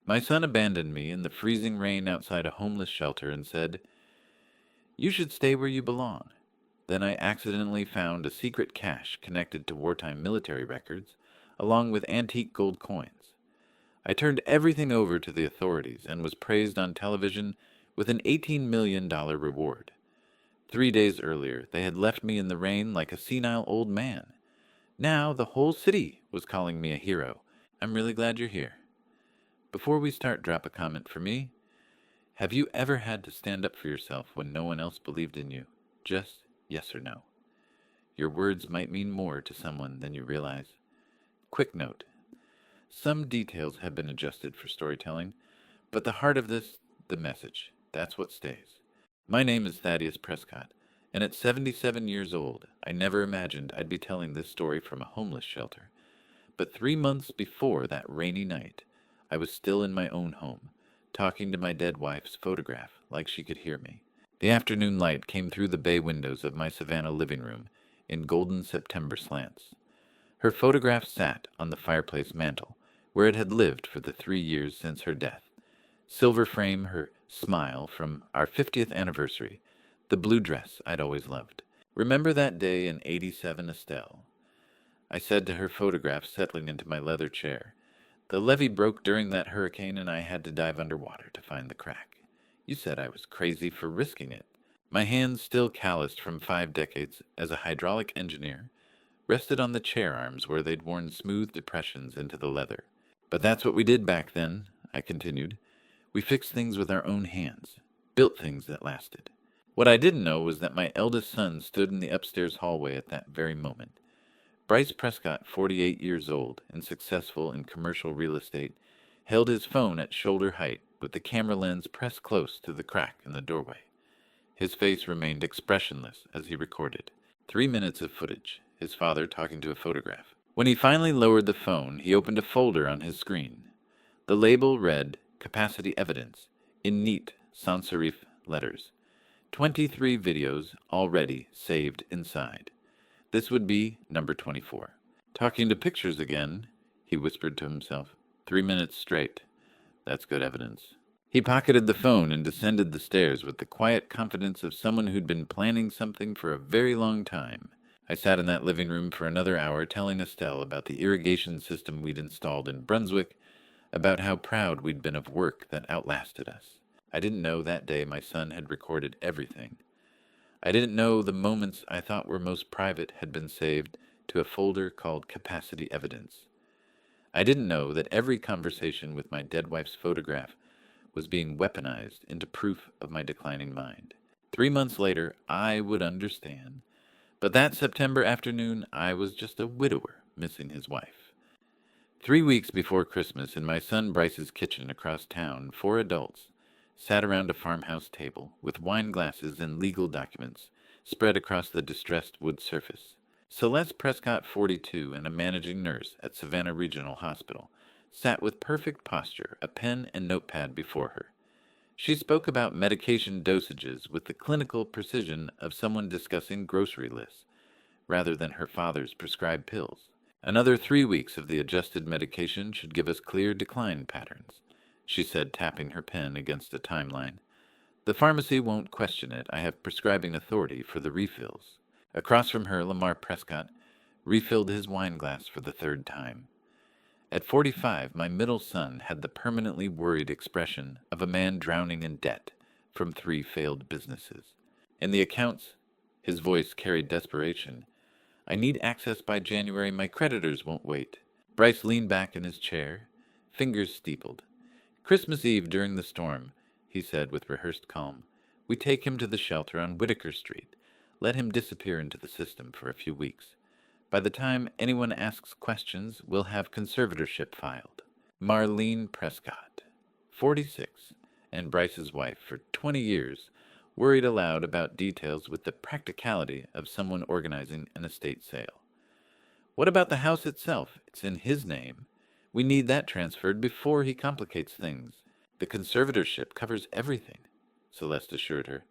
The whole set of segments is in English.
My son abandoned me in the freezing rain outside a homeless shelter and said, "You should stay where you belong." Then I accidentally found a secret cache connected to wartime military records, along with antique gold coins. I turned everything over to the authorities and was praised on television with an $18 million reward. 3 days earlier, they had left me in the rain like a senile old man. Now the whole city was calling me a hero. I'm really glad you're here. Before we start, drop a comment for me. Have you ever had to stand up for yourself when no one else believed in you? Just yes or no. Your words might mean more to someone than you realize. Quick note. Some details have been adjusted for storytelling, but the heart of this, the message, that's what stays. My name is Thaddeus Prescott, and at 77 years old, I never imagined I'd be telling this story from a homeless shelter. But 3 months before that rainy night, I was still in my own home, talking to my dead wife's photograph like she could hear me. The afternoon light came through the bay windows of my Savannah living room in golden September slants. Her photograph sat on the fireplace mantel, where it had lived for the 3 years since her death. Silver frame, her smile from our 50th anniversary, the blue dress I'd always loved. Remember that day in '87, Estelle? I said to her photograph, settling into my leather chair. The levee broke during that hurricane and I had to dive underwater to find the crack. You said I was crazy for risking it. My hands, still calloused from 5 decades as a hydraulic engineer, rested on the chair arms where they'd worn smooth depressions into the leather. But that's what we did back then, I continued. We fixed things with our own hands, built things that lasted. What I didn't know was that my eldest son stood in the upstairs hallway at that very moment. Bryce Prescott, 48 years old and successful in commercial real estate, held his phone at shoulder height with the camera lens pressed close to the crack in the doorway. His face remained expressionless as he recorded. 3 minutes of footage, his father talking to a photograph. When he finally lowered the phone, he opened a folder on his screen. The label read, Capacity Evidence, in neat sans serif letters. 23 videos already saved inside. This would be number 24. Talking to pictures again, he whispered to himself. 3 minutes straight. That's good evidence. He pocketed the phone and descended the stairs with the quiet confidence of someone who'd been planning something for a very long time. I sat in that living room for another hour telling Estelle about the irrigation system we'd installed in Brunswick, about how proud we'd been of work that outlasted us. I didn't know that day my son had recorded everything. I didn't know the moments I thought were most private had been saved to a folder called Capacity Evidence. I didn't know that every conversation with my dead wife's photograph was being weaponized into proof of my declining mind. 3 months later, I would understand. But that September afternoon, I was just a widower missing his wife. 3 weeks before Christmas, in my son Bryce's kitchen across town, 4 adults sat around a farmhouse table with wine glasses and legal documents spread across the distressed wood surface. Celeste Prescott, 42, and a managing nurse at Savannah Regional Hospital, sat with perfect posture, a pen and notepad before her. She spoke about medication dosages with the clinical precision of someone discussing grocery lists, rather than her father's prescribed pills. Another 3 weeks of the adjusted medication should give us clear decline patterns, she said, tapping her pen against a timeline. The pharmacy won't question it. I have prescribing authority for the refills. Across from her, Lamar Prescott refilled his wine glass for the 3rd time. At 45, my middle son had the permanently worried expression of a man drowning in debt from 3 failed businesses. In the accounts, his voice carried desperation. I need access by January. My creditors won't wait. Bryce leaned back in his chair, fingers steepled. Christmas Eve during the storm, he said with rehearsed calm. We take him to the shelter on Whitaker Street. Let him disappear into the system for a few weeks. By the time anyone asks questions, we'll have conservatorship filed. Marlene Prescott, 46, and Bryce's wife for 20 years, worried aloud about details with the practicality of someone organizing an estate sale. What about the house itself? It's in his name. We need that transferred before he complicates things. The conservatorship covers everything, Celeste assured her.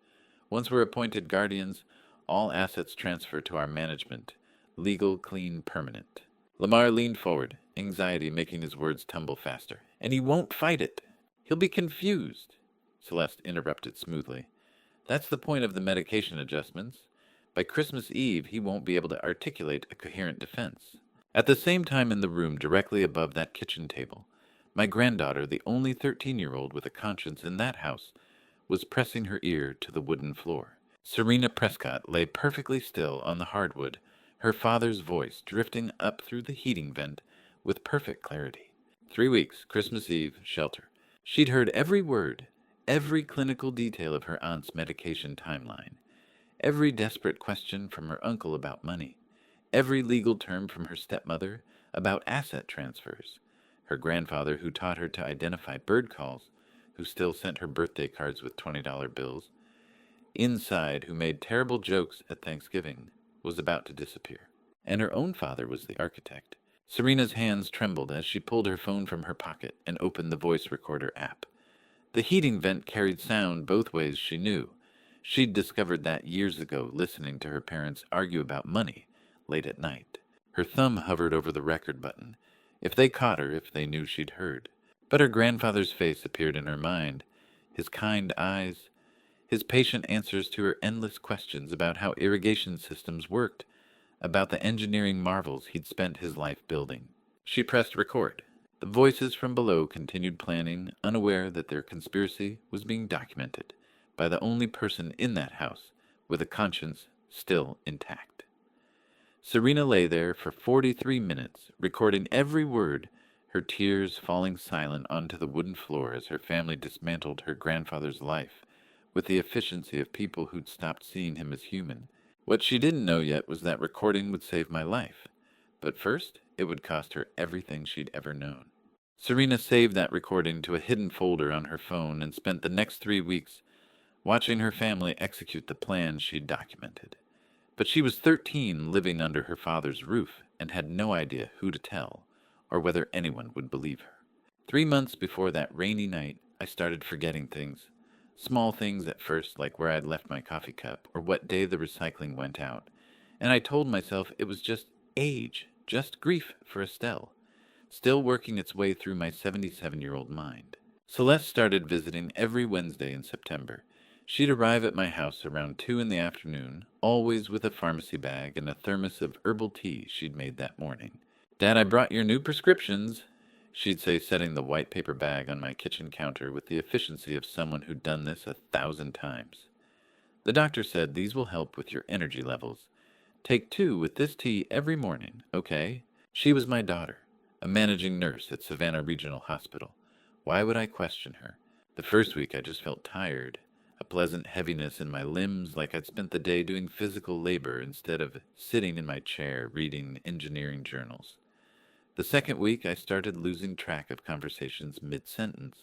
Once we're appointed guardians, all assets transfer to our management. Legal, clean, permanent. Lamar leaned forward, anxiety making his words tumble faster. And he won't fight it. He'll be confused, Celeste interrupted smoothly. That's the point of the medication adjustments. By Christmas Eve, he won't be able to articulate a coherent defense. At the same time in the room directly above that kitchen table, my granddaughter, the only 13-year-old with a conscience in that house, was pressing her ear to the wooden floor. Serena Prescott lay perfectly still on the hardwood, her father's voice drifting up through the heating vent with perfect clarity. 3 weeks, Christmas Eve, shelter. She'd heard every word, every clinical detail of her aunt's medication timeline, every desperate question from her uncle about money, every legal term from her stepmother about asset transfers, her grandfather who taught her to identify bird calls, who still sent her birthday cards with $20 bills, Inside, who made terrible jokes at Thanksgiving, was about to disappear. And her own father was the architect. Serena's hands trembled as she pulled her phone from her pocket and opened the voice recorder app. The heating vent carried sound both ways, she knew. She'd discovered that years ago, listening to her parents argue about money late at night. Her thumb hovered over the record button. If they caught her, if they knew she'd heard. But her grandfather's face appeared in her mind. His kind eyes, his patient answers to her endless questions about how irrigation systems worked, about the engineering marvels he'd spent his life building. She pressed record. The voices from below continued planning, unaware that their conspiracy was being documented by the only person in that house with a conscience still intact. Serena lay there for 43 minutes, recording every word, her tears falling silent onto the wooden floor as her family dismantled her grandfather's life with the efficiency of people who'd stopped seeing him as human. What she didn't know yet was that recording would save my life. But first, it would cost her everything she'd ever known. Serena saved that recording to a hidden folder on her phone and spent the next 3 weeks watching her family execute the plans she'd documented. But she was 13, living under her father's roof, and had no idea who to tell, or whether anyone would believe her. 3 months before that rainy night, I started forgetting things. Small things at first, like where I'd left my coffee cup, or what day the recycling went out. And I told myself it was just age, just grief for Estelle, still working its way through my 77-year-old mind. Celeste started visiting every Wednesday in September. She'd arrive at my house around 2 in the afternoon, always with a pharmacy bag and a thermos of herbal tea she'd made that morning. "Dad, I brought your new prescriptions," she'd say, setting the white paper bag on my kitchen counter with the efficiency of someone who'd done this 1,000 times. "The doctor said these will help with your energy levels. Take 2 with this tea every morning, okay?" She was my daughter, a managing nurse at Savannah Regional Hospital. Why would I question her? The first week I just felt tired, a pleasant heaviness in my limbs, like I'd spent the day doing physical labor instead of sitting in my chair reading engineering journals. The second week, I started losing track of conversations mid-sentence.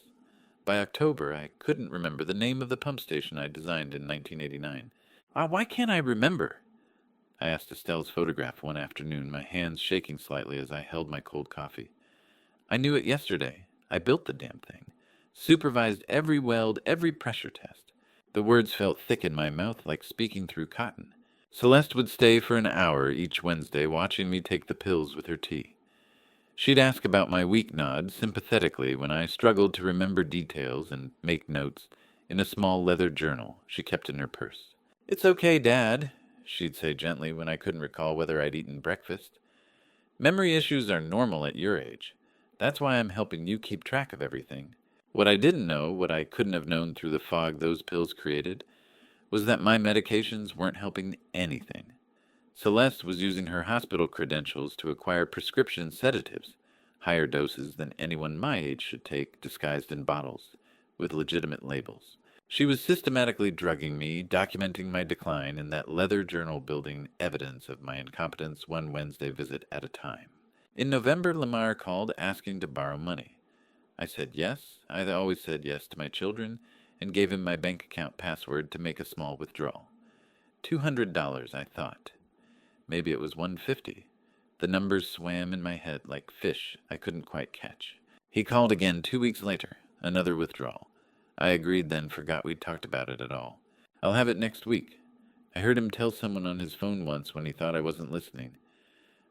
By October, I couldn't remember the name of the pump station I designed in 1989. Why can't I remember?" I asked Estelle's photograph one afternoon, my hands shaking slightly as I held my cold coffee. "I knew it yesterday. I built the damn thing. Supervised every weld, every pressure test." The words felt thick in my mouth, like speaking through cotton. Celeste would stay for an hour each Wednesday, watching me take the pills with her tea. She'd ask about my weak nod sympathetically when I struggled to remember details and make notes in a small leather journal she kept in her purse. "It's okay, Dad," she'd say gently when I couldn't recall whether I'd eaten breakfast. "Memory issues are normal at your age. That's why I'm helping you keep track of everything." What I didn't know, what I couldn't have known through the fog those pills created, was that my medications weren't helping anything. Celeste was using her hospital credentials to acquire prescription sedatives, higher doses than anyone my age should take, disguised in bottles, with legitimate labels. She was systematically drugging me, documenting my decline in that leather journal, building evidence of my incompetence one Wednesday visit at a time. In November, Lamar called asking to borrow money. I said yes. I always said yes to my children, and gave him my bank account password to make a small withdrawal. $200, I thought. Maybe it was $150. The numbers swam in my head like fish I couldn't quite catch. He called again 2 weeks later, another withdrawal. I agreed, then forgot we'd talked about it at all. "I'll have it next week." I heard him tell someone on his phone once when he thought I wasn't listening.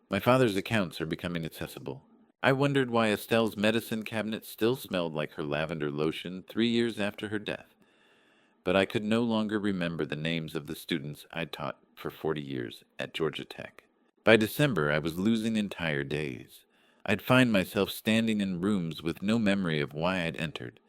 "My father's accounts are becoming accessible. I wondered why Estelle's medicine cabinet still smelled like her lavender lotion 3 years after her death, but I could no longer remember the names of the students I'd taught for 40 years at Georgia Tech. By December, I was losing entire days. I'd find myself standing in rooms with no memory of why I'd entered.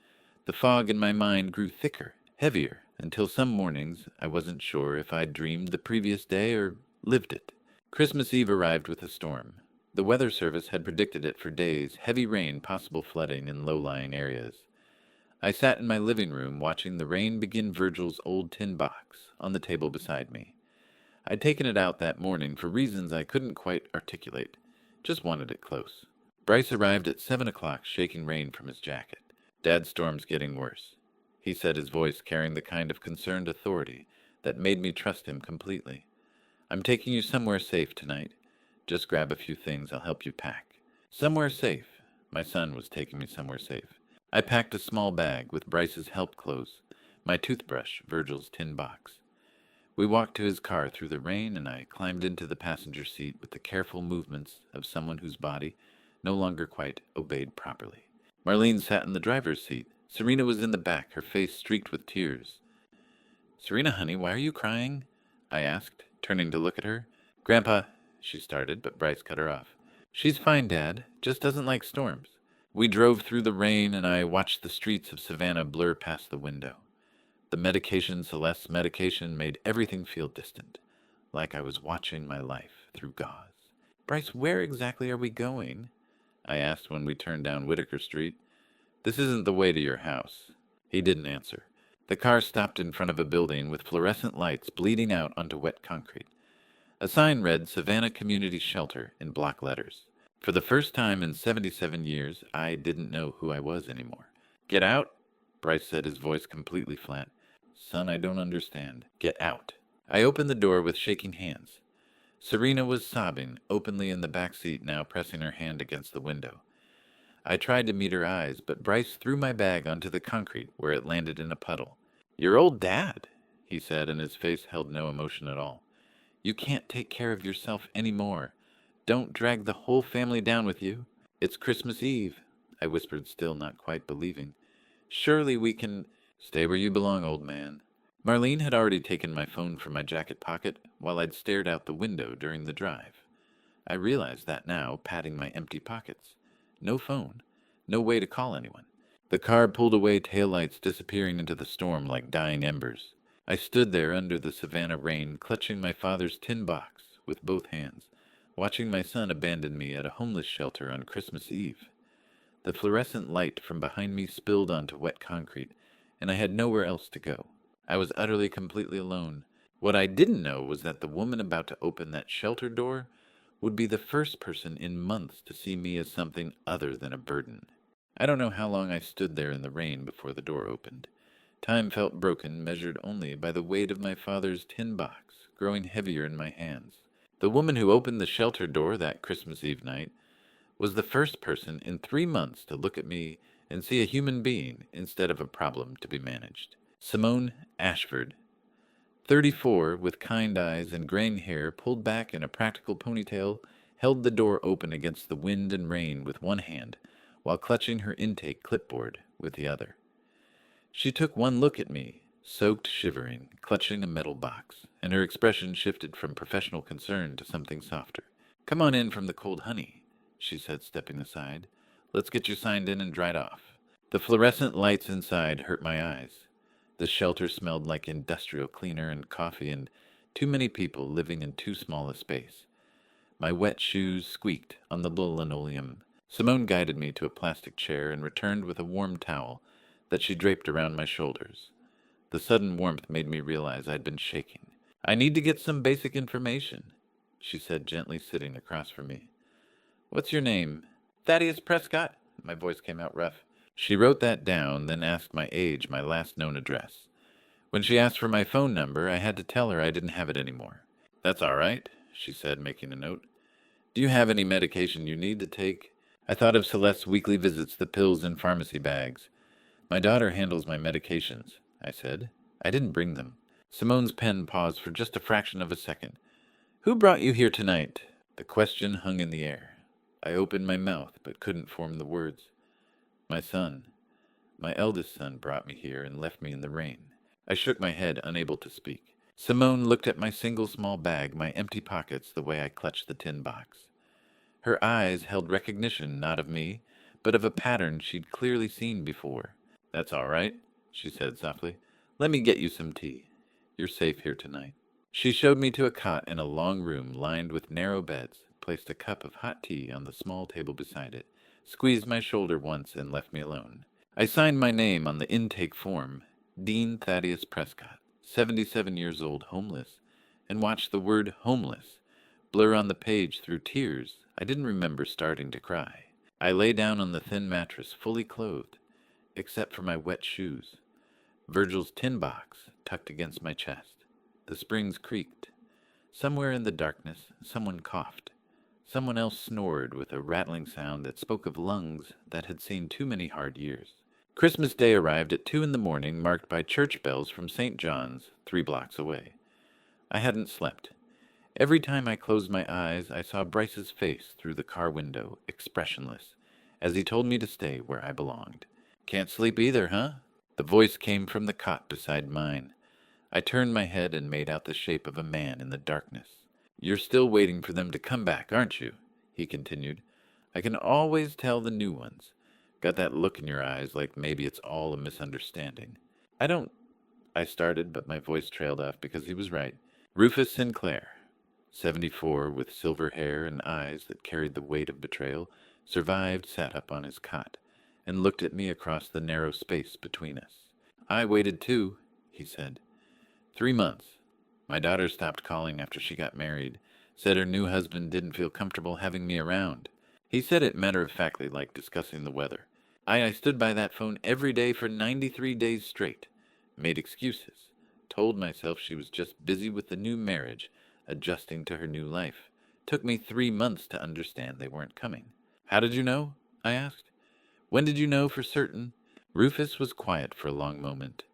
The fog in my mind grew thicker, heavier, until some mornings I wasn't sure if I'd dreamed the previous day or lived it. Christmas Eve arrived with a storm. The Weather Service had predicted it for days, heavy rain, possible flooding in low-lying areas. I sat in my living room watching the rain begin Virgil's old tin box on the table beside me. I'd taken it out that morning for reasons I couldn't quite articulate. Just wanted it close. Bryce arrived at 7 o'clock, shaking rain from his jacket. "Dad's storm's getting worse," he said, his voice carrying the kind of concerned authority that made me trust him completely. "I'm taking you somewhere safe tonight. Just grab a few things, I'll help you pack." Somewhere safe. My son was taking me somewhere safe. I packed a small bag with Bryce's help clothes, my toothbrush, Virgil's tin box. We walked to his car through the rain, and I climbed into the passenger seat with the careful movements of someone whose body no longer quite obeyed properly. Marlene sat in the driver's seat. Serena was in the back, her face streaked with tears. "Serena, honey, why are you crying?" I asked, turning to look at her. "Grandpa," she started, but Bryce cut her off. "She's fine, Dad, just doesn't like storms." We drove through the rain, and I watched the streets of Savannah blur past the window. The medication, Celeste's medication, made everything feel distant, like I was watching my life through gauze. "Bryce, where exactly are we going?" I asked when we turned down Whitaker Street. "This isn't the way to your house." He didn't answer. The car stopped in front of a building with fluorescent lights bleeding out onto wet concrete. A sign read Savannah Community Shelter in block letters. For the first time in 77 years, I didn't know who I was anymore. "Get out," Bryce said, his voice completely flat. "Son, I don't understand." "Get out." I opened the door with shaking hands. Serena was sobbing, openly in the back seat now, pressing her hand against the window. I tried to meet her eyes, but Bryce threw my bag onto the concrete where it landed in a puddle. "Your old dad," he said, and his face held no emotion at all. "You can't take care of yourself anymore. Don't drag the whole family down with you." "It's Christmas Eve," I whispered, still not quite believing. "Surely we can—" "Stay where you belong, old man." Marlene had already taken my phone from my jacket pocket while I'd stared out the window during the drive. I realized that now, patting my empty pockets. No phone. No way to call anyone. The car pulled away, taillights disappearing into the storm like dying embers. I stood there under the Savannah rain, clutching my father's tin box with both hands, watching my son abandon me at a homeless shelter on Christmas Eve. The fluorescent light from behind me spilled onto wet concrete, and I had nowhere else to go. I was utterly, completely alone. What I didn't know was that the woman about to open that shelter door would be the first person in months to see me as something other than a burden. I don't know how long I stood there in the rain before the door opened. Time felt broken, measured only by the weight of my father's tin box, growing heavier in my hands. The woman who opened the shelter door that Christmas Eve night was the first person in 3 months to look at me and see a human being instead of a problem to be managed. Simone Ashford, 34, with kind eyes and graying hair pulled back in a practical ponytail, held the door open against the wind and rain with one hand, while clutching her intake clipboard with the other. She took one look at me, soaked, shivering, clutching a metal box, and her expression shifted from professional concern to something softer. "Come on in from the cold honey," she said, stepping aside. "Let's get you signed in and dried off." The fluorescent lights inside hurt my eyes. The shelter smelled like industrial cleaner and coffee and too many people living in too small a space. My wet shoes squeaked on the linoleum. Simone guided me to a plastic chair and returned with a warm towel that she draped around my shoulders. The sudden warmth made me realize I'd been shaking. "I need to get some basic information," she said, gently sitting across from me. "What's your name?" "Thaddeus Prescott." My voice came out rough. She wrote that down, then asked my age, my last known address. When she asked for my phone number, I had to tell her I didn't have it anymore. "That's all right," she said, making a note. "Do you have any medication you need to take?" I thought of Celeste's weekly visits, the pills in pharmacy bags. "My daughter handles my medications," I said. "I didn't bring them." Simone's pen paused for just a fraction of a second. "Who brought you here tonight?" The question hung in the air. I opened my mouth, but couldn't form the words. My son, my eldest son, brought me here and left me in the rain. I shook my head, unable to speak. Simone looked at my single small bag, my empty pockets, the way I clutched the tin box. Her eyes held recognition not of me, but of a pattern she'd clearly seen before. "That's all right," she said softly. "Let me get you some tea. You're safe here tonight." She showed me to a cot in a long room lined with narrow beds, placed a cup of hot tea on the small table beside it, squeezed my shoulder once, and left me alone. I signed my name on the intake form, Dean Thaddeus Prescott, 77 years old, homeless, and watched the word homeless blur on the page through tears I didn't remember starting to cry. I lay down on the thin mattress, fully clothed, except for my wet shoes. Virgil's tin box tucked against my chest. The springs creaked. Somewhere in the darkness, someone coughed. Someone else snored with a rattling sound that spoke of lungs that had seen too many hard years. Christmas Day arrived at 2 in the morning, marked by church bells from St. John's, 3 blocks away. I hadn't slept. Every time I closed my eyes, I saw Bryce's face through the car window, expressionless, as he told me to stay where I belonged. "Can't sleep either, huh?" The voice came from the cot beside mine. I turned my head and made out the shape of a man in the darkness. "You're still waiting for them to come back, aren't you?" he continued. "I can always tell the new ones. Got that look in your eyes like maybe it's all a misunderstanding." I started, but my voice trailed off because he was right. Rufus Sinclair, 74, with silver hair and eyes that carried the weight of betrayal, sat up on his cot, and looked at me across the narrow space between us. "I waited too," he said. 3 months. My daughter stopped calling after she got married, said her new husband didn't feel comfortable having me around. He said it matter-of-factly, like discussing the weather. I stood by that phone every day for 93 days straight, made excuses, told myself she was just busy with the new marriage, adjusting to her new life. Took me 3 months to understand they weren't coming. "How did you know?" I asked. "When did you know for certain?" Rufus was quiet for a long moment.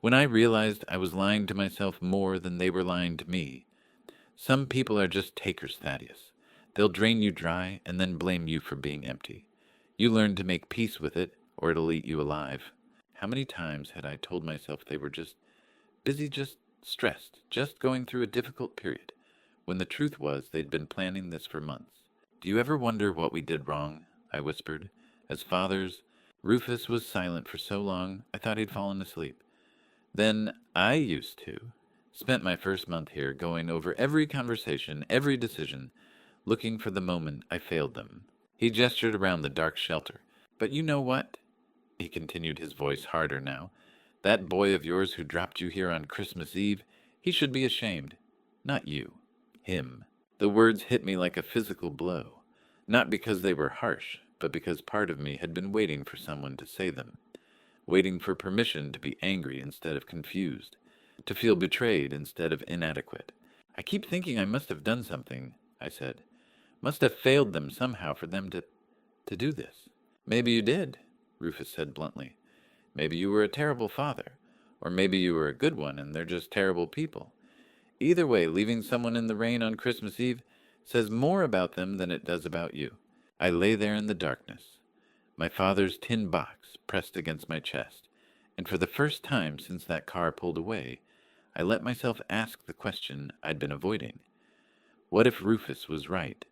"When I realized I was lying to myself more than they were lying to me. Some people are just takers, Thaddeus. They'll drain you dry and then blame you for being empty. You learn to make peace with it, or it'll eat you alive." How many times had I told myself they were just busy, just stressed, just going through a difficult period, when the truth was they'd been planning this for months. "Do you ever wonder what we did wrong?" I whispered. "As fathers..." Rufus was silent for so long, I thought he'd fallen asleep. "Then I used to. Spent my first month here going over every conversation, every decision, looking for the moment I failed them." He gestured around the dark shelter. "But you know what?" he continued, his voice harder now. "That boy of yours who dropped you here on Christmas Eve, he should be ashamed. Not you. Him." The words hit me like a physical blow, not because they were harsh, but because part of me had been waiting for someone to say them, waiting for permission to be angry instead of confused, to feel betrayed instead of inadequate. "I keep thinking I must have done something," I said. "Must have failed them somehow for them to do this." "Maybe you did," Rufus said bluntly. "Maybe you were a terrible father, or maybe you were a good one and they're just terrible people. Either way, leaving someone in the rain on Christmas Eve says more about them than it does about you." I lay there in the darkness, my father's tin box pressed against my chest, and for the first time since that car pulled away, I let myself ask the question I'd been avoiding. What if Rufus was right?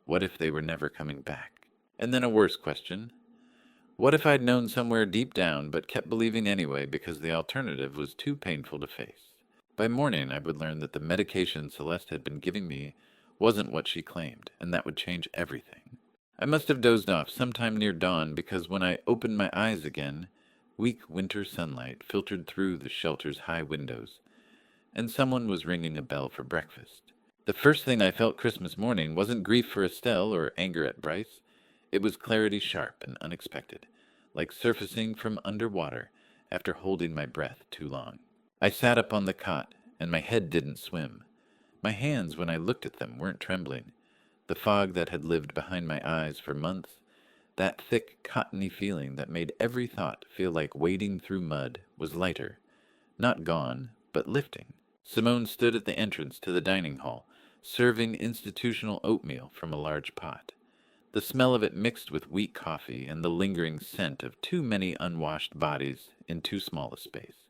What if they were never coming back? And then a worse question. What if I'd known somewhere deep down but kept believing anyway because the alternative was too painful to face? By morning, I would learn that the medication Celeste had been giving me wasn't what she claimed, and that would change everything. I must have dozed off sometime near dawn because when I opened my eyes again, weak winter sunlight filtered through the shelter's high windows, and someone was ringing a bell for breakfast. The first thing I felt Christmas morning wasn't grief for Estelle or anger at Bryce. It was clarity sharp and unexpected, like surfacing from underwater after holding my breath too long. I sat up on the cot, and my head didn't swim. My hands, when I looked at them, weren't trembling. The fog that had lived behind my eyes for months, that thick, cottony feeling that made every thought feel like wading through mud, was lighter. Not gone, but lifting. Simone stood at the entrance to the dining hall, serving institutional oatmeal from a large pot. the smell of it mixed with weak coffee and the lingering scent of too many unwashed bodies in too small a space.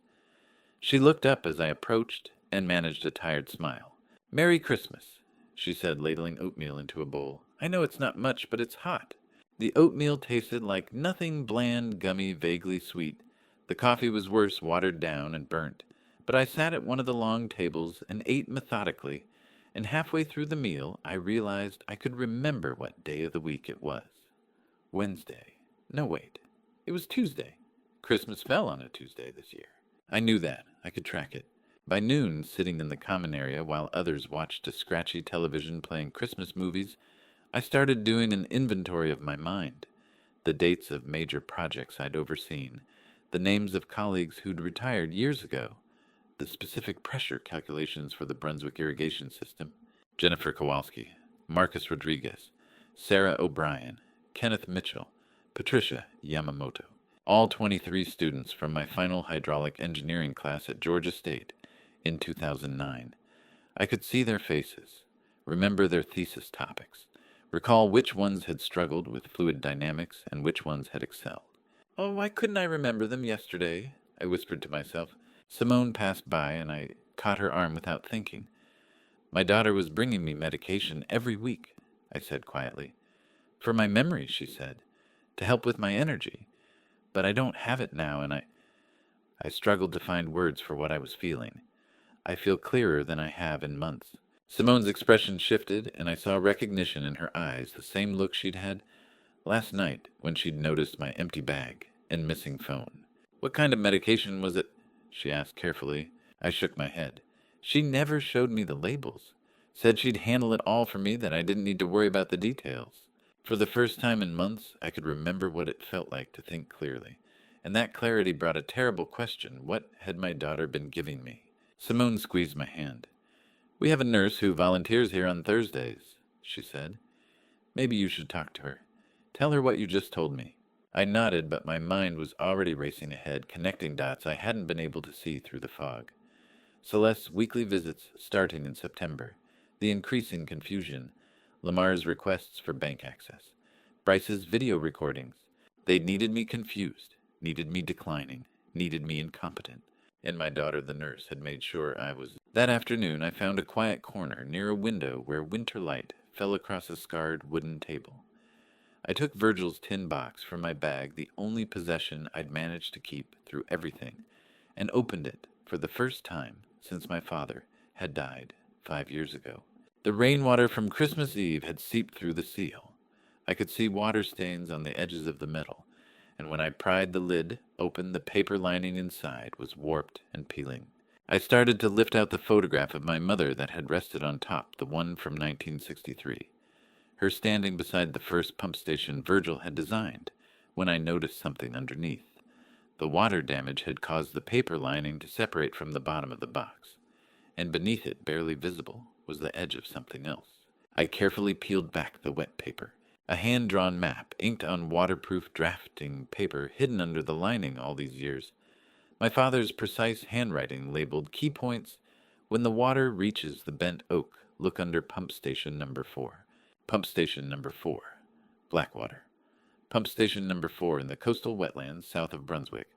She looked up as I approached and managed a tired smile. "Merry Christmas," she said, ladling oatmeal into a bowl. "I know it's not much, but it's hot." The oatmeal tasted like nothing, bland, gummy, vaguely sweet. The coffee was worse, watered down and burnt. But I sat at one of the long tables and ate methodically, and halfway through the meal I realized I could remember what day of the week it was. Wednesday. No, wait. It was Tuesday. Christmas fell on a Tuesday this year. I knew that. I could track it. By noon, sitting in the common area while others watched a scratchy television playing Christmas movies, I started doing an inventory of my mind. The dates of major projects I'd overseen, the names of colleagues who'd retired years ago, the specific pressure calculations for the Brunswick irrigation system. Jennifer Kowalski, Marcus Rodriguez, Sarah O'Brien, Kenneth Mitchell, Patricia Yamamoto. All 23 students from my final hydraulic engineering class at Georgia State in 2009. I could see their faces, remember their thesis topics, recall which ones had struggled with fluid dynamics and which ones had excelled. "Oh, why couldn't I remember them yesterday?" I whispered to myself. Simone passed by, and I caught her arm without thinking. "My daughter was bringing me medication every week," I said quietly. "For my memory," she said, "to help with my energy. But I don't have it now, and I struggled to find words for what I was feeling. I feel clearer than I have in months." Simone's expression shifted, and I saw recognition in her eyes, the same look she'd had last night when she'd noticed my empty bag and missing phone. "What kind of medication was it?" she asked carefully. I shook my head. "She never showed me the labels. Said she'd handle it all for me, that I didn't need to worry about the details." For the first time in months, I could remember what it felt like to think clearly. And that clarity brought a terrible question. What had my daughter been giving me? Simone squeezed my hand. "We have a nurse who volunteers here on Thursdays," she said. "Maybe you should talk to her. Tell her what you just told me." I nodded, but my mind was already racing ahead, connecting dots I hadn't been able to see through the fog. Celeste's weekly visits starting in September, the increasing confusion, Lamar's requests for bank access, Bryce's video recordings. They needed me confused, needed me declining, needed me incompetent. And my daughter, the nurse, had made sure I was. That afternoon I found a quiet corner near a window where winter light fell across a scarred wooden table. I took Virgil's tin box from my bag, the only possession I'd managed to keep through everything, and opened it for the first time since my father had died 5 years ago. The rainwater from Christmas Eve had seeped through the seal. I could see water stains on the edges of the metal, and when I pried the lid open, the paper lining inside was warped and peeling. I started to lift out the photograph of my mother that had rested on top, the one from 1963. Her standing beside the first pump station Virgil had designed, when I noticed something underneath. The water damage had caused the paper lining to separate from the bottom of the box, and beneath it, barely visible, was the edge of something else. I carefully peeled back the wet paper. A hand-drawn map, inked on waterproof drafting paper, hidden under the lining all these years. My father's precise handwriting labeled key points. When the water reaches the bent oak, look under pump station number 4. Pump station number 4. Blackwater. Pump station number 4 in the coastal wetlands south of Brunswick.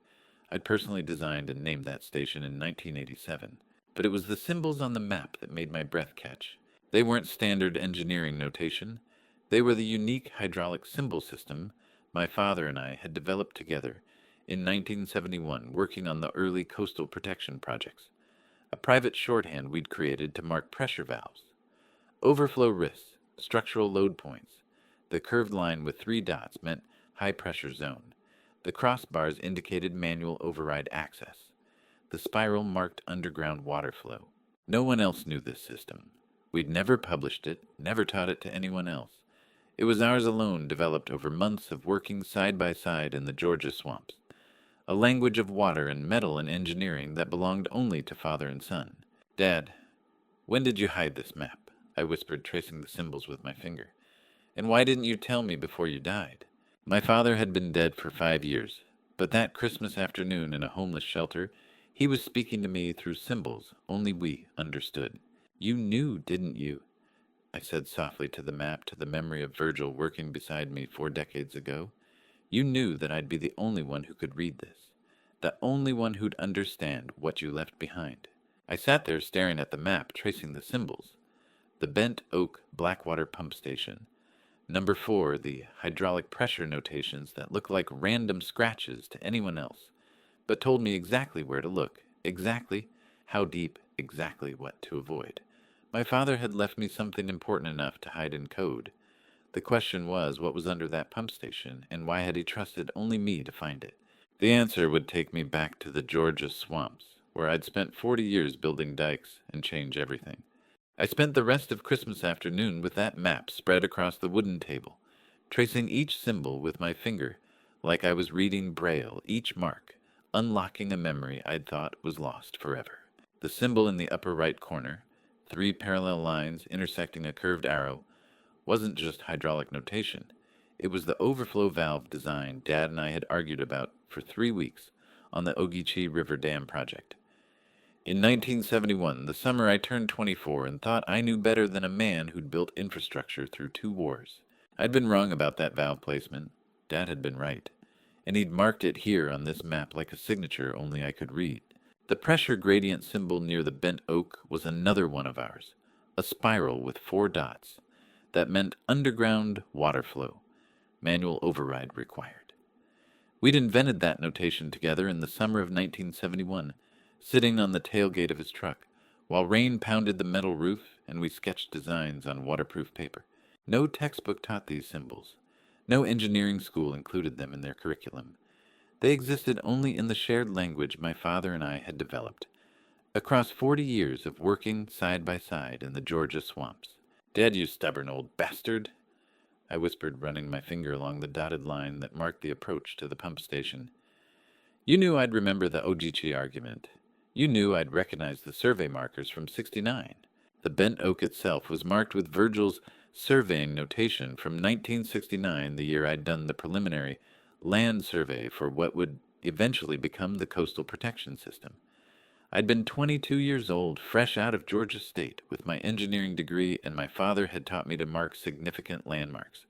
I'd personally designed and named that station in 1987. But it was the symbols on the map that made my breath catch. They weren't standard engineering notation. They were the unique hydraulic symbol system my father and I had developed together in 1971, working on the early coastal protection projects. A private shorthand we'd created to mark pressure valves, overflow risks, structural load points. The curved line with 3 dots meant high pressure zone. The crossbars indicated manual override access. The spiral marked underground water flow. No one else knew this system. We'd never published it, never taught it to anyone else. It was ours alone, developed over months of working side by side in the Georgia swamps. A language of water and metal and engineering that belonged only to father and son. "Dad, when did you hide this map?" I whispered, tracing the symbols with my finger. "And why didn't you tell me before you died?" My father had been dead for 5 years, but that Christmas afternoon in a homeless shelter, he was speaking to me through symbols only we understood. "You knew, didn't you?" I said softly to the map, to the memory of Virgil working beside me 4 decades ago. You knew that I'd be the only one who could read this, the only one who'd understand what you left behind. I sat there staring at the map, tracing the symbols. The bent oak Blackwater pump station. Number 4, the hydraulic pressure notations that looked like random scratches to anyone else, but told me exactly where to look, exactly how deep, exactly what to avoid. My father had left me something important enough to hide in code. The question was, what was under that pump station, and why had he trusted only me to find it? The answer would take me back to the Georgia swamps, where I'd spent 40 years building dikes and change everything. I spent the rest of Christmas afternoon with that map spread across the wooden table, tracing each symbol with my finger, like I was reading Braille, each mark, unlocking a memory I'd thought was lost forever. The symbol in the upper right corner, 3 parallel lines intersecting a curved arrow, wasn't just hydraulic notation. It was the overflow valve design Dad and I had argued about for 3 weeks on the Ogeechee River Dam project. In 1971, the summer I turned 24 and thought I knew better than a man who'd built infrastructure through 2 wars. I'd been wrong about that valve placement. Dad had been right. And he'd marked it here on this map like a signature only I could read. The pressure gradient symbol near the bent oak was another one of ours, a spiral with 4 dots. That meant underground water flow, manual override required. We'd invented that notation together in the summer of 1971, sitting on the tailgate of his truck, while rain pounded the metal roof and we sketched designs on waterproof paper. No textbook taught these symbols. No engineering school included them in their curriculum. They existed only in the shared language my father and I had developed, across 40 years of working side by side in the Georgia swamps. "Dad, you stubborn old bastard," I whispered, running my finger along the dotted line that marked the approach to the pump station. "You knew I'd remember the Ogeechee argument. You knew I'd recognize the survey markers from '69. The bent oak itself was marked with Virgil's surveying notation from 1969, the year I'd done the preliminary land survey for what would eventually become the Coastal Protection System. I'd been 22 years old, fresh out of Georgia State, with my engineering degree, and my father had taught me to mark significant landmarks,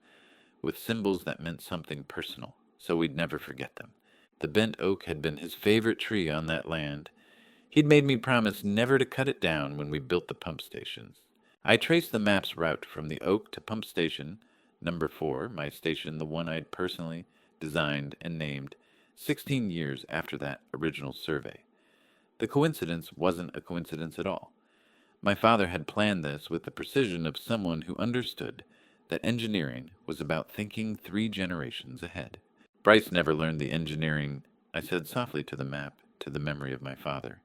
with symbols that meant something personal, so we'd never forget them. The bent oak had been his favorite tree on that land. He'd made me promise never to cut it down when we built the pump stations. I traced the map's route from the oak to pump station, number 4, my station, the one I'd personally designed and named, 16 years after that original survey. The coincidence wasn't a coincidence at all. My father had planned this with the precision of someone who understood that engineering was about thinking 3 generations ahead. "Bryce never learned the engineering," I said softly to the map, to the memory of my father.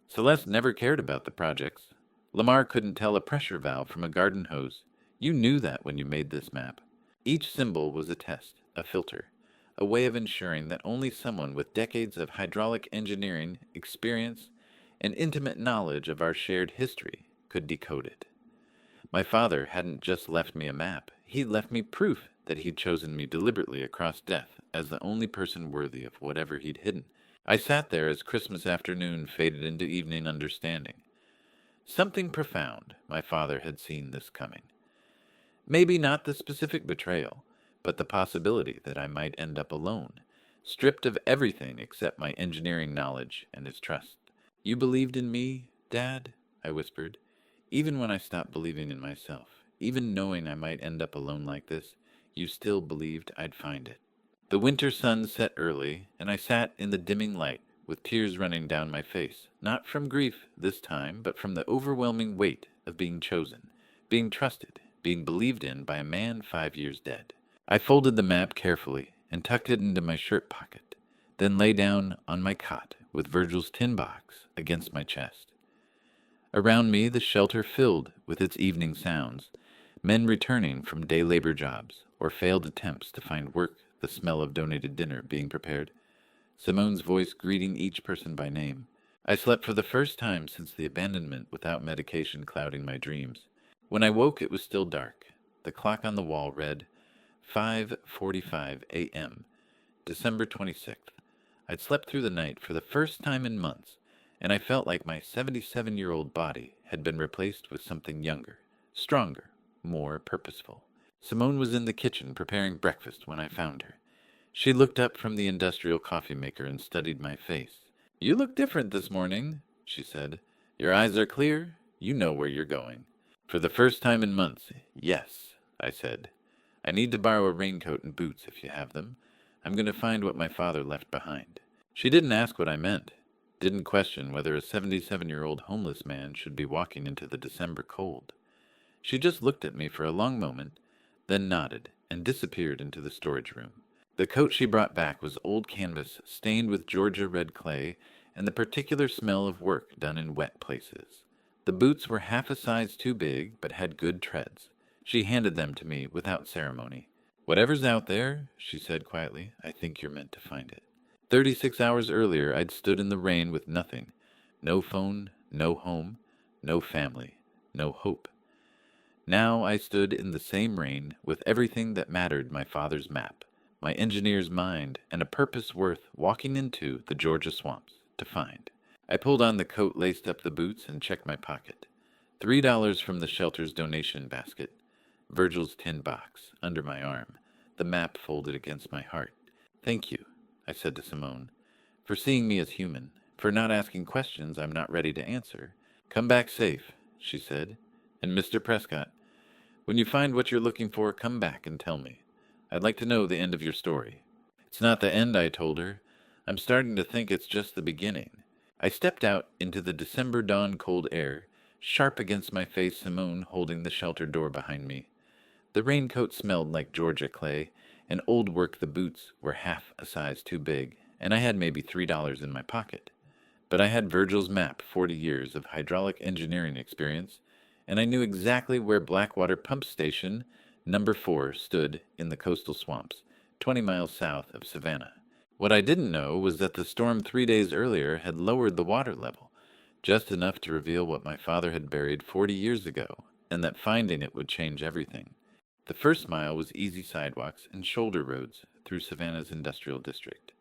"Celeste never cared about the projects. Lamar couldn't tell a pressure valve from a garden hose. You knew that when you made this map." Each symbol was a test, a filter, a way of ensuring that only someone with decades of hydraulic engineering experience and intimate knowledge of our shared history could decode it. My father hadn't just left me a map. He'd left me proof that he'd chosen me deliberately across death as the only person worthy of whatever he'd hidden. I sat there as Christmas afternoon faded into evening understanding. Something profound. My father had seen this coming. Maybe not the specific betrayal, but the possibility that I might end up alone, stripped of everything except my engineering knowledge and his trust. "You believed in me, Dad?" I whispered. "Even when I stopped believing in myself, even knowing I might end up alone like this, you still believed I'd find it." The winter sun set early, and I sat in the dimming light, with tears running down my face, not from grief this time, but from the overwhelming weight of being chosen, being trusted, being believed in by a man 5 years dead. I folded the map carefully and tucked it into my shirt pocket, then lay down on my cot with Virgil's tin box against my chest. Around me, the shelter filled with its evening sounds, men returning from day labor jobs or failed attempts to find work, the smell of donated dinner being prepared, Simone's voice greeting each person by name. I slept for the first time since the abandonment without medication clouding my dreams. When I woke, it was still dark. The clock on the wall read 5:45 a.m., December 26th. I'd slept through the night for the first time in months, and I felt like my 77-year-old body had been replaced with something younger, stronger, more purposeful. Simone was in the kitchen preparing breakfast when I found her. She looked up from the industrial coffee maker and studied my face. "You look different this morning," she said. "Your eyes are clear. You know where you're going." "For the first time in months, yes," I said. "I need to borrow a raincoat and boots if you have them. I'm going to find what my father left behind." She didn't ask what I meant, didn't question whether a 77-year-old homeless man should be walking into the December cold. She just looked at me for a long moment, then nodded and disappeared into the storage room. The coat she brought back was old canvas stained with Georgia red clay and the particular smell of work done in wet places. The boots were half a size too big, but had good treads. She handed them to me without ceremony. "Whatever's out there," she said quietly, "I think you're meant to find it." 36 hours earlier, I'd stood in the rain with nothing. No phone, no home, no family, no hope. Now I stood in the same rain with everything that mattered: my father's map, my engineer's mind, and a purpose worth walking into the Georgia swamps to find. I pulled on the coat, laced up the boots, and checked my pocket. $3 from the shelter's donation basket. Virgil's tin box under my arm, the map folded against my heart. "Thank you," I said to Simone, "for seeing me as human, for not asking questions I'm not ready to answer. Come back safe," she said. "And Mr. Prescott, when you find what you're looking for, come back and tell me. I'd like to know the end of your story." "It's not the end," I told her. "I'm starting to think it's just the beginning." I stepped out into the December dawn cold air, sharp against my face, Simone holding the shelter door behind me. The raincoat smelled like Georgia clay, and old work the boots were half a size too big, and I had maybe $3 in my pocket. But I had Virgil's map, 40 years of hydraulic engineering experience, and I knew exactly where Blackwater Pump Station number 4 stood in the coastal swamps, 20 miles south of Savannah. What I didn't know was that the storm 3 days earlier had lowered the water level, just enough to reveal what my father had buried 40 years ago, and that finding it would change everything. The first mile was easy sidewalks and shoulder roads through Savannah's industrial district.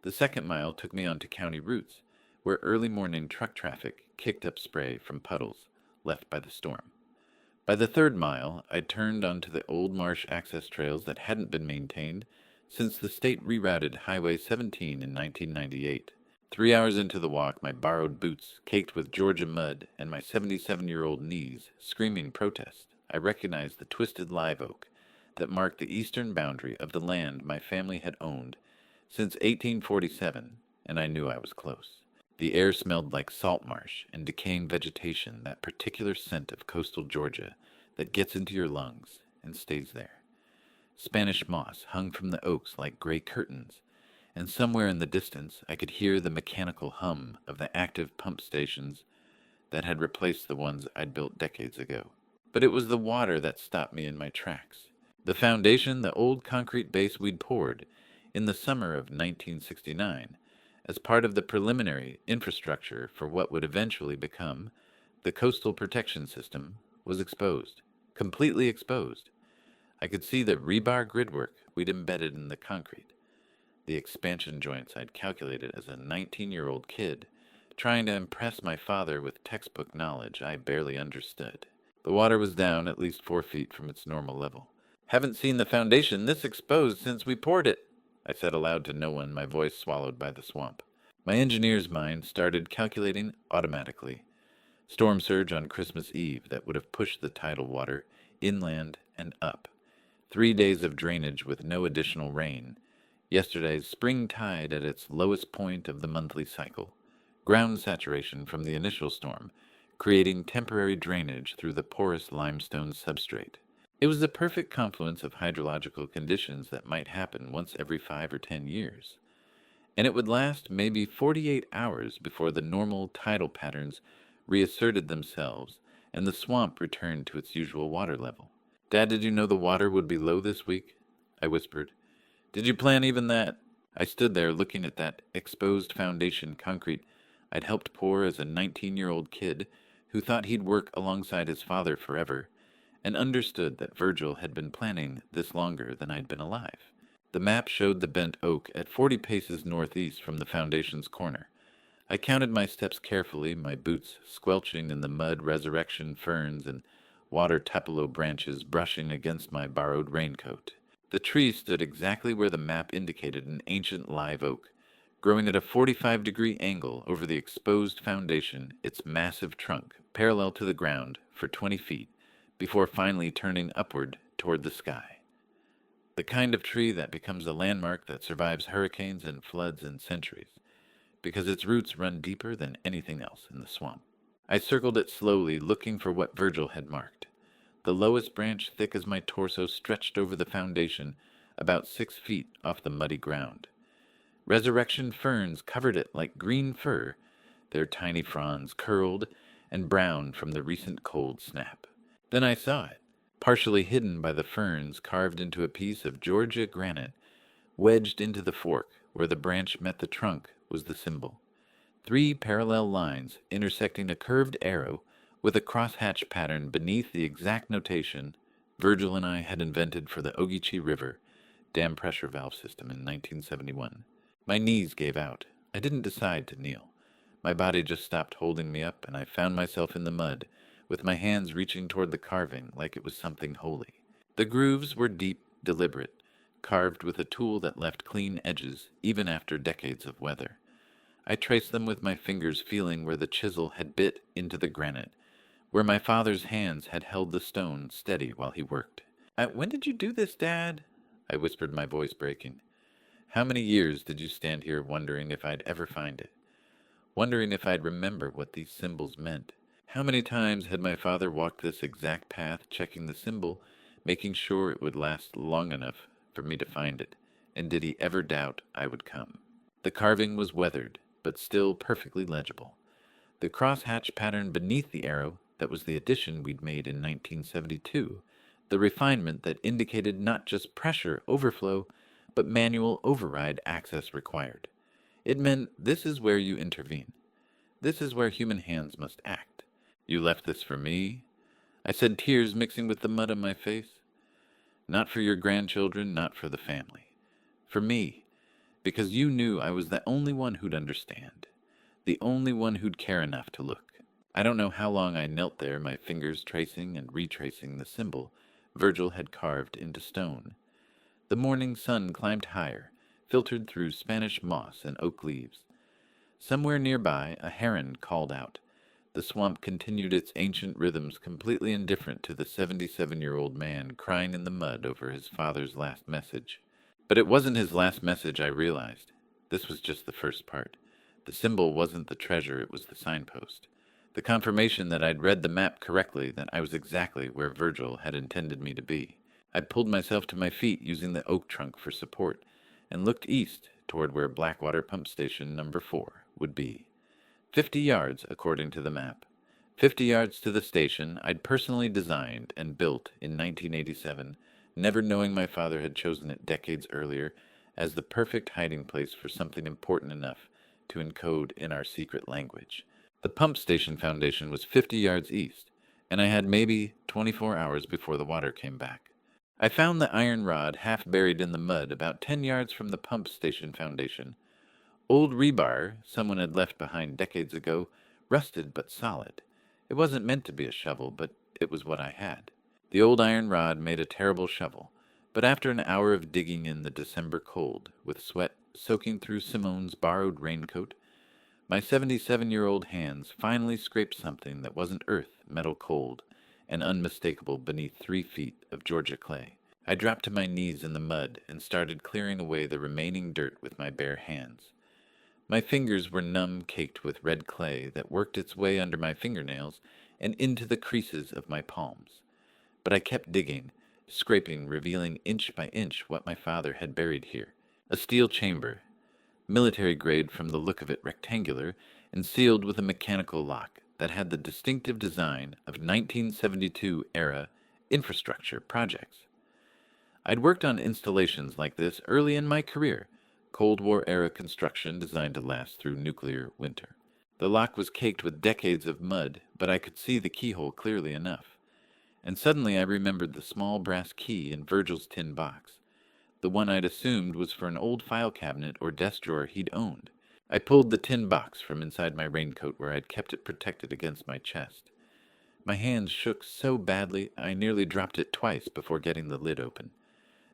The second mile took me onto county routes, where early morning truck traffic kicked up spray from puddles left by the storm. By the third mile, I turned onto the old marsh access trails that hadn't been maintained since the state rerouted Highway 17 in 1998. 3 hours into the walk, my borrowed boots caked with Georgia mud and my 77-year-old knees screaming protest, I recognized the twisted live oak that marked the eastern boundary of the land my family had owned since 1847, and I knew I was close. The air smelled like salt marsh and decaying vegetation, that particular scent of coastal Georgia that gets into your lungs and stays there. Spanish moss hung from the oaks like gray curtains, and somewhere in the distance I could hear the mechanical hum of the active pump stations that had replaced the ones I'd built decades ago. But it was the water that stopped me in my tracks. The foundation, the old concrete base we'd poured in the summer of 1969 as part of the preliminary infrastructure for what would eventually become the coastal protection system, was exposed, completely exposed. I could see the rebar gridwork we'd embedded in the concrete, the expansion joints I'd calculated as a 19-year-old kid, trying to impress my father with textbook knowledge I barely understood. The water was down at least 4 feet from its normal level. "Haven't seen the foundation this exposed since we poured it," I said aloud to no one, my voice swallowed by the swamp. My engineer's mind started calculating automatically. Storm surge on Christmas Eve that would have pushed the tidal water inland and up. 3 days of drainage with no additional rain. Yesterday's spring tide at its lowest point of the monthly cycle. Ground saturation from the initial storm, creating temporary drainage through the porous limestone substrate. It was the perfect confluence of hydrological conditions that might happen once every 5 or 10 years. And it would last maybe 48 hours before the normal tidal patterns reasserted themselves and the swamp returned to its usual water level. "Dad, did you know the water would be low this week?" I whispered. "Did you plan even that?" I stood there looking at that exposed foundation concrete I'd helped pour as a 19-year-old kid who thought he'd work alongside his father forever, and understood that Virgil had been planning this longer than I'd been alive. The map showed the bent oak at 40 paces northeast from the foundation's corner. I counted my steps carefully, my boots squelching in the mud resurrection ferns and water tupelo branches brushing against my borrowed raincoat. The tree stood exactly where the map indicated an ancient live oak, growing at a 45-degree angle over the exposed foundation, its massive trunk parallel to the ground for 20 feet, before finally turning upward toward the sky. The kind of tree that becomes a landmark that survives hurricanes and floods in centuries, because its roots run deeper than anything else in the swamp. I circled it slowly, looking for what Virgil had marked. The lowest branch, thick as my torso, stretched over the foundation, about 6 feet off the muddy ground. Resurrection ferns covered it like green fur, their tiny fronds curled and brown from the recent cold snap. Then I saw it, partially hidden by the ferns, carved into a piece of Georgia granite. Wedged into the fork, where the branch met the trunk, was the symbol. 3 parallel lines intersecting a curved arrow with a crosshatch pattern beneath the exact notation Virgil and I had invented for the Ogeechee River dam pressure valve system in 1971. My knees gave out. I didn't decide to kneel. My body just stopped holding me up, and I found myself in the mud, with my hands reaching toward the carving like it was something holy. The grooves were deep, deliberate, carved with a tool that left clean edges, even after decades of weather. I traced them with my fingers, feeling where the chisel had bit into the granite, where my father's hands had held the stone steady while he worked. When did you do this, Dad?" I whispered, my voice breaking. "How many years did you stand here wondering if I'd ever find it? Wondering if I'd remember what these symbols meant? How many times had my father walked this exact path, checking the symbol, making sure it would last long enough for me to find it? And did he ever doubt I would come?" The carving was weathered, but still perfectly legible. The crosshatch pattern beneath the arrow, that was the addition we'd made in 1972, the refinement that indicated not just pressure overflow, but manual override access required. It meant this is where you intervene. This is where human hands must act. "You left this for me?" I said, tears mixing with the mud on my face. "Not for your grandchildren, not for the family. For me, because you knew I was the only one who'd understand, the only one who'd care enough to look." I don't know how long I knelt there, my fingers tracing and retracing the symbol Virgil had carved into stone. The morning sun climbed higher, filtered through Spanish moss and oak leaves. Somewhere nearby, a heron called out. The swamp continued its ancient rhythms, completely indifferent to the 77-year-old man crying in the mud over his father's last message. But it wasn't his last message, I realized. This was just the first part. The symbol wasn't the treasure, it was the signpost. The confirmation that I'd read the map correctly, that I was exactly where Virgil had intended me to be. I pulled myself to my feet using the oak trunk for support, and looked east toward where Blackwater Pump Station number 4 would be. 50 yards, according to the map. 50 yards to the station I'd personally designed and built in 1987, never knowing my father had chosen it decades earlier as the perfect hiding place for something important enough to encode in our secret language. The pump station foundation was 50 yards east, and I had maybe 24 hours before the water came back. I found the iron rod half buried in the mud about 10 yards from the pump station foundation. Old rebar someone had left behind decades ago, rusted but solid. It wasn't meant to be a shovel, but it was what I had. The old iron rod made a terrible shovel, but after an hour of digging in the December cold, with sweat soaking through Simone's borrowed raincoat, my 77-year-old hands finally scraped something that wasn't earth, metal cold, and unmistakable beneath 3 feet of Georgia clay. I dropped to my knees in the mud and started clearing away the remaining dirt with my bare hands. My fingers were numb, caked with red clay that worked its way under my fingernails and into the creases of my palms. But I kept digging, scraping, revealing inch by inch what my father had buried here. A steel chamber, military grade from the look of it, rectangular, and sealed with a mechanical lock that had the distinctive design of 1972-era infrastructure projects. I'd worked on installations like this early in my career, Cold War-era construction designed to last through nuclear winter. The lock was caked with decades of mud, but I could see the keyhole clearly enough. And suddenly I remembered the small brass key in Virgil's tin box. The one I'd assumed was for an old file cabinet or desk drawer he'd owned. I pulled the tin box from inside my raincoat where I'd kept it protected against my chest. My hands shook so badly I nearly dropped it twice before getting the lid open.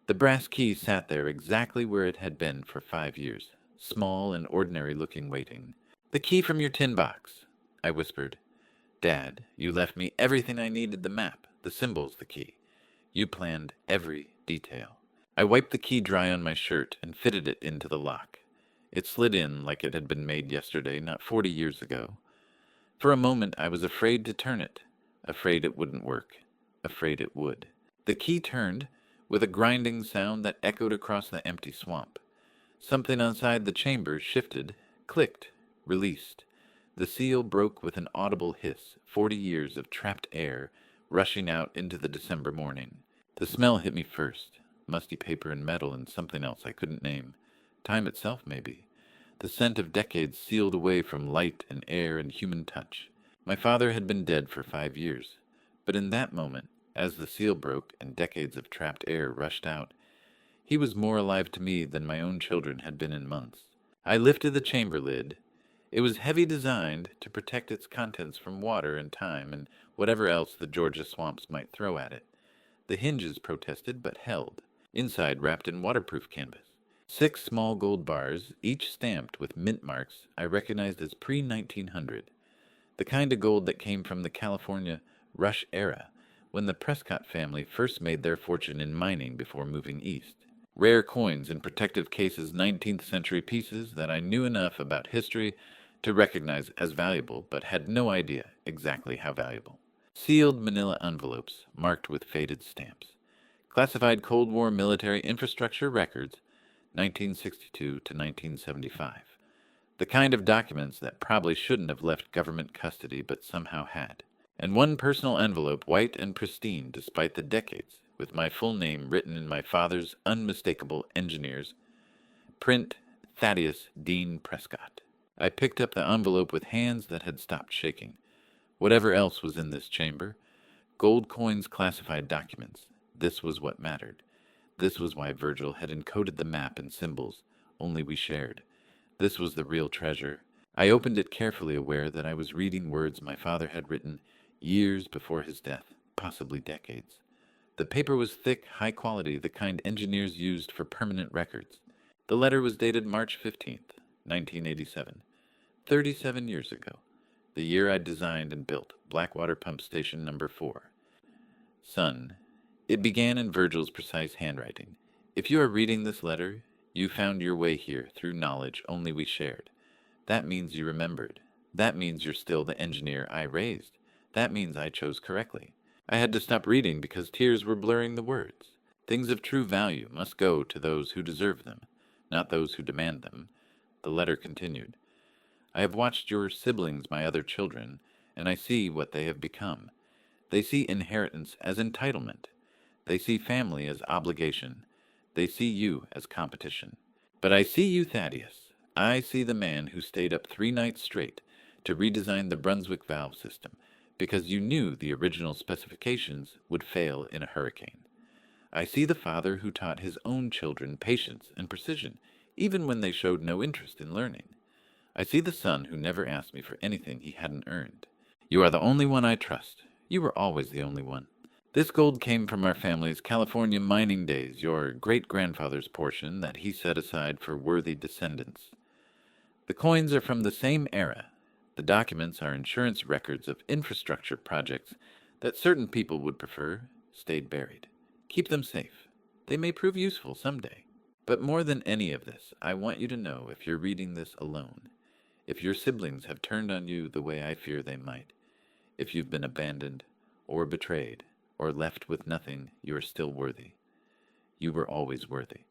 The brass key sat there exactly where it had been for 5 years, small and ordinary-looking, waiting. "The key from your tin box," I whispered. "Dad, you left me everything I needed: the map, the symbols, the key. You planned every detail." I wiped the key dry on my shirt and fitted it into the lock. It slid in like it had been made yesterday, not 40 years ago. For a moment I was afraid to turn it, afraid it wouldn't work, afraid it would. The key turned, with a grinding sound that echoed across the empty swamp. Something outside the chamber shifted, clicked, released. The seal broke with an audible hiss, 40 years of trapped air rushing out into the December morning. The smell hit me first, musty paper and metal and something else I couldn't name. Time itself, maybe. The scent of decades sealed away from light and air and human touch. My father had been dead for 5 years, but in that moment, as the seal broke and decades of trapped air rushed out, he was more alive to me than my own children had been in months. I lifted the chamber lid. It was heavy, designed to protect its contents from water and time and whatever else the Georgia swamps might throw at it. The hinges protested, but held, inside wrapped in waterproof canvas. 6 small gold bars, each stamped with mint marks I recognized as pre-1900. The kind of gold that came from the California rush era, when the Prescott family first made their fortune in mining before moving east. Rare coins in protective cases, 19th century pieces that I knew enough about history to recognize as valuable, but had no idea exactly how valuable. Sealed manila envelopes marked with faded stamps. Classified Cold War military infrastructure records, 1962 to 1975. The kind of documents that probably shouldn't have left government custody but somehow had. And one personal envelope, white and pristine despite the decades, with my full name written in my father's unmistakable engineer's print, Thaddeus Dean Prescott. I picked up the envelope with hands that had stopped shaking. Whatever else was in this chamber, gold coins, classified documents, this was what mattered. This was why Virgil had encoded the map and symbols only we shared. This was the real treasure. I opened it carefully, aware that I was reading words my father had written years before his death, possibly decades. The paper was thick, high quality, the kind engineers used for permanent records. The letter was dated March 15th, 1987, 37 years ago, the year I designed and built Blackwater Pump Station Number 4. Son, it began in Virgil's precise handwriting. If you are reading this letter, you found your way here through knowledge only we shared. That means you remembered. That means you're still the engineer I raised. That means I chose correctly. I had to stop reading because tears were blurring the words. Things of true value must go to those who deserve them, not those who demand them. The letter continued. I have watched your siblings, my other children, and I see what they have become. They see inheritance as entitlement. They see family as obligation. They see you as competition. But I see you, Thaddeus. I see the man who stayed up 3 nights straight to redesign the Brunswick valve system, because you knew the original specifications would fail in a hurricane. I see the father who taught his own children patience and precision, even when they showed no interest in learning. I see the son who never asked me for anything he hadn't earned. You are the only one I trust. You were always the only one. This gold came from our family's California mining days, your great-grandfather's portion that he set aside for worthy descendants. The coins are from the same era. The documents are insurance records of infrastructure projects that certain people would prefer stayed buried. Keep them safe. They may prove useful someday. But more than any of this, I want you to know, if you're reading this alone, if your siblings have turned on you the way I fear they might, if you've been abandoned or betrayed or left with nothing, you are still worthy. You were always worthy.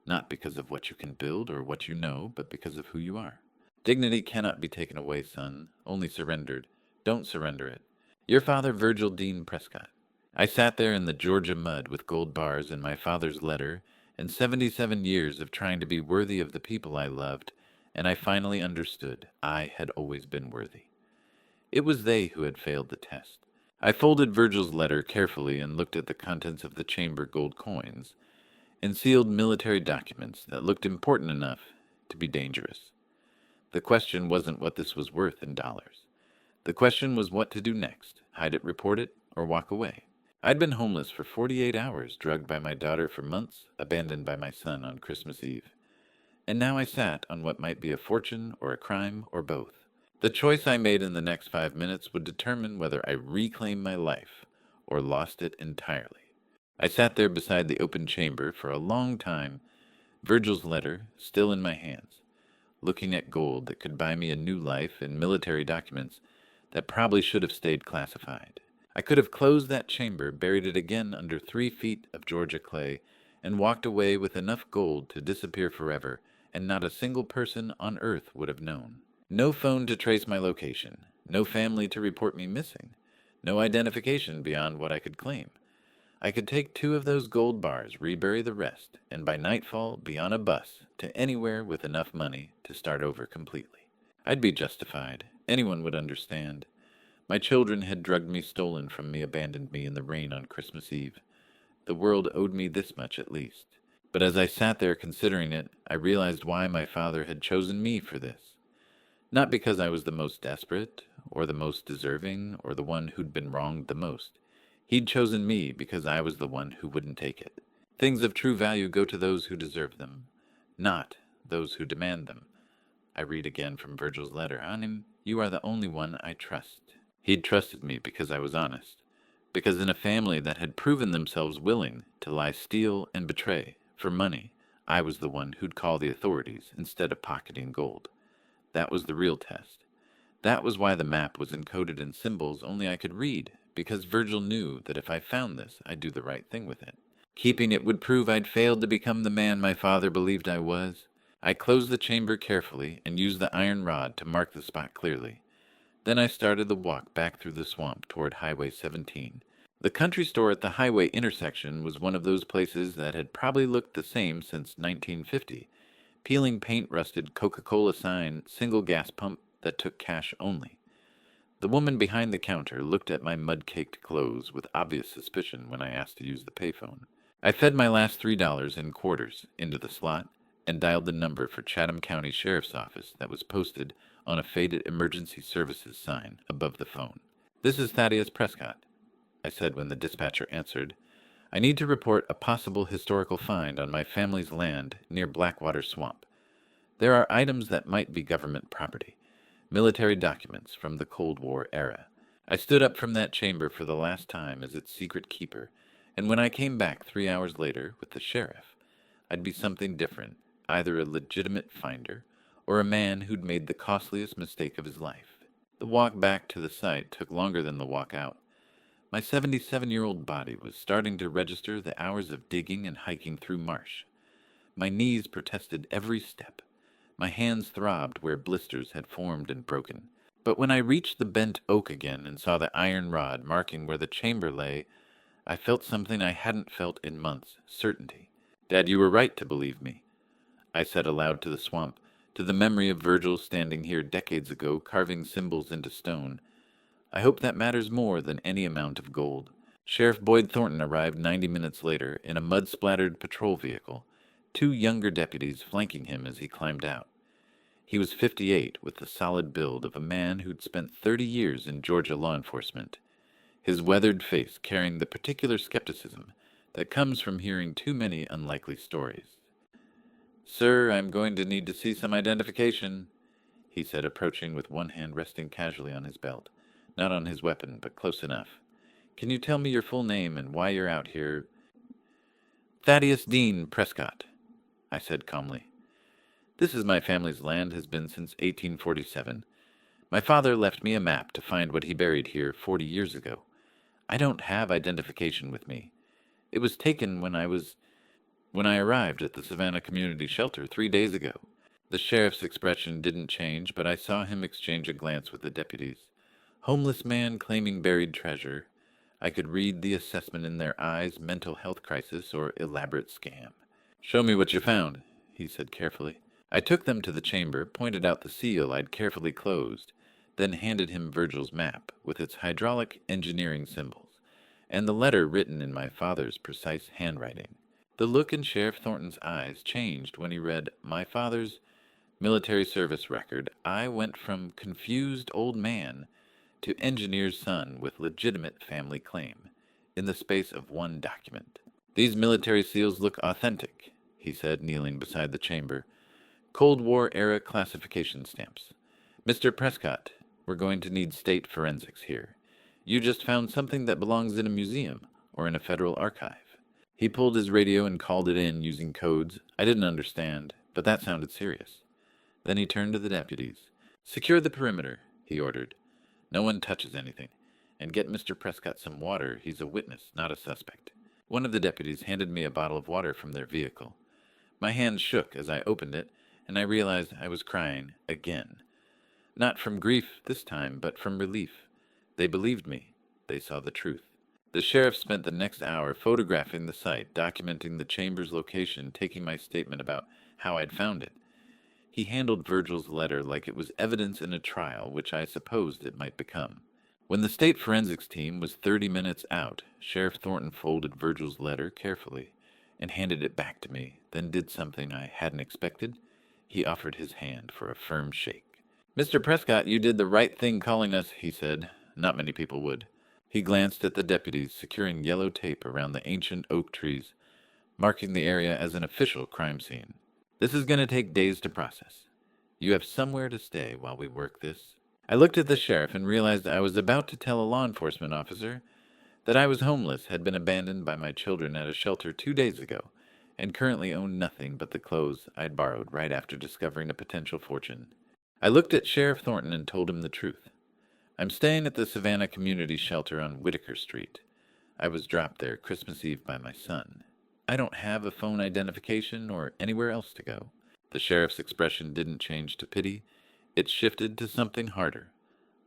Not because of what you can build or what you know, but because of who you are. Dignity cannot be taken away, son, only surrendered. Don't surrender it. Your father, Virgil Dean Prescott. I sat there in the Georgia mud with gold bars in my father's letter and 77 years of trying to be worthy of the people I loved, and I finally understood I had always been worthy. It was they who had failed the test. I folded Virgil's letter carefully and looked at the contents of the chamber gold coins and sealed military documents that looked important enough to be dangerous. The question wasn't what this was worth in dollars. The question was what to do next: hide it, report it, or walk away. I'd been homeless for 48 hours, drugged by my daughter for months, abandoned by my son on Christmas Eve. And now I sat on what might be a fortune or a crime or both. The choice I made in the next 5 minutes would determine whether I reclaimed my life or lost it entirely. I sat there beside the open chamber for a long time, Virgil's letter still in my hands, looking at gold that could buy me a new life and military documents that probably should have stayed classified. I could have closed that chamber, buried it again under 3 feet of Georgia clay, and walked away with enough gold to disappear forever, and not a single person on earth would have known. No phone to trace my location, no family to report me missing, no identification beyond what I could claim. I could take 2 of those gold bars, rebury the rest, and by nightfall be on a bus to anywhere with enough money to start over completely. I'd be justified. Anyone would understand. My children had drugged me, stolen from me, abandoned me in the rain on Christmas Eve. The world owed me this much at least. But as I sat there considering it, I realized why my father had chosen me for this. Not because I was the most desperate, or the most deserving, or the one who'd been wronged the most. He'd chosen me because I was the one who wouldn't take it. Things of true value go to those who deserve them, not those who demand them. I read again from Virgil's letter. "Anim, you are the only one I trust." He'd trusted me because I was honest, because in a family that had proven themselves willing to lie, steal, and betray for money, I was the one who'd call the authorities instead of pocketing gold. That was the real test. That was why the map was encoded in symbols only I could read, because Virgil knew that if I found this, I'd do the right thing with it. Keeping it would prove I'd failed to become the man my father believed I was. I closed the chamber carefully and used the iron rod to mark the spot clearly. Then I started the walk back through the swamp toward Highway 17. The country store at the highway intersection was one of those places that had probably looked the same since 1950. Peeling paint-rusted Coca-Cola sign, single gas pump that took cash only. The woman behind the counter looked at my mud-caked clothes with obvious suspicion when I asked to use the payphone. I fed my last $3 in quarters into the slot and dialed the number for Chatham County Sheriff's Office that was posted on a faded emergency services sign above the phone. "This is Thaddeus Prescott," I said when the dispatcher answered. "I need to report a possible historical find on my family's land near Blackwater Swamp. There are items that might be government property, military documents from the Cold War era. I stood up from that chamber for the last time as its secret keeper, and when I came back 3 hours later with the sheriff, I'd be something different, either a legitimate finder or a man who'd made the costliest mistake of his life. The walk back to the site took longer than the walk out. My 77-year-old body was starting to register the hours of digging and hiking through marsh. My knees protested every step. My hands throbbed where blisters had formed and broken. But when I reached the bent oak again and saw the iron rod marking where the chamber lay, I felt something I hadn't felt in months: certainty. "Dad, you were right to believe me," I said aloud to the swamp, to the memory of Virgil standing here decades ago carving symbols into stone. I hope that matters more than any amount of gold. Sheriff Boyd Thornton arrived 90 minutes later in a mud-splattered patrol vehicle, 2 younger deputies flanking him as he climbed out. He was 58, with the solid build of a man who'd spent 30 years in Georgia law enforcement, his weathered face carrying the particular skepticism that comes from hearing too many unlikely stories. "Sir, I'm going to need to see some identification," he said, approaching with one hand resting casually on his belt. Not on his weapon, but close enough. "Can you tell me your full name and why you're out here?" "Thaddeus Dean Prescott," I said calmly. "This is my family's land, has been since 1847. My father left me a map to find what he buried here 40 years ago. I don't have identification with me. It was taken when I arrived at the Savannah Community Shelter 3 days ago." The sheriff's expression didn't change, but I saw him exchange a glance with the deputies. Homeless man claiming buried treasure. I could read the assessment in their eyes: mental health crisis or elaborate scam. "Show me what you found," he said carefully. I took them to the chamber, pointed out the seal I'd carefully closed, then handed him Virgil's map with its hydraulic engineering symbols, and the letter written in my father's precise handwriting. The look in Sheriff Thornton's eyes changed when he read my father's military service record. I went from confused old man to engineer's son with legitimate family claim, in the space of one document. These military seals look authentic, he said, kneeling beside the chamber. Cold War-era classification stamps. Mr. Prescott, we're going to need state forensics here. You just found something that belongs in a museum or in a federal archive. He pulled his radio and called it in using codes I didn't understand, but that sounded serious. Then he turned to the deputies. Secure the perimeter, he ordered. No one touches anything. And get Mr. Prescott some water. He's a witness, not a suspect. One of the deputies handed me a bottle of water from their vehicle. My hand shook as I opened it, and I realized I was crying again. Not from grief this time, but from relief. They believed me. They saw the truth. The sheriff spent the next hour photographing the site, documenting the chamber's location, taking my statement about how I'd found it. He handled Virgil's letter like it was evidence in a trial, which I supposed it might become. When the state forensics team was 30 minutes out, Sheriff Thornton folded Virgil's letter carefully and handed it back to me, then did something I hadn't expected. He offered his hand for a firm shake. Mr. Prescott, you did the right thing calling us, he said. Not many people would. He glanced at the deputies securing yellow tape around the ancient oak trees, marking the area as an official crime scene. This is going to take days to process. You have somewhere to stay while we work this. I looked at the sheriff and realized I was about to tell a law enforcement officer that I was homeless, had been abandoned by my children at a shelter 2 days ago, and currently owned nothing but the clothes I'd borrowed right after discovering a potential fortune. I looked at Sheriff Thornton and told him the truth. I'm staying at the Savannah Community Shelter on Whitaker Street. I was dropped there Christmas Eve by my son. I don't have a phone identification or anywhere else to go. The sheriff's expression didn't change to pity. It shifted to something harder.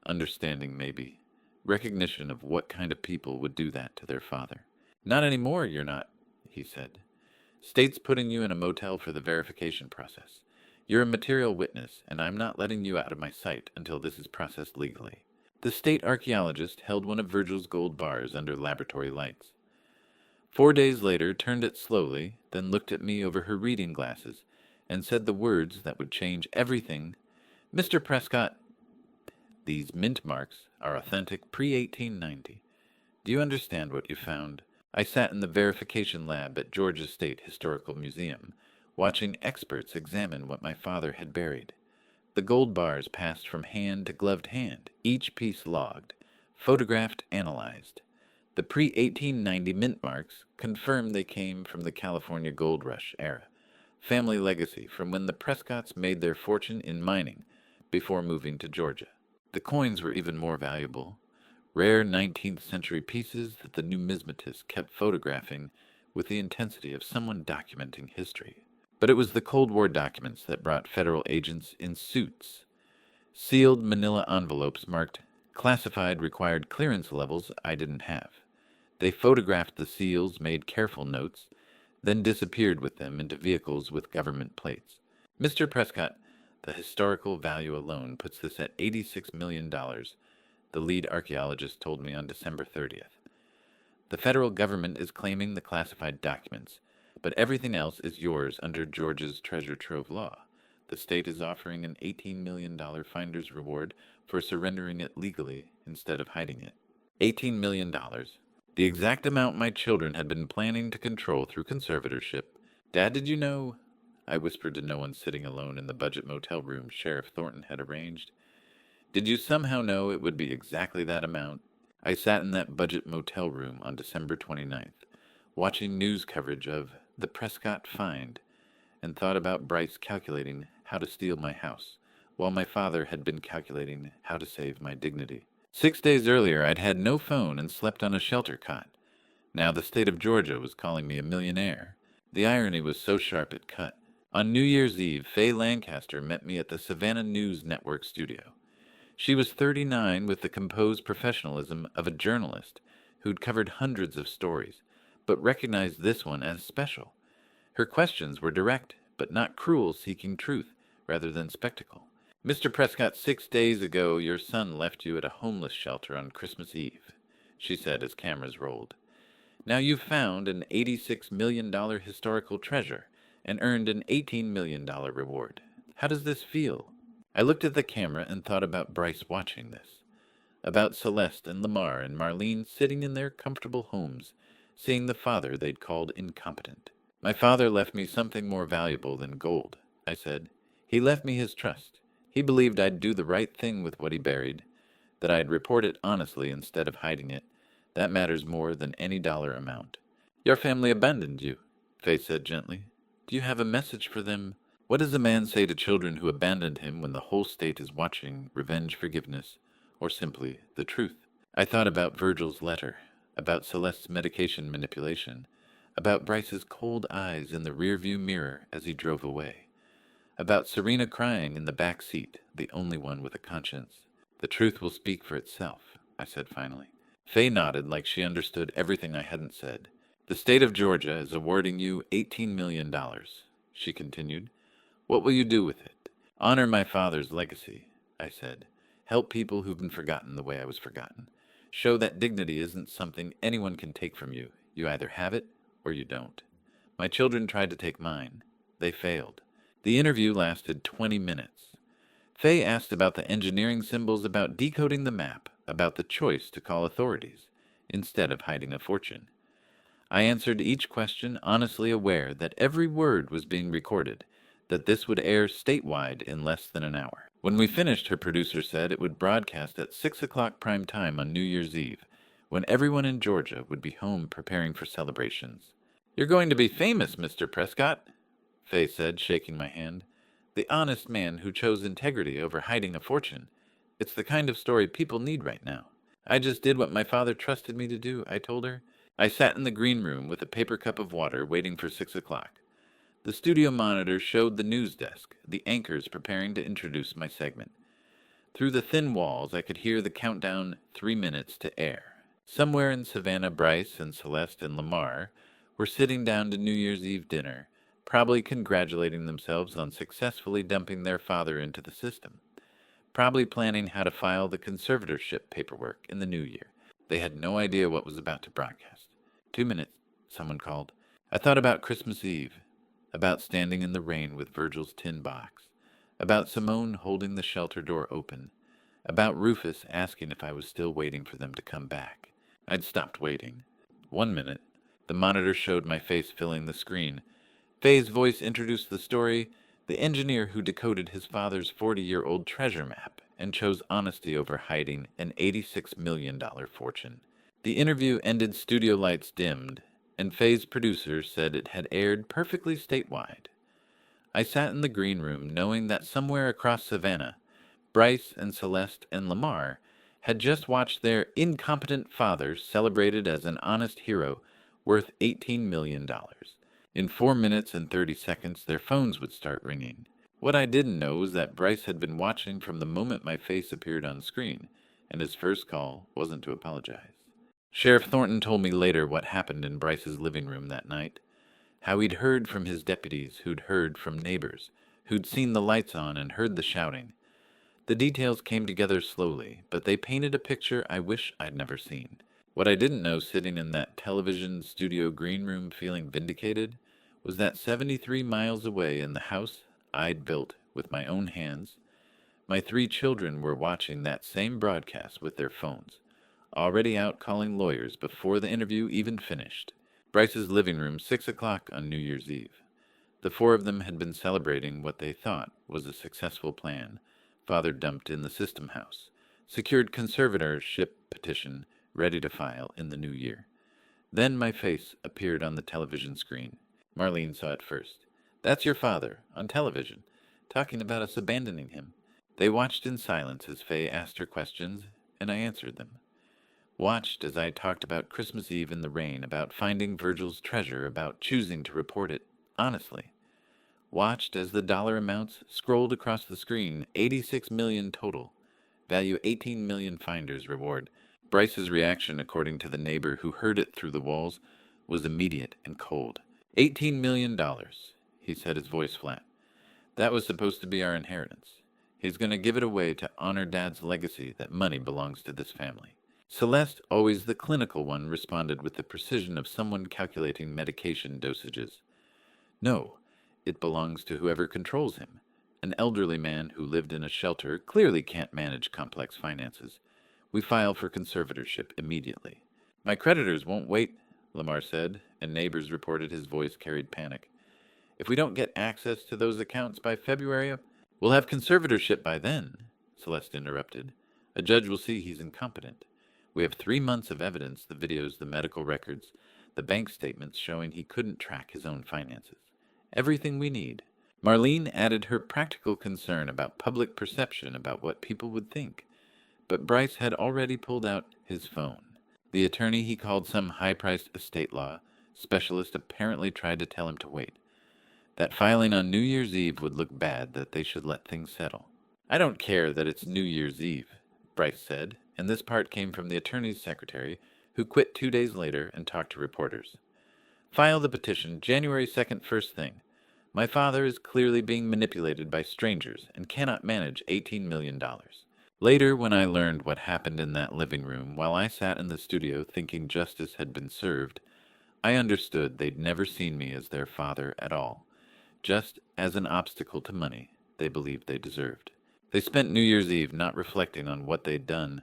Understanding, maybe. Recognition of what kind of people would do that to their father. Not anymore, you're not, he said. State's putting you in a motel for the verification process. You're a material witness, and I'm not letting you out of my sight until this is processed legally. The state archaeologist held one of Virgil's gold bars under laboratory lights. 4 days later, turned it slowly, then looked at me over her reading glasses, and said the words that would change everything. Mr. Prescott, these mint marks are authentic pre-1890. Do you understand what you found? I sat in the verification lab at Georgia State Historical Museum, watching experts examine what my father had buried. The gold bars passed from hand to gloved hand, each piece logged, photographed, analyzed. The pre-1890 mint marks confirmed they came from the California Gold Rush era, family legacy from when the Prescotts made their fortune in mining before moving to Georgia. The coins were even more valuable, rare 19th century pieces that the numismatist kept photographing with the intensity of someone documenting history. But it was the Cold War documents that brought federal agents in suits. Sealed manila envelopes marked classified required clearance levels I didn't have. They photographed the seals, made careful notes, then disappeared with them into vehicles with government plates. Mr. Prescott, the historical value alone puts this at $86 million, the lead archaeologist told me on December 30th. The federal government is claiming the classified documents, but everything else is yours under Georgia's treasure trove law. The state is offering an $18 million finder's reward for surrendering it legally instead of hiding it. $18 million. The exact amount my children had been planning to control through conservatorship. Dad, did you know? I whispered to no one sitting alone in the budget motel room Sheriff Thornton had arranged. Did you somehow know it would be exactly that amount? I sat in that budget motel room on December 29th, watching news coverage of the Prescott find, and thought about Bryce calculating how to steal my house, while my father had been calculating how to save my dignity. 6 days earlier, I'd had no phone and slept on a shelter cot. Now the state of Georgia was calling me a millionaire. The irony was so sharp it cut. On New Year's Eve, Faye Lancaster met me at the Savannah News Network studio. She was 39 with the composed professionalism of a journalist who'd covered hundreds of stories, but recognized this one as special. Her questions were direct, but not cruel, seeking truth rather than spectacle. Mr. Prescott, 6 days ago your son left you at a homeless shelter on Christmas Eve, she said as cameras rolled. Now you've found an $86 million historical treasure and earned an $18 million reward. How does this feel? I looked at the camera and thought about Bryce watching this. about Celeste and Lamar and Marlene sitting in their comfortable homes, seeing the father they'd called incompetent. My father left me something more valuable than gold, I said. He left me his trust. He believed I'd do the right thing with what he buried, that I'd report it honestly instead of hiding it. That matters more than any dollar amount. Your family abandoned you, Faye said gently. Do you have a message for them? What does a man say to children who abandoned him when the whole state is watching, revenge, forgiveness, or simply the truth? I thought about Virgil's letter, about Celeste's medication manipulation, about Bryce's cold eyes in the rearview mirror as he drove away, about Serena crying in the back seat, the only one with a conscience. The truth will speak for itself, I said finally. Faye nodded like she understood everything I hadn't said. The state of Georgia is awarding you $18 million, she continued. What will you do with it? Honor my father's legacy, I said. Help people who've been forgotten the way I was forgotten. Show that dignity isn't something anyone can take from you. You either have it or you don't. My children tried to take mine. They failed. The interview lasted 20 minutes. Faye asked about the engineering symbols, about decoding the map, about the choice to call authorities, instead of hiding a fortune. I answered each question honestly aware that every word was being recorded, that this would air statewide in less than an hour. When we finished, her producer said it would broadcast at 6 o'clock prime time on New Year's Eve, when everyone in Georgia would be home preparing for celebrations. You're going to be famous, Mr. Prescott, Faye said, shaking my hand. The honest man who chose integrity over hiding a fortune. It's the kind of story people need right now. I just did what my father trusted me to do, I told her. I sat in the green room with a paper cup of water waiting for 6 o'clock. The studio monitor showed the news desk, the anchors preparing to introduce my segment. Through the thin walls, I could hear the countdown 3 minutes to air. Somewhere in Savannah, Bryce and Celeste and Lamar were sitting down to New Year's Eve dinner, probably congratulating themselves on successfully dumping their father into the system, probably planning how to file the conservatorship paperwork in the new year. They had no idea what was about to broadcast. 2 minutes, someone called. I thought about Christmas Eve, about standing in the rain with Virgil's tin box, about Simone holding the shelter door open, about Rufus asking if I was still waiting for them to come back. I'd stopped waiting. 1 minute. The monitor showed my face filling the screen. Faye's voice introduced the story, the engineer who decoded his father's 40-year-old treasure map and chose honesty over hiding an $86 million fortune. The interview ended, studio lights dimmed, and Faye's producer said it had aired perfectly statewide. I sat in the green room knowing that somewhere across Savannah, Bryce and Celeste and Lamar had just watched their incompetent father celebrated as an honest hero worth $18 million. In 4 minutes and 30 seconds, their phones would start ringing. What I didn't know was that Bryce had been watching from the moment my face appeared on screen, and his first call wasn't to apologize. Sheriff Thornton told me later what happened in Bryce's living room that night, how he'd heard from his deputies, who'd heard from neighbors, who'd seen the lights on and heard the shouting. The details came together slowly, but they painted a picture I wish I'd never seen. What I didn't know, sitting in that television studio green room feeling vindicated, was that 73 miles away in the house I'd built with my own hands, my 3 children were watching that same broadcast with their phones, already out calling lawyers before the interview even finished. Bryce's living room, 6 o'clock on New Year's Eve. The 4 of them had been celebrating what they thought was a successful plan. Father dumped in the system house, secured conservatorship petition, ready to file in the new year. Then my face appeared on the television screen. Marlene saw it first. That's your father, on television, talking about us abandoning him. They watched in silence as Faye asked her questions, and I answered them. Watched as I talked about Christmas Eve in the rain, about finding Virgil's treasure, about choosing to report it honestly. Watched as the dollar amounts scrolled across the screen, 86 million total. Value 18 million finders reward. Bryce's reaction, according to the neighbor who heard it through the walls, was immediate and cold. $18 million, he said, his voice flat. That was supposed to be our inheritance. He's going to give it away to honor Dad's legacy that money belongs to this family. Celeste, always the clinical one, responded with the precision of someone calculating medication dosages. No, it belongs to whoever controls him. An elderly man who lived in a shelter clearly can't manage complex finances. We file for conservatorship immediately. My creditors won't wait, Lamar said, and neighbors reported his voice carried panic. If we don't get access to those accounts by February, we'll have conservatorship by then, Celeste interrupted. A judge will see he's incompetent. We have 3 months of evidence, the videos, the medical records, the bank statements showing he couldn't track his own finances. Everything we need. Marlene added her practical concern about public perception about what people would think. But Bryce had already pulled out his phone. The attorney he called some high-priced estate law specialist apparently tried to tell him to wait. That filing on New Year's Eve would look bad, that they should let things settle. I don't care that it's New Year's Eve, Bryce said, and this part came from the attorney's secretary, who quit 2 days later and talked to reporters. File the petition January 2nd first thing. My father is clearly being manipulated by strangers and cannot manage $18 million. Later, when I learned what happened in that living room while I sat in the studio thinking justice had been served, I understood they'd never seen me as their father at all, just as an obstacle to money they believed they deserved. They spent New Year's Eve not reflecting on what they'd done,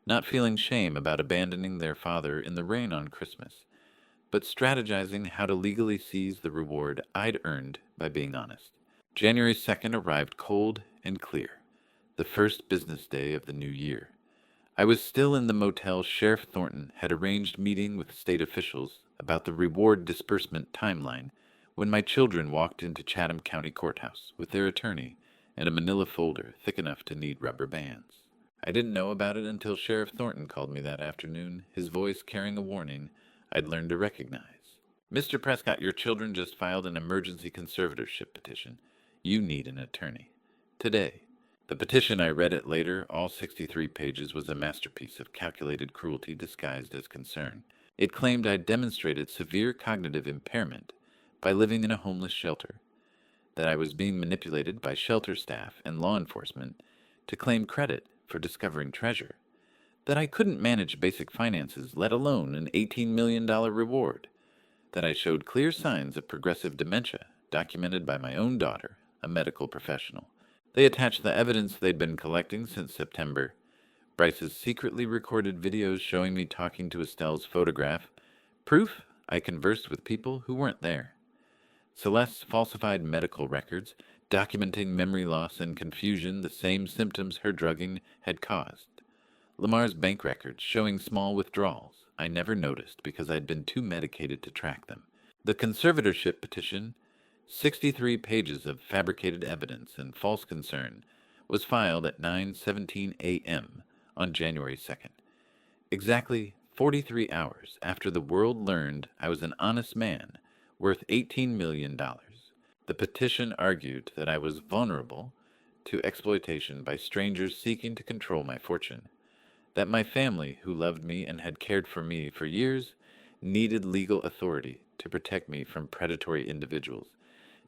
not feeling shame about abandoning their father in the rain on Christmas, but strategizing how to legally seize the reward I'd earned by being honest. January 2nd arrived cold and clear, the first business day of the new year. I was still in the motel Sheriff Thornton had arranged meeting with state officials about the reward disbursement timeline when my children walked into Chatham County Courthouse with their attorney and a manila folder thick enough to need rubber bands. I didn't know about it until Sheriff Thornton called me that afternoon, his voice carrying a warning I'd learned to recognize. Mr. Prescott, your children just filed an emergency conservatorship petition. You need an attorney. Today. The petition, I read it later, all 63 pages, was a masterpiece of calculated cruelty disguised as concern. It claimed I'd demonstrated severe cognitive impairment by living in a homeless shelter, that I was being manipulated by shelter staff and law enforcement to claim credit for discovering treasure, that I couldn't manage basic finances, let alone an $18 million reward, that I showed clear signs of progressive dementia, documented by my own daughter, a medical professional. They attached the evidence they'd been collecting since September. Bryce's secretly recorded videos showing me talking to Estelle's photograph, proof I conversed with people who weren't there. Celeste's falsified medical records, documenting memory loss and confusion, the same symptoms her drugging had caused. Lamar's bank records showing small withdrawals I never noticed because I'd been too medicated to track them. The conservatorship petition, 63 pages of fabricated evidence and false concern, was filed at 9:17 a.m. on January 2nd, exactly 43 hours after the world learned I was an honest man worth $18 million. The petition argued that I was vulnerable to exploitation by strangers seeking to control my fortune, that my family, who loved me and had cared for me for years, needed legal authority to protect me from predatory individuals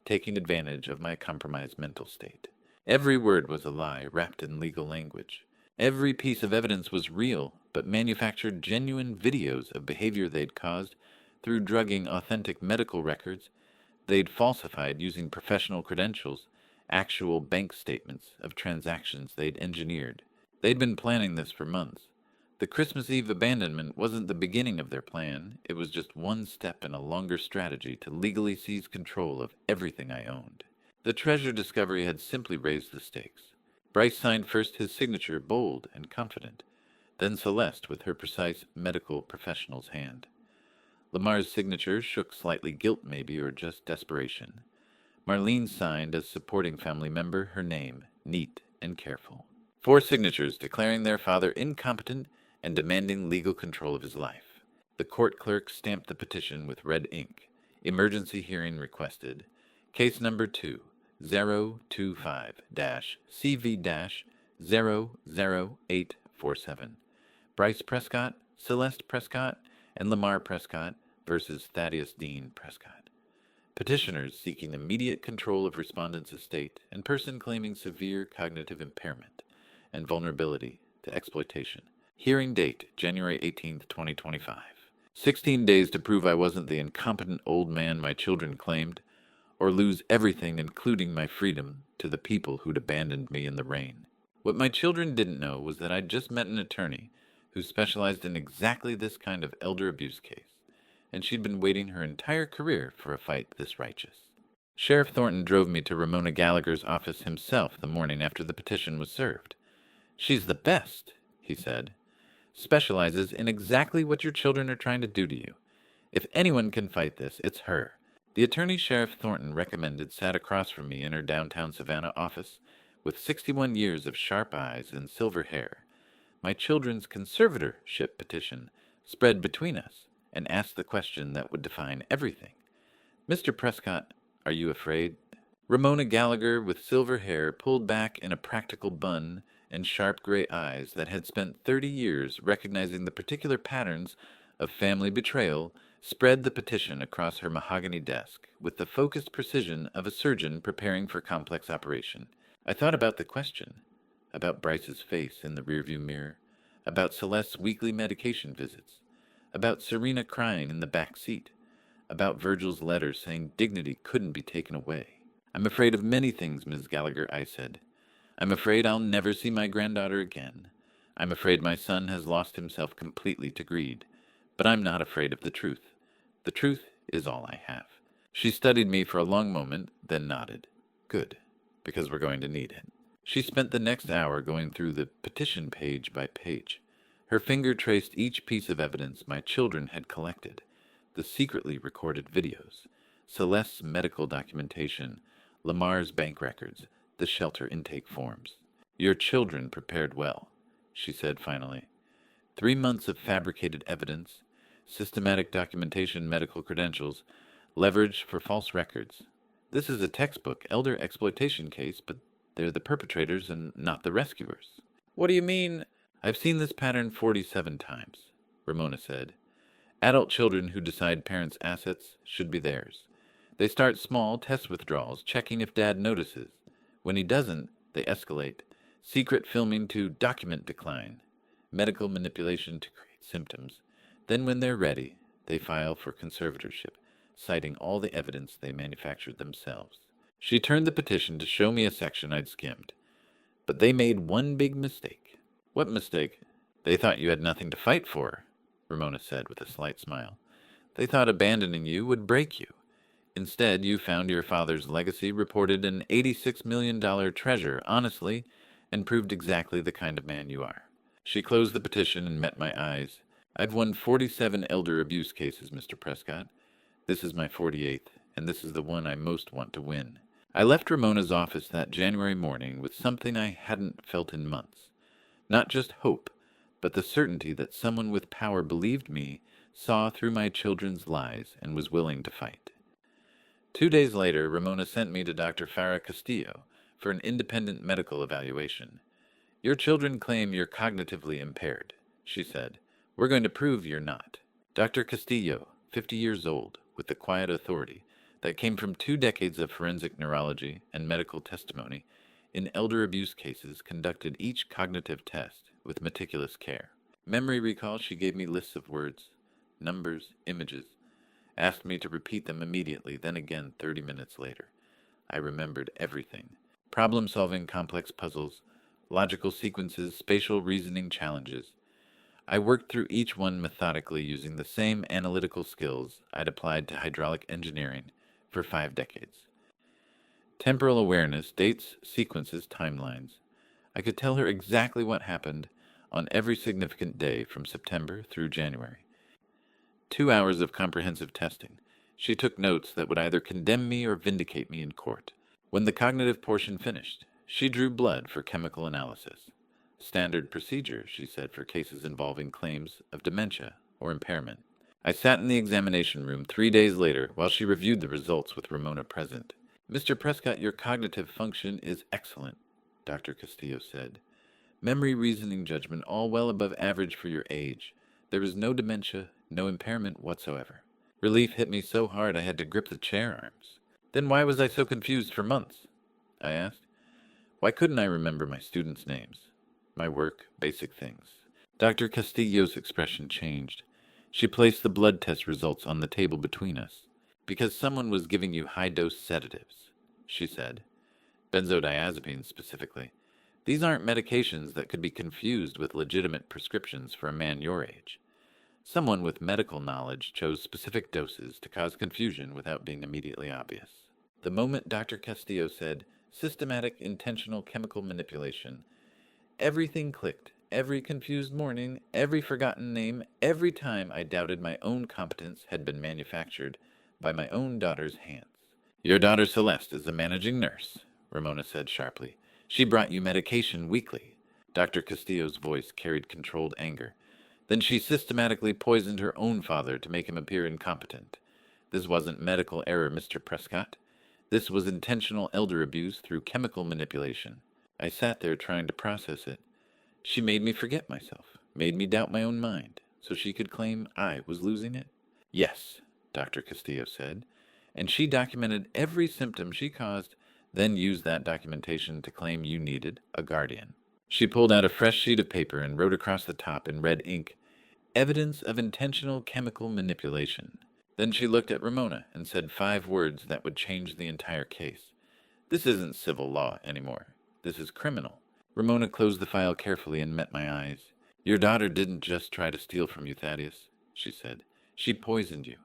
taking advantage of my compromised mental state. Every word was a lie wrapped in legal language. Every piece of evidence was real, but manufactured genuine videos of behavior they'd caused through drugging authentic medical records they'd falsified using professional credentials, actual bank statements of transactions they'd engineered. They'd been planning this for months. The Christmas Eve abandonment wasn't the beginning of their plan. It was just one step in a longer strategy to legally seize control of everything I owned. The treasure discovery had simply raised the stakes. Bryce signed first his signature, bold and confident, then Celeste with her precise medical professional's hand. Lamar's signature shook slightly, guilt maybe, or just desperation. Marlene signed as supporting family member, her name, neat and careful. 4 signatures declaring their father incompetent and demanding legal control of his life. The court clerk stamped the petition with red ink. Emergency hearing requested. Case number 2-025-CV-00847. Bryce Prescott, Celeste Prescott, and Lamar Prescott versus Thaddeus Dean Prescott. Petitioners seeking immediate control of respondent's estate and person claiming severe cognitive impairment and vulnerability to exploitation. Hearing date, January 18th, 2025. 16 days to prove I wasn't the incompetent old man my children claimed, or lose everything including my freedom to the people who'd abandoned me in the rain. What my children didn't know was that I'd just met an attorney who specialized in exactly this kind of elder abuse case, and she'd been waiting her entire career for a fight this righteous. Sheriff Thornton drove me to Ramona Gallagher's office himself the morning after the petition was served. "She's the best," he said. "Specializes in exactly what your children are trying to do to you. If anyone can fight this, it's her." The attorney Sheriff Thornton recommended sat across from me in her downtown Savannah office, with 61 years of sharp eyes and silver hair. My children's conservatorship petition spread between us and asked the question that would define everything. "Mr. Prescott, are you afraid?" Ramona Gallagher, with silver hair pulled back in a practical bun and sharp gray eyes that had spent 30 years recognizing the particular patterns of family betrayal, spread the petition across her mahogany desk with the focused precision of a surgeon preparing for complex operation. I thought about the question, about Bryce's face in the rearview mirror, about Celeste's weekly medication visits, about Serena crying in the back seat, about Virgil's letter saying dignity couldn't be taken away. "I'm afraid of many things, Ms. Gallagher," I said. "I'm afraid I'll never see my granddaughter again. I'm afraid my son has lost himself completely to greed. But I'm not afraid of the truth. The truth is all I have." She studied me for a long moment, then nodded. "Good, because we're going to need it." She spent the next hour going through the petition page by page. Her finger traced each piece of evidence my children had collected, the secretly recorded videos, Celeste's medical documentation, Lamar's bank records, the shelter intake forms. "Your children prepared well," she said finally. 3 months of fabricated evidence, systematic documentation, medical credentials, leverage for false records. This is a textbook elder exploitation case, but they're the perpetrators and not the rescuers. "What do you mean?" "I've seen this pattern 47 times, Ramona said. "Adult children who decide parents' assets should be theirs. They start small, test withdrawals, checking if dad notices. When he doesn't, they escalate. Secret filming to document decline. Medical manipulation to create symptoms. Then when they're ready, they file for conservatorship, citing all the evidence they manufactured themselves." She turned the petition to show me a section I'd skimmed. "But they made one big mistake." "What mistake?" "They thought you had nothing to fight for," Ramona said with a slight smile. "They thought abandoning you would break you. Instead, you found your father's legacy, reported an $86 million treasure honestly, and proved exactly the kind of man you are." She closed the petition and met my eyes. "I've won 47 elder abuse cases, Mr. Prescott. This is my 48th, and this is the one I most want to win." I left Ramona's office that January morning with something I hadn't felt in months. Not just hope, but the certainty that someone with power believed me, saw through my children's lies, and was willing to fight. 2 days later, Ramona sent me to Dr. Farah Castillo for an independent medical evaluation. "Your children claim you're cognitively impaired," she said. "We're going to prove you're not." Dr. Castillo, 50 years old, with the quiet authority that came from 2 decades of forensic neurology and medical testimony in elder abuse cases, conducted each cognitive test with meticulous care. Memory recall, she gave me lists of words, numbers, images, asked me to repeat them immediately, then again 30 minutes later. I remembered everything. Problem-solving complex puzzles, logical sequences, spatial reasoning challenges. I worked through each one methodically using the same analytical skills I'd applied to hydraulic engineering for 5 decades. Temporal awareness, dates, sequences, timelines. I could tell her exactly what happened on every significant day from September through January. 2 hours of comprehensive testing. She took notes that would either condemn me or vindicate me in court. When the cognitive portion finished, she drew blood for chemical analysis. Standard procedure, she said, for cases involving claims of dementia or impairment. I sat in the examination room 3 days later while she reviewed the results with Ramona present. "Mr. Prescott, your cognitive function is excellent," Dr. Castillo said. "Memory, reasoning, judgment, all well above average for your age. There is no dementia, no impairment whatsoever." Relief hit me so hard I had to grip the chair arms. "Then why was I so confused for months?" I asked. Why couldn't I remember my students' names? My work, basic things. Dr. Castillo's expression changed. She placed the blood test results on the table between us. "Because someone was giving you high-dose sedatives," she said. "Benzodiazepines, specifically. These aren't medications that could be confused with legitimate prescriptions for a man your age. Someone with medical knowledge chose specific doses to cause confusion without being immediately obvious. The moment Dr. Castillo said, "systematic intentional chemical manipulation," everything clicked. Every confused morning, every forgotten name, every time I doubted my own competence had been manufactured by my own daughter's hands. "Your daughter Celeste is a managing nurse," Ramona said sharply. "She brought you medication weekly." Dr. Castillo's voice carried controlled anger. "Then she systematically poisoned her own father to make him appear incompetent. This wasn't medical error, Mr. Prescott. This was intentional elder abuse through chemical manipulation." I sat there trying to process it. She made me forget myself, made me doubt my own mind, so she could claim I was losing it? "Yes," Dr. Castillo said, "and she documented every symptom she caused, then used that documentation to claim you needed a guardian." She pulled out a fresh sheet of paper and wrote across the top in red ink, "Evidence of intentional chemical manipulation." Then she looked at Ramona and said 5 words that would change the entire case. "This isn't civil law anymore. This is criminal." Ramona closed the file carefully and met my eyes. "Your daughter didn't just try to steal from you, Thaddeus," she said. "She poisoned you,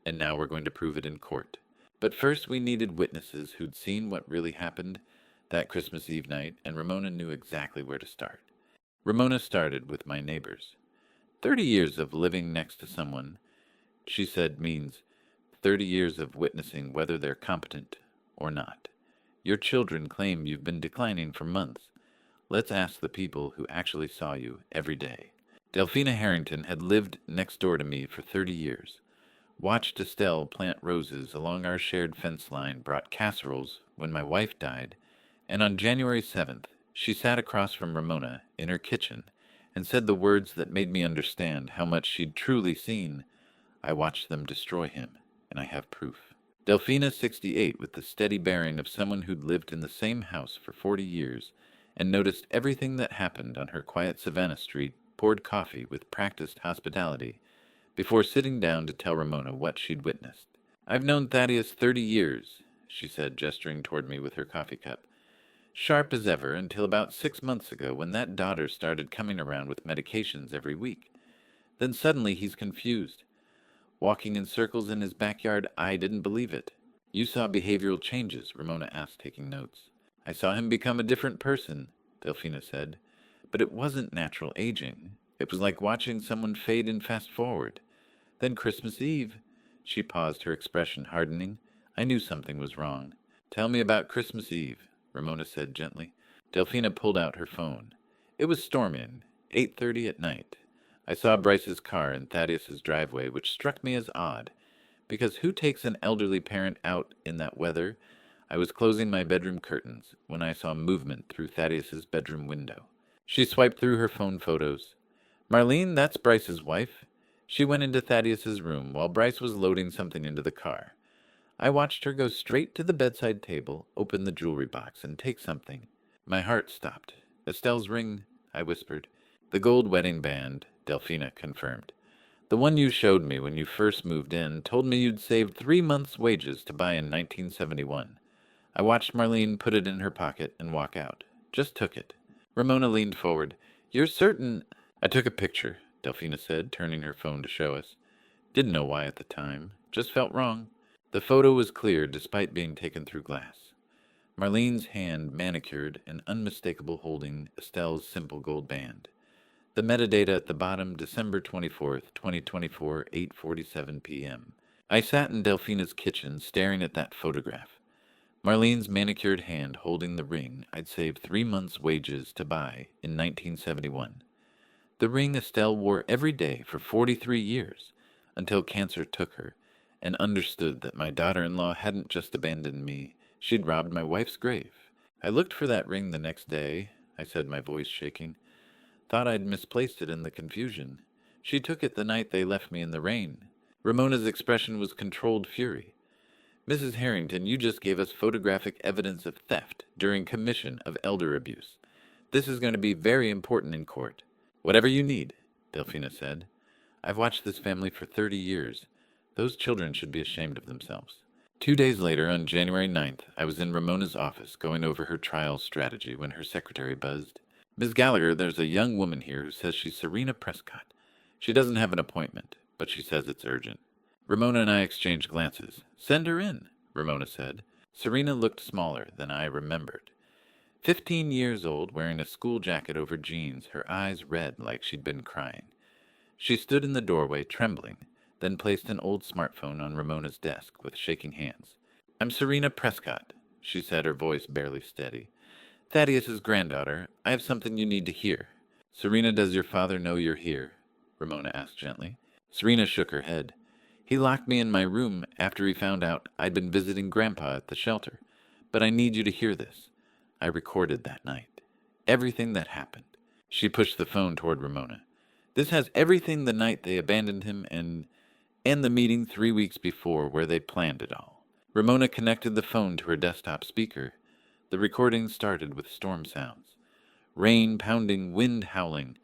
and now we're going to prove it in court. But first we needed witnesses who'd seen what really happened that Christmas Eve night, and Ramona knew exactly where to start. Ramona started with my neighbors. 30 years of living next to someone, she said, means 30 years of witnessing whether they're competent or not. Your children claim you've been declining for months. Let's ask the people who actually saw you every day. Delphina Harrington had lived next door to me for 30 years. Watched Estelle plant roses along our shared fence line, brought casseroles when my wife died, and on January 7th, she sat across from Ramona in her kitchen and said the words that made me understand how much she'd truly seen. I watched them destroy him, and I have proof. Delphina, 68, with the steady bearing of someone who'd lived in the same house for 40 years, and noticed everything that happened on her quiet Savannah street, poured coffee with practiced hospitality before sitting down to tell Ramona what she'd witnessed. "I've known Thaddeus 30 years, she said, gesturing toward me with her coffee cup. "Sharp as ever until about 6 months ago when that daughter started coming around with medications every week. Then suddenly he's confused. Walking in circles in his backyard, I didn't believe it." "You saw behavioral changes?" Ramona asked, taking notes. "I saw him become a different person," Delphina said. "But it wasn't natural aging. It was like watching someone fade and fast forward. Then Christmas Eve," she paused, her expression hardening. I knew something was wrong. "Tell me about Christmas Eve," Ramona said gently. Delphina pulled out her phone. "It was storming, 8:30 at night. I saw Bryce's car in Thaddeus's driveway, which struck me as odd, because who takes an elderly parent out in that weather? I was closing my bedroom curtains when I saw movement through Thaddeus's bedroom window." She swiped through her phone photos. "Marlene, that's Bryce's wife. She went into Thaddeus's room while Bryce was loading something into the car. I watched her go straight to the bedside table, open the jewelry box, and take something. My heart stopped. Estelle's ring," I whispered. "The gold wedding band," Delphina confirmed. "The one you showed me when you first moved in told me you'd saved 3 months' wages to buy in 1971. I watched Marlene put it in her pocket and walk out. Just took it." Ramona leaned forward. "You're certain—" "I took a picture," Delphina said, turning her phone to show us. "Didn't know why at the time. Just felt wrong." The photo was clear despite being taken through glass. Marlene's hand manicured and unmistakable holding Estelle's simple gold band. The metadata at the bottom, December 24th, 2024, 8:47 p.m. I sat in Delphina's kitchen staring at that photograph. Marlene's manicured hand holding the ring I'd saved 3 months' wages to buy in 1971. The ring Estelle wore every day for 43 years, until cancer took her, and understood that my daughter-in-law hadn't just abandoned me, she'd robbed my wife's grave. "I looked for that ring the next day," I said, my voice shaking. "Thought I'd misplaced it in the confusion. She took it the night they left me in the rain." Ramona's expression was controlled fury. "Mrs. Harrington, you just gave us photographic evidence of theft during commission of elder abuse. This is going to be very important in court." "Whatever you need," Delphina said. "I've watched this family for 30 years. Those children should be ashamed of themselves." 2 days later, on January 9th, I was in Ramona's office going over her trial strategy when her secretary buzzed. "Miss Gallagher, there's a young woman here who says she's Serena Prescott. She doesn't have an appointment, but she says it's urgent." Ramona and I exchanged glances. "Send her in," Ramona said. Serena looked smaller than I remembered. 15 years old, wearing a school jacket over jeans, her eyes red like she'd been crying. She stood in the doorway, trembling, then placed an old smartphone on Ramona's desk with shaking hands. "I'm Serena Prescott," she said, her voice barely steady. "Thaddeus's granddaughter. I have something you need to hear." "Serena, does your father know you're here?" Ramona asked gently. Serena shook her head. "He locked me in my room after he found out I'd been visiting Grandpa at the shelter. But I need you to hear this. I recorded that night. Everything that happened." She pushed the phone toward Ramona. "This has everything the night they abandoned him and the meeting 3 weeks before where they planned it all." Ramona connected the phone to her desktop speaker. The recording started with storm sounds. Rain pounding, wind howling,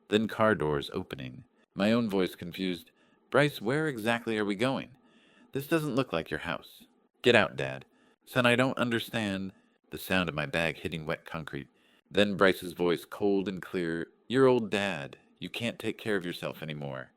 then car doors opening. My own voice confused. "Bryce, where exactly are we going? This doesn't look like your house." "Get out, Dad." "Son, I don't understand." The sound of my bag hitting wet concrete. Then Bryce's voice, cold and clear. "You're old, Dad. You can't take care of yourself anymore.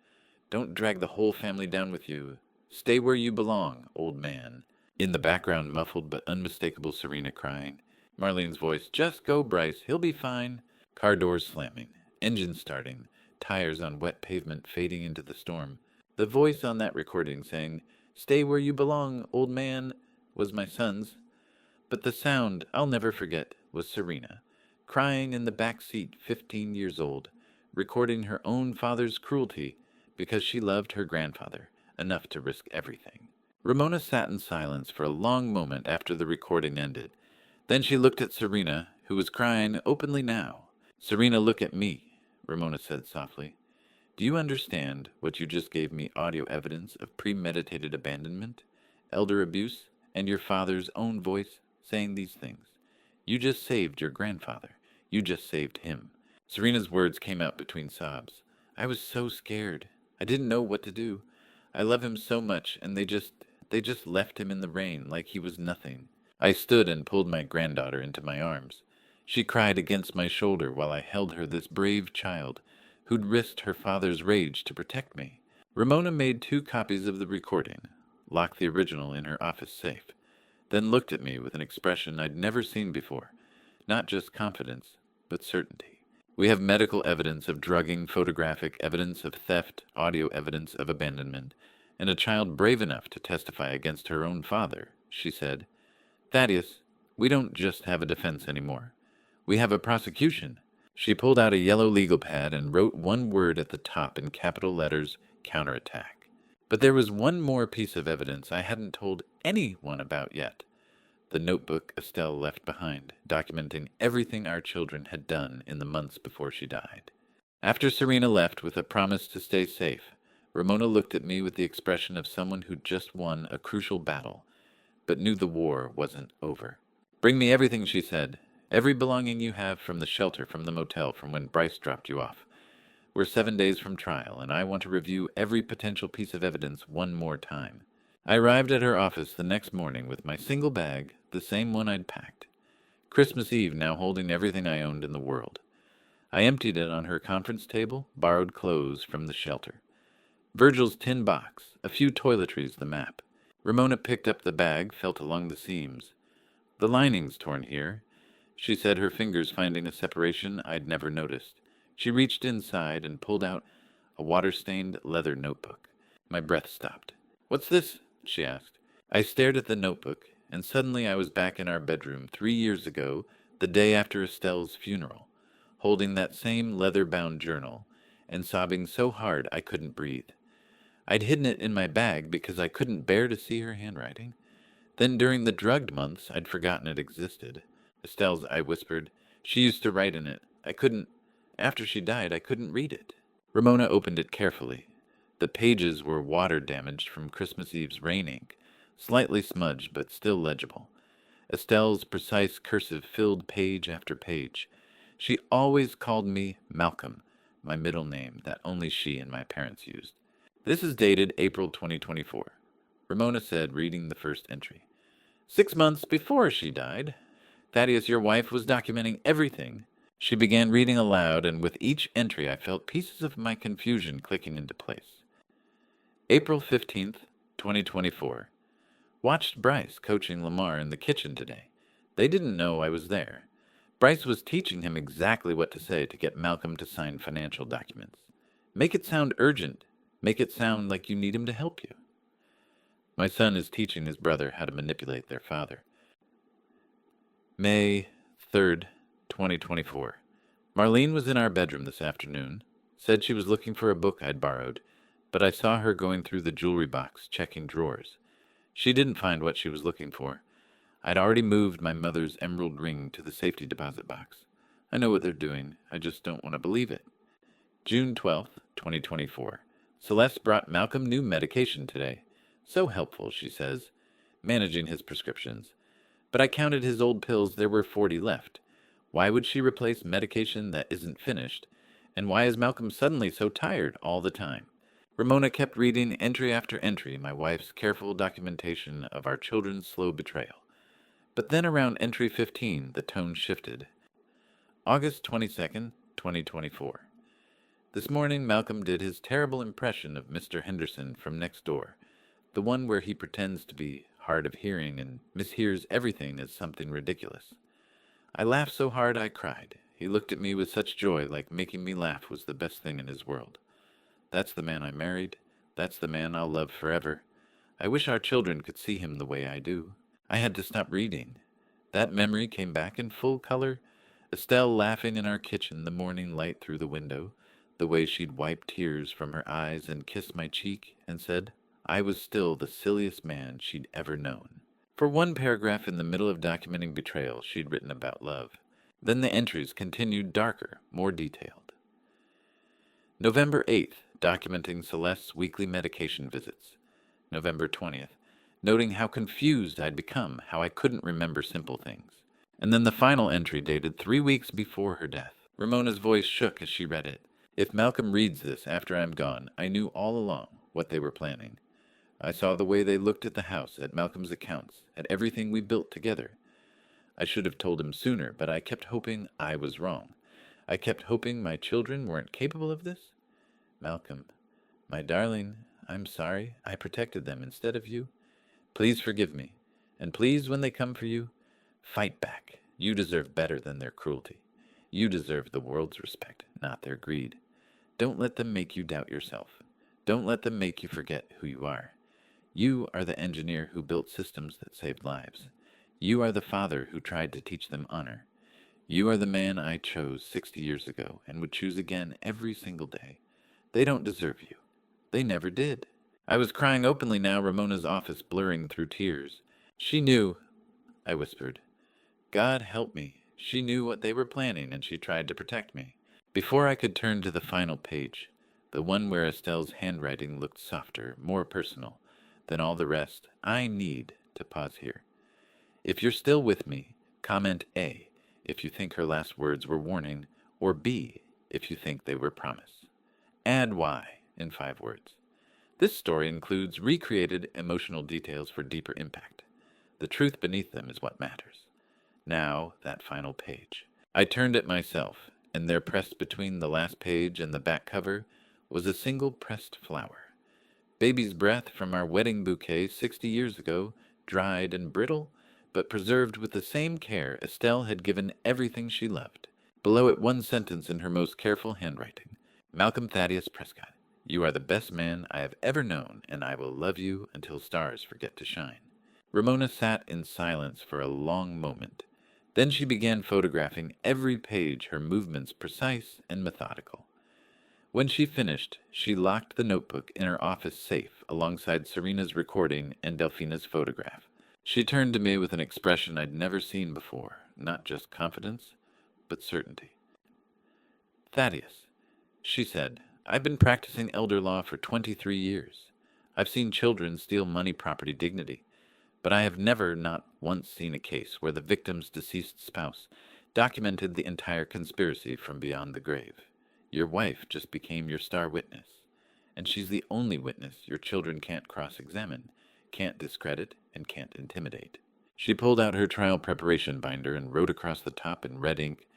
Don't drag the whole family down with you. Stay where you belong, old man." In the background, muffled but unmistakable Serena crying. Marlene's voice, "Just go, Bryce. He'll be fine." Car doors slamming. Engine starting. Tires on wet pavement fading into the storm. The voice on that recording saying, "Stay where you belong, old man," was my son's. But the sound, I'll never forget, was Serena, crying in the back seat, 15 years old, recording her own father's cruelty because she loved her grandfather enough to risk everything. Ramona sat in silence for a long moment after the recording ended. Then she looked at Serena, who was crying openly now. "Serena, look at me," Ramona said softly. "Do you understand what you just gave me audio evidence of premeditated abandonment, elder abuse, and your father's own voice saying these things? You just saved your grandfather. You just saved him." Serena's words came out between sobs. "I was so scared. I didn't know what to do. I love him so much, and they just left him in the rain like he was nothing." I stood and pulled my granddaughter into my arms. She cried against my shoulder while I held her, this brave child who'd risked her father's rage to protect me. Ramona made 2 copies of the recording, locked the original in her office safe, then looked at me with an expression I'd never seen before. Not just confidence, but certainty. "We have medical evidence of drugging, photographic evidence of theft, audio evidence of abandonment, and a child brave enough to testify against her own father," she said. "Thaddeus, we don't just have a defense anymore. We have a prosecution." She pulled out a yellow legal pad and wrote one word at the top in capital letters, "counterattack." But there was one more piece of evidence I hadn't told anyone about yet. The notebook Estelle left behind, documenting everything our children had done in the months before she died. After Serena left with a promise to stay safe, Ramona looked at me with the expression of someone who'd just won a crucial battle, but knew the war wasn't over. "Bring me everything," she said. "Every belonging you have from the shelter, from the motel, from when Bryce dropped you off. We're 7 days from trial, and I want to review every potential piece of evidence one more time." I arrived at her office the next morning with my single bag, the same one I'd packed. Christmas Eve now holding everything I owned in the world. I emptied it on her conference table, borrowed clothes from the shelter. Virgil's tin box, a few toiletries, the map. Ramona picked up the bag, felt along the seams. "The lining's torn here," she said, her fingers finding a separation I'd never noticed. She reached inside and pulled out a water-stained leather notebook. My breath stopped. "What's this?" she asked. I stared at the notebook, and suddenly I was back in our bedroom 3 years ago, the day after Estelle's funeral, holding that same leather-bound journal, and sobbing so hard I couldn't breathe. I'd hidden it in my bag because I couldn't bear to see her handwriting. Then during the drugged months, I'd forgotten it existed. "Estelle's," I whispered. "She used to write in it. After she died, I couldn't read it." Ramona opened it carefully. The pages were water-damaged from Christmas Eve's rain ink, slightly smudged but still legible. Estelle's precise cursive filled page after page. She always called me Malcolm, my middle name that only she and my parents used. "This is dated April 2024. Ramona said, reading the first entry. 6 months before she died, Thaddeus, your wife, was documenting everything. She began reading aloud, and with each entry I felt pieces of my confusion clicking into place. April 15th, 2024. Watched Bryce coaching Lamar in the kitchen today. They didn't know I was there. Bryce was teaching him exactly what to say to get Malcolm to sign financial documents. Make it sound urgent. Make it sound like you need him to help you. My son is teaching his brother how to manipulate their father. May 3rd, 2024. Marlene was in our bedroom this afternoon. Said she was looking for a book I'd borrowed, but I saw her going through the jewelry box, checking drawers. She didn't find what she was looking for. I'd already moved my mother's emerald ring to the safety deposit box. I know what they're doing. I just don't want to believe it. June 12th, 2024. Celeste brought Malcolm new medication today. So helpful, she says, managing his prescriptions. But I counted his old pills. There were 40 left. Why would she replace medication that isn't finished? And why is Malcolm suddenly so tired all the time? Ramona kept reading entry after entry, my wife's careful documentation of our children's slow betrayal. But then around entry 15, the tone shifted. August 22nd, 2024. This morning, Malcolm did his terrible impression of Mr. Henderson from next door, the one where he pretends to be hard of hearing and mishears everything as something ridiculous. I laughed so hard I cried. He looked at me with such joy, like making me laugh was the best thing in his world. That's the man I married. That's the man I'll love forever. I wish our children could see him the way I do. I had to stop reading. That memory came back in full color. Estelle laughing in our kitchen, the morning light through the window, the way she'd wipe tears from her eyes and kiss my cheek and said I was still the silliest man she'd ever known. For one paragraph in the middle of documenting betrayal, she'd written about love. Then the entries continued darker, more detailed. November 8th, documenting Celeste's weekly medication visits. November 20th, noting how confused I'd become, how I couldn't remember simple things. And then the final entry dated 3 weeks before her death. Ramona's voice shook as she read it. If Malcolm reads this after I'm gone, I knew all along what they were planning. I saw the way they looked at the house, at Malcolm's accounts, at everything we built together. I should have told him sooner, but I kept hoping I was wrong. I kept hoping my children weren't capable of this. Malcolm, my darling, I'm sorry I protected them instead of you. Please forgive me, and please, when they come for you, fight back. You deserve better than their cruelty. You deserve the world's respect, not their greed. Don't let them make you doubt yourself. Don't let them make you forget who you are. You are the engineer who built systems that saved lives. You are the father who tried to teach them honor. You are the man I chose 60 years ago and would choose again every single day. They don't deserve you. They never did. I was crying openly now, Ramona's office blurring through tears. She knew, I whispered. God help me. She knew what they were planning, and she tried to protect me. Before I could turn to the final page, the one where Estelle's handwriting looked softer, more personal than all the rest, I need to pause here. If you're still with me, comment A if you think her last words were warning, or B if you think they were promise. Add Y in 5 words. This story includes recreated emotional details for deeper impact. The truth beneath them is what matters. Now, that final page. I turned at myself, and there pressed between the last page and the back cover was a single pressed flower. Baby's breath from our wedding bouquet 60 years ago, dried and brittle, but preserved with the same care Estelle had given everything she loved. Below it, one sentence in her most careful handwriting. Malcolm Thaddeus Prescott, you are the best man I have ever known, and I will love you until stars forget to shine. Ramona sat in silence for a long moment. Then she began photographing every page, her movements precise and methodical. When she finished, she locked the notebook in her office safe alongside Serena's recording and Delphina's photograph. She turned to me with an expression I'd never seen before, not just confidence, but certainty. Thaddeus, she said, I've been practicing elder law for 23 years. I've seen children steal money, property, dignity, but I have never, not once, seen a case where the victim's deceased spouse documented the entire conspiracy from beyond the grave. Your wife just became your star witness, and she's the only witness your children can't cross-examine. can't discredit, and can't intimidate. She pulled out her trial preparation binder and wrote across the top in red ink,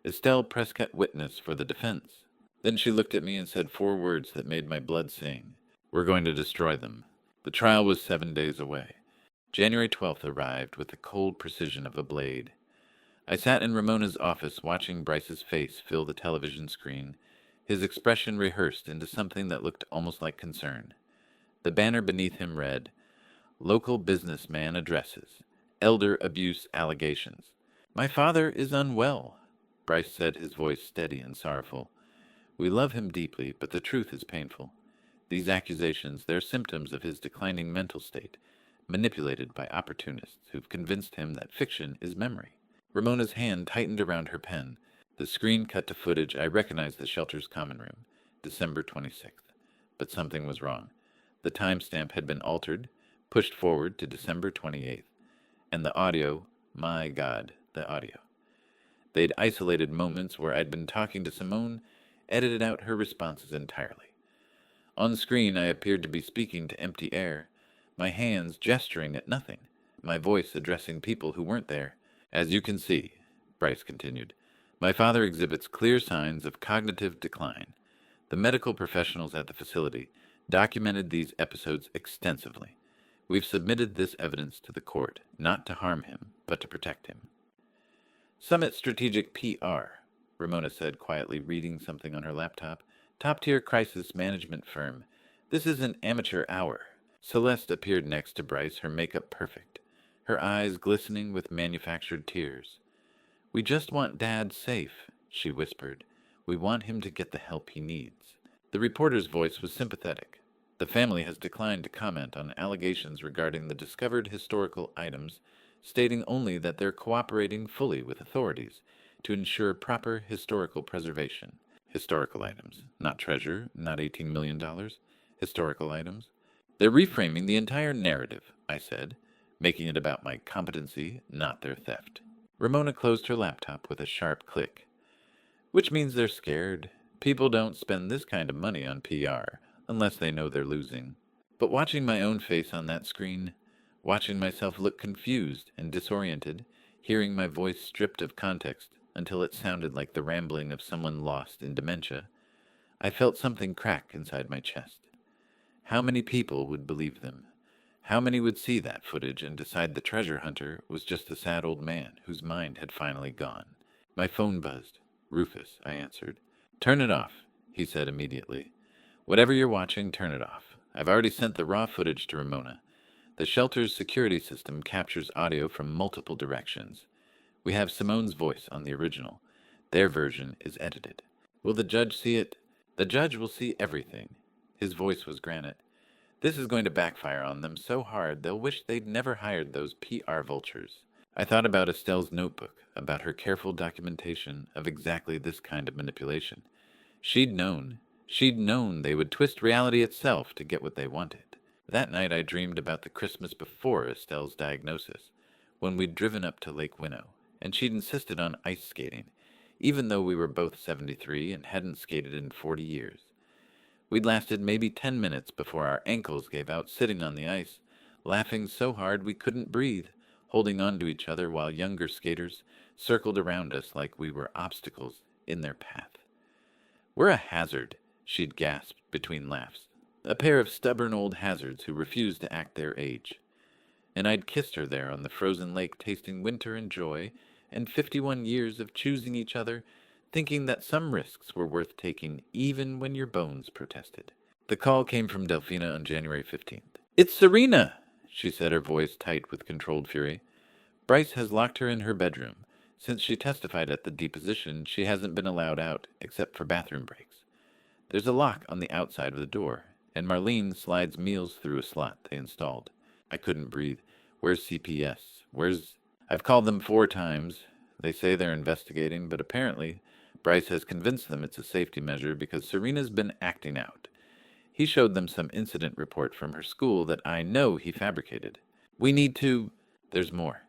Estelle Prescott witness for the defense. Then she looked at me and said 4 words that made my blood sing. We're going to destroy them. The trial was 7 days away. January 12th arrived with the cold precision of a blade. I sat in Ramona's office watching Bryce's face fill the television screen, his expression rehearsed into something that looked almost like concern. The banner beneath him read, Local Businessman Addresses, Elder Abuse Allegations. My father is unwell, Bryce said, his voice steady and sorrowful. We love him deeply, but the truth is painful. These accusations, they're symptoms of his declining mental state, manipulated by opportunists who've convinced him that fiction is memory. Ramona's hand tightened around her pen. The screen cut to footage I recognized the shelter's common room, December 26th. But something was wrong. The timestamp had been altered, pushed forward to December 28th. And the audio, my God, the audio. They'd isolated moments where I'd been talking to Simone, edited out her responses entirely. On screen, I appeared to be speaking to empty air, my hands gesturing at nothing, my voice addressing people who weren't there. As you can see, Bryce continued, my father exhibits clear signs of cognitive decline. The medical professionals at the facility documented these episodes extensively. We've submitted this evidence to the court, not to harm him, but to protect him. Summit Strategic PR, Ramona said quietly, reading something on her laptop. Top-tier crisis management firm. This is an amateur hour. Celeste appeared next to Bryce, her makeup perfect, her eyes glistening with manufactured tears. We just want Dad safe, she whispered. We want him to get the help he needs. The reporter's voice was sympathetic. The family has declined to comment on allegations regarding the discovered historical items, stating only that they're cooperating fully with authorities to ensure proper historical preservation. Historical items, not treasure, not $18 million. Historical items. They're reframing the entire narrative, I said, making it about my competency, not their theft. Ramona closed her laptop with a sharp click. Which means they're scared. People don't spend this kind of money on PR unless they know they're losing. But watching my own face on that screen, watching myself look confused and disoriented, hearing my voice stripped of context until it sounded like the rambling of someone lost in dementia, I felt something crack inside my chest. How many people would believe them? How many would see that footage and decide the treasure hunter was just a sad old man whose mind had finally gone? My phone buzzed. Rufus, I answered. Turn it off, he said immediately. Whatever you're watching, turn it off. I've already sent the raw footage to Ramona. The shelter's security system captures audio from multiple directions. We have Simone's voice on the original. Their version is edited. Will the judge see it? The judge will see everything. His voice was granite. This is going to backfire on them so hard they'll wish they'd never hired those PR vultures. I thought about Estelle's notebook, about her careful documentation of exactly this kind of manipulation. She'd known they would twist reality itself to get what they wanted. That night I dreamed about the Christmas before Estelle's diagnosis, when we'd driven up to Lake Winnow, and she'd insisted on ice skating, even though we were both 73 and hadn't skated in 40 years. We'd lasted maybe 10 minutes before our ankles gave out sitting on the ice, laughing so hard we couldn't breathe, holding on to each other while younger skaters circled around us like we were obstacles in their path. We're a hazard, she'd gasped between laughs. A pair of stubborn old hazards who refused to act their age. And I'd kissed her there on the frozen lake, tasting winter and joy, and 51 years of choosing each other, thinking that some risks were worth taking even when your bones protested. The call came from Delphina on January 15th. It's Serena, she said, her voice tight with controlled fury. Bryce has locked her in her bedroom. Since she testified at the deposition, she hasn't been allowed out, except for bathroom breaks. There's a lock on the outside of the door, and Marlene slides meals through a slot they installed. I couldn't breathe. Where's CPS? I've called them 4 times. They say they're investigating, but apparently Bryce has convinced them it's a safety measure because Serena's been acting out. He showed them some incident report from her school that I know he fabricated. We need to... There's more.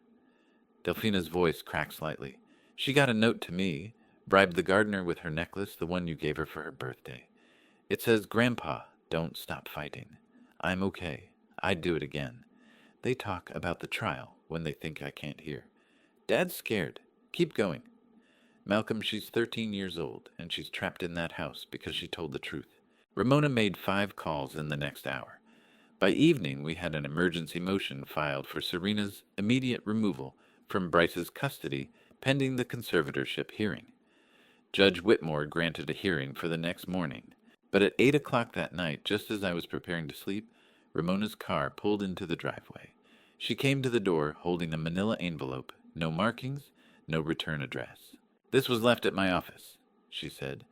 Delphina's voice cracked slightly. She got a note to me, bribed the gardener with her necklace, the one you gave her for her birthday. It says, Grandpa, don't stop fighting. I'm okay. I'd do it again. They talk about the trial when they think I can't hear. Dad's scared. Keep going. Malcolm, she's 13 years old, and she's trapped in that house because she told the truth. Ramona made 5 calls in the next hour. By evening, we had an emergency motion filed for Serena's immediate removal from Bryce's custody pending the conservatorship hearing. Judge Whitmore granted a hearing for the next morning, but at 8 o'clock that night, just as I was preparing to sleep, Ramona's car pulled into the driveway. She came to the door holding a manila envelope, no markings, no return address. This was left at my office, she said.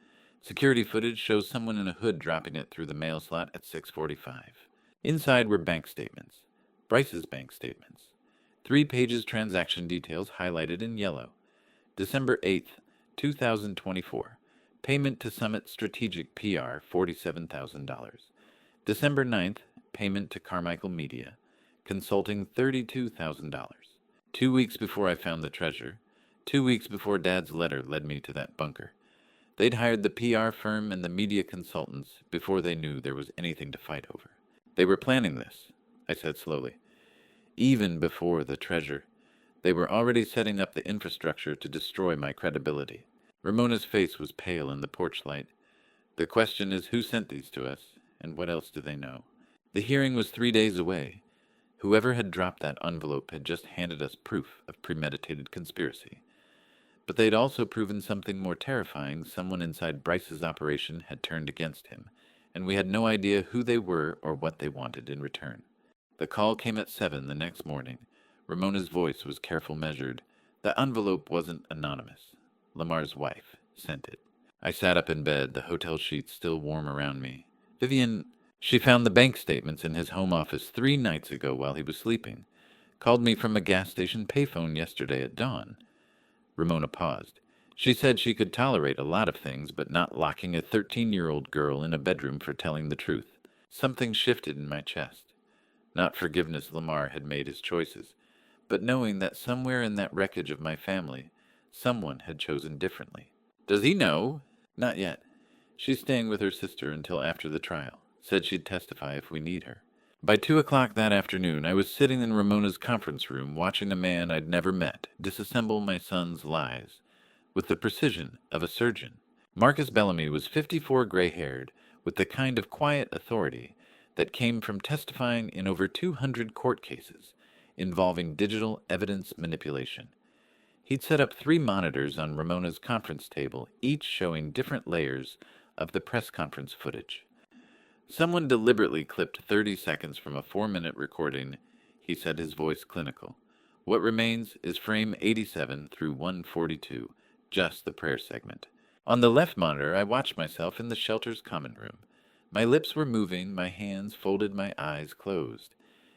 Security footage shows someone in a hood dropping it through the mail slot at 6:45. Inside were bank statements, Bryce's bank statements. 3 pages transaction details highlighted in yellow. December 8th, 2024. Payment to Summit Strategic PR, $47,000. December 9th, payment to Carmichael Media, consulting $32,000. 2 weeks before I found the treasure, 2 weeks before Dad's letter led me to that bunker. They'd hired the PR firm and the media consultants before they knew there was anything to fight over. They were planning this, I said slowly. Even before the treasure, they were already setting up the infrastructure to destroy my credibility. Ramona's face was pale in the porch light. The question is, who sent these to us, and what else do they know? The hearing was 3 days away. Whoever had dropped that envelope had just handed us proof of premeditated conspiracy. But they'd also proven something more terrifying. Someone inside Bryce's operation had turned against him, and we had no idea who they were or what they wanted in return. The call came at 7 the next morning. Ramona's voice was careful, measured. The envelope wasn't anonymous. Lamar's wife sent it. I sat up in bed, the hotel sheets still warm around me. Vivian, she found the bank statements in his home office 3 nights ago while he was sleeping. Called me from a gas station payphone yesterday at dawn. Ramona paused. She said she could tolerate a lot of things, but not locking a 13-year-old girl in a bedroom for telling the truth. Something shifted in my chest. Not forgiveness Lamar had made his choices, but knowing that somewhere in that wreckage of my family, someone had chosen differently. Does he know? Not yet. She's staying with her sister until after the trial. Said she'd testify if we need her. By 2 o'clock that afternoon, I was sitting in Ramona's conference room watching a man I'd never met disassemble my son's lies with the precision of a surgeon. Marcus Bellamy was 54, gray-haired, with the kind of quiet authority that came from testifying in over 200 court cases involving digital evidence manipulation. He'd set up 3 monitors on Ramona's conference table, each showing different layers of the press conference footage. Someone deliberately clipped 30 seconds from a 4-minute recording, he said, his voice clinical. What remains is frame 87 through 142, just the prayer segment. On the left monitor, I watched myself in the shelter's common room. My lips were moving, my hands folded, my eyes closed.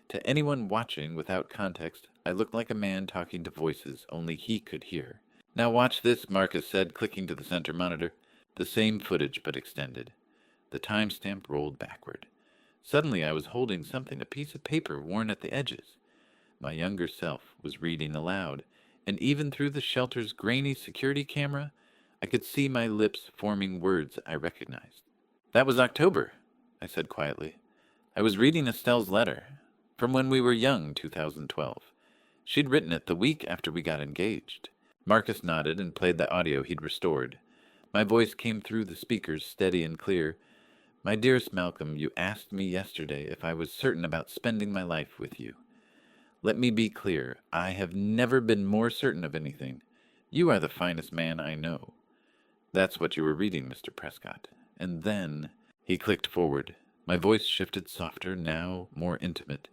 To anyone watching without context, I looked like a man talking to voices only he could hear. Now watch this, Marcus said, clicking to the center monitor. The same footage, but extended. The timestamp rolled backward. Suddenly I was holding something, a piece of paper worn at the edges. My younger self was reading aloud, and even through the shelter's grainy security camera, I could see my lips forming words I recognized. That was October, I said quietly. I was reading Estelle's letter, from when we were young, 2012. She'd written it the week after we got engaged. Marcus nodded and played the audio he'd restored. My voice came through the speakers, steady and clear. My dearest Malcolm, you asked me yesterday if I was certain about spending my life with you. Let me be clear, I have never been more certain of anything. You are the finest man I know. That's what you were reading, Mr. Prescott. And then, he clicked forward. My voice shifted softer, now more intimate.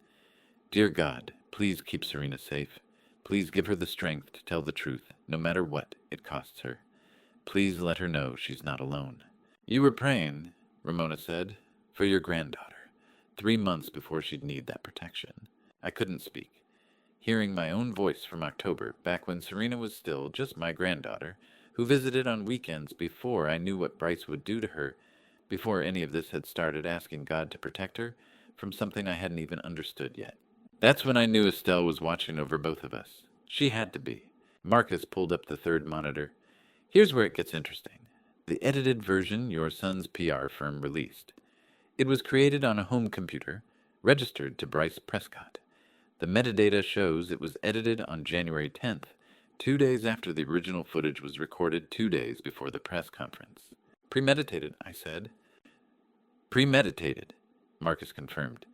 Dear God, please keep Serena safe. Please give her the strength to tell the truth, no matter what it costs her. Please let her know she's not alone. You were praying, Ramona said, for your granddaughter, 3 months before she'd need that protection. I couldn't speak. Hearing my own voice from October, back when Serena was still just my granddaughter, who visited on weekends before I knew what Bryce would do to her, before any of this had started, asking God to protect her from something I hadn't even understood yet. That's when I knew Estelle was watching over both of us. She had to be. Marcus pulled up the 3rd monitor. Here's where it gets interesting. The edited version your son's PR firm released. It was created on a home computer, registered to Bryce Prescott. The metadata shows it was edited on January 10th, 2 days after the original footage was recorded 2 days before the press conference. Premeditated, I said. Premeditated, Marcus confirmed.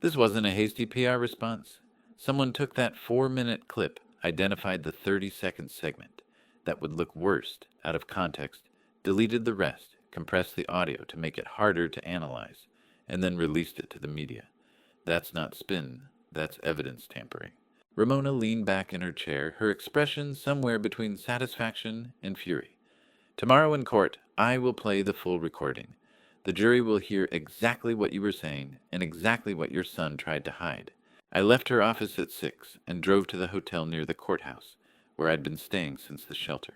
This wasn't a hasty PR response. Someone took that 4-minute clip, identified the 30-second segment that would look worst out of context, deleted the rest, compressed the audio to make it harder to analyze, and then released it to the media. That's not spin, that's evidence tampering. Ramona leaned back in her chair, her expression somewhere between satisfaction and fury. Tomorrow in court, I will play the full recording. The jury will hear exactly what you were saying and exactly what your son tried to hide. I left her office at 6 and drove to the hotel near the courthouse, where I'd been staying since the shelter.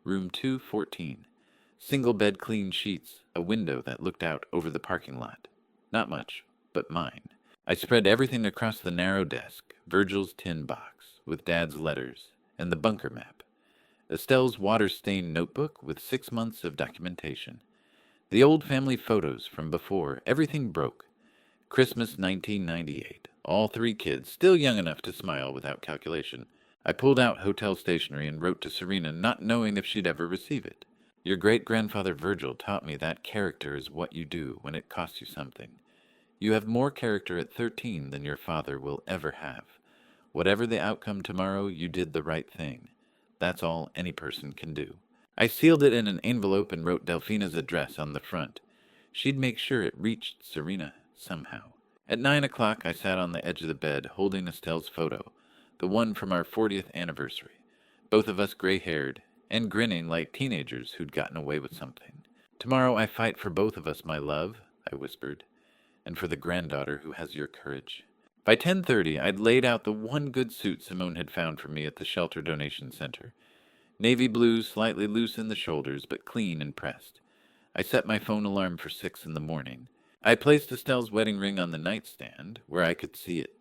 Room 214. Single bed, clean sheets, a window that looked out over the parking lot. Not much, but mine. I spread everything across the narrow desk, Virgil's tin box with Dad's letters, and the bunker map. Estelle's water-stained notebook with 6 months of documentation. The old family photos from before everything broke. Christmas 1998. All 3 kids, still young enough to smile without calculation. I pulled out hotel stationery and wrote to Serena, not knowing if she'd ever receive it. Your great-grandfather Virgil taught me that character is what you do when it costs you something. You have more character at 13 than your father will ever have. Whatever the outcome tomorrow, you did the right thing. That's all any person can do. I sealed it in an envelope and wrote Delphina's address on the front. She'd make sure it reached Serena somehow. At 9 o'clock, I sat on the edge of the bed, holding Estelle's photo, the one from our 40th anniversary, both of us gray-haired, and grinning like teenagers who'd gotten away with something. Tomorrow I fight for both of us, my love, I whispered, and for the granddaughter who has your courage. By 10:30, I'd laid out the one good suit Simone had found for me at the shelter donation center. Navy blue, slightly loose in the shoulders, but clean and pressed. I set my phone alarm for 6 in the morning. I placed Estelle's wedding ring on the nightstand, where I could see it.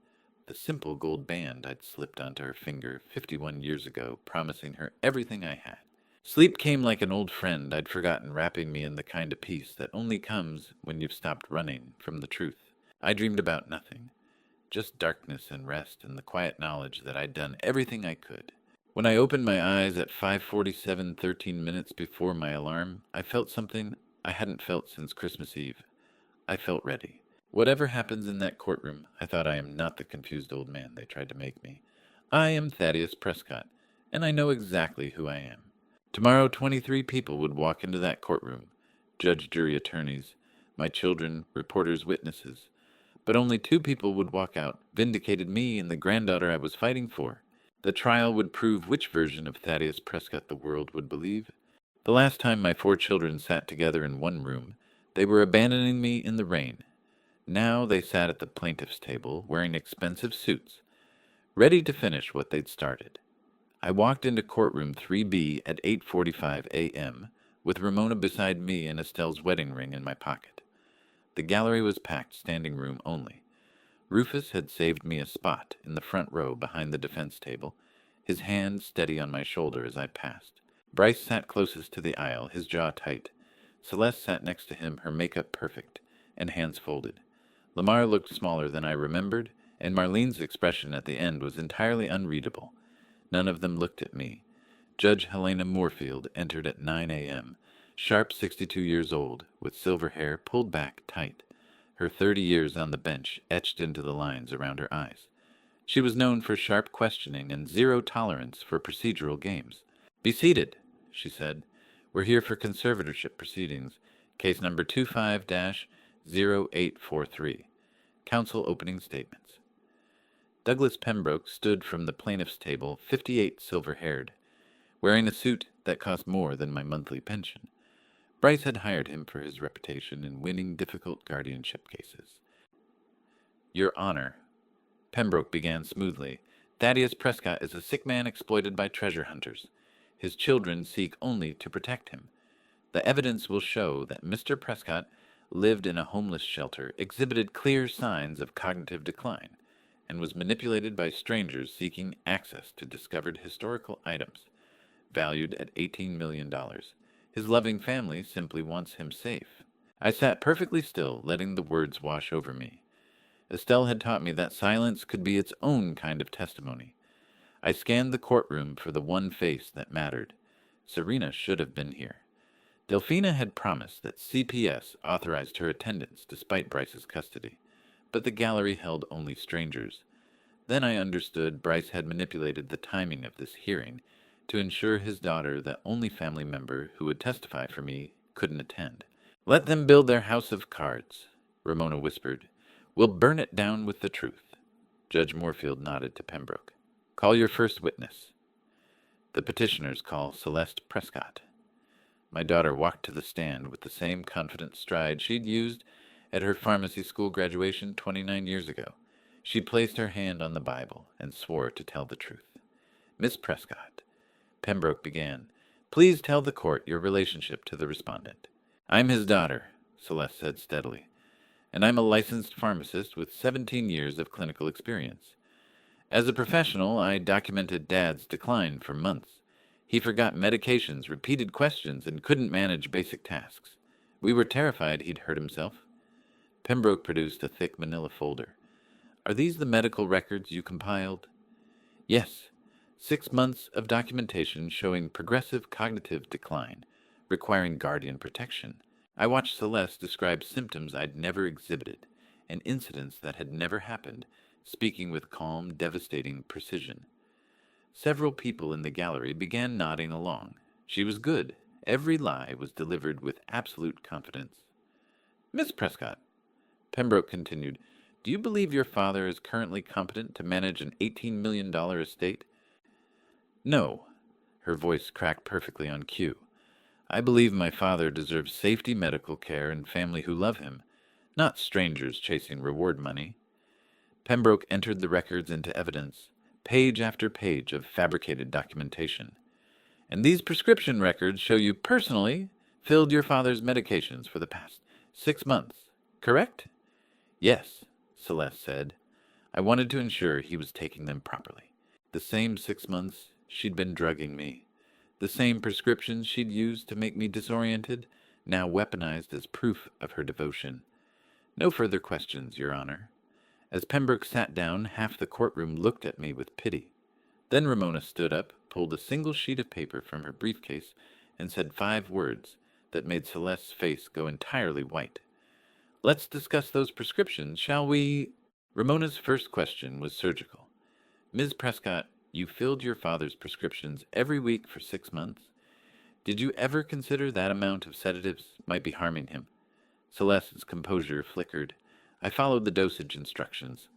The simple gold band I'd slipped onto her finger 51 years ago, promising her everything I had. Sleep came like an old friend I'd forgotten, wrapping me in the kind of peace that only comes when you've stopped running from the truth. I dreamed about nothing. Just darkness and rest and the quiet knowledge that I'd done everything I could. When I opened my eyes at 5:47, 13 minutes before my alarm, I felt something I hadn't felt since Christmas Eve. I felt ready. Whatever happens in that courtroom, I thought I am not the confused old man they tried to make me. I am Thaddeus Prescott, and I know exactly who I am. Tomorrow, 23 people would walk into that courtroom. Judge, jury, attorneys, my children, reporters, witnesses. But only 2 people would walk out, vindicated me and the granddaughter I was fighting for. The trial would prove which version of Thaddeus Prescott the world would believe. The last time my 4 children sat together in one room, they were abandoning me in the rain. Now they sat at the plaintiff's table, wearing expensive suits, ready to finish what they'd started. I walked into courtroom 3B at 8:45 a.m., with Ramona beside me and Estelle's wedding ring in my pocket. The gallery was packed, standing room only. Rufus had saved me a spot in the front row behind the defense table, his hand steady on my shoulder as I passed. Bryce sat closest to the aisle, his jaw tight. Celeste sat next to him, her makeup perfect, and hands folded. Lamar looked smaller than I remembered, and Marlene's expression at the end was entirely unreadable. None of them looked at me. Judge Helena Moorfield entered at 9 a.m., sharp 62 years old, with silver hair pulled back tight, her 30 years on the bench etched into the lines around her eyes. She was known for sharp questioning and zero tolerance for procedural games. "Be seated," she said. "We're here for conservatorship proceedings. Case number 25-0843. Counsel opening statements." Douglas Pembroke stood from the plaintiff's table, 58, silver-haired, wearing a suit that cost more than my monthly pension. Bryce had hired him for his reputation in winning difficult guardianship cases. "Your Honor," Pembroke began smoothly, "Thaddeus Prescott is a sick man exploited by treasure hunters. His children seek only to protect him. The evidence will show that Mr. Prescott lived in a homeless shelter, exhibited clear signs of cognitive decline, and was manipulated by strangers seeking access to discovered historical items, valued at $18 million. His loving family simply wants him safe." I sat perfectly still, letting the words wash over me. Estelle had taught me that silence could be its own kind of testimony. I scanned the courtroom for the one face that mattered. Serena should have been here. Delphina had promised that CPS authorized her attendance despite Bryce's custody, but the gallery held only strangers. Then I understood Bryce had manipulated the timing of this hearing to ensure his daughter, the only family member who would testify for me, couldn't attend. "Let them build their house of cards," Ramona whispered. "We'll burn it down with the truth." Judge Moorfield nodded to Pembroke. "Call your first witness." The petitioners call Celeste Prescott. My daughter walked to the stand with the same confident stride she'd used at her pharmacy school graduation 29 years ago. She placed her hand on the Bible and swore to tell the truth. "Miss Prescott," Pembroke began, "please tell the court your relationship to the respondent." "I'm his daughter," Celeste said steadily, "and I'm a licensed pharmacist with 17 years of clinical experience. As a professional, I documented Dad's decline for months. He forgot medications, repeated questions, and couldn't manage basic tasks. We were terrified he'd hurt himself." Pembroke produced a thick manila folder. "Are these the medical records you compiled?" "Yes. 6 months of documentation showing progressive cognitive decline, requiring guardian protection. I watched Celeste describe symptoms I'd never exhibited, and incidents that had never happened, speaking with calm, devastating precision. Several people in the gallery began nodding along. She was good. Every lie was delivered with absolute confidence. "Miss Prescott," Pembroke continued, "do you believe your father is currently competent to manage an $18 million estate?" "No." Her voice cracked perfectly on cue. "I believe my father deserves safety medical care and family who love him, not strangers chasing reward money." Pembroke entered the records into evidence, page after page of fabricated documentation. "And these prescription records show you personally filled your father's medications for the past 6 months, correct?" "Yes," Celeste said. "I wanted to ensure he was taking them properly. The same 6 months she'd been drugging me. The same prescriptions she'd used to make me disoriented, now weaponized as proof of her devotion. No further questions, Your Honor." As Pembroke sat down, half the courtroom looked at me with pity. Then Ramona stood up, pulled a single sheet of paper from her briefcase, and said 5 words that made Celeste's face go entirely white. "Let's discuss those prescriptions, shall we?" Ramona's first question was surgical. "Ms. Prescott, you filled your father's prescriptions every week for 6 months. Did you ever consider that amount of sedatives might be harming him?" Celeste's composure flickered. I followed the dosage instructions.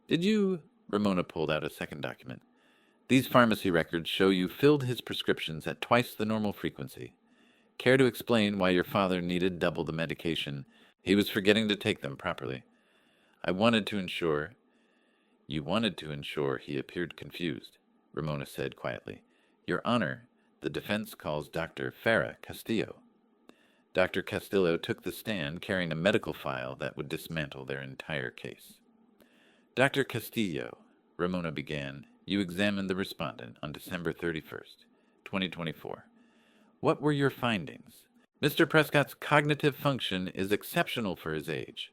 "Did you?" Ramona pulled out a second document. "These pharmacy records show you filled his prescriptions at twice the normal frequency. Care to explain why your father needed double the medication? He was forgetting to take them properly." "I wanted to ensure—" "You wanted to ensure he appeared confused," Ramona said quietly. "Your Honor, the defense calls Dr. Farah Castillo." Dr. Castillo took the stand carrying a medical file that would dismantle their entire case. "Dr. Castillo," Ramona began, "you examined the respondent on December 31st, 2024. What were your findings?" "Mr. Prescott's cognitive function is exceptional for his age,"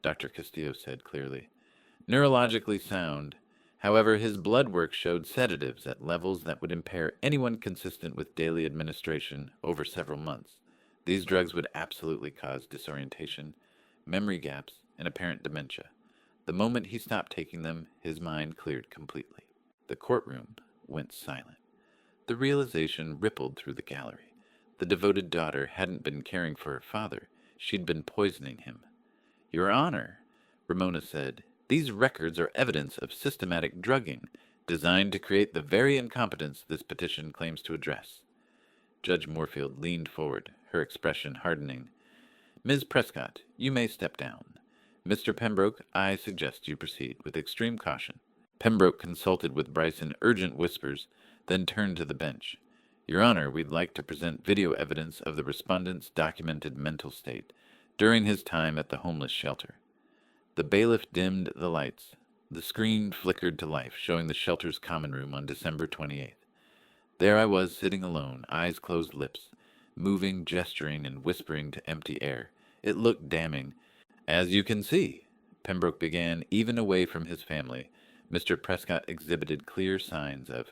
Dr. Castillo said clearly. "Neurologically sound. However, his blood work showed sedatives at levels that would impair anyone consistent with daily administration over several months. These drugs would absolutely cause disorientation, memory gaps, and apparent dementia. The moment he stopped taking them, his mind cleared completely." The courtroom went silent. The realization rippled through the gallery. The devoted daughter hadn't been caring for her father. She'd been poisoning him. "Your Honor," Ramona said, "these records are evidence of systematic drugging, designed to create the very incompetence this petition claims to address." Judge Moorfield leaned forward, her expression hardening. "Ms. Prescott, you may step down. Mr. Pembroke, I suggest you proceed with extreme caution." Pembroke consulted with Bryce in urgent whispers, then turned to the bench. "Your Honor, we'd like to present video evidence of the respondent's documented mental state during his time at the homeless shelter." The bailiff dimmed the lights. The screen flickered to life, showing the shelter's common room on December 28th. There I was, sitting alone, eyes closed, lips moving, gesturing, and whispering to empty air. It looked damning. "As you can see," Pembroke began. Even away from his family, Mr. Prescott exhibited clear signs of...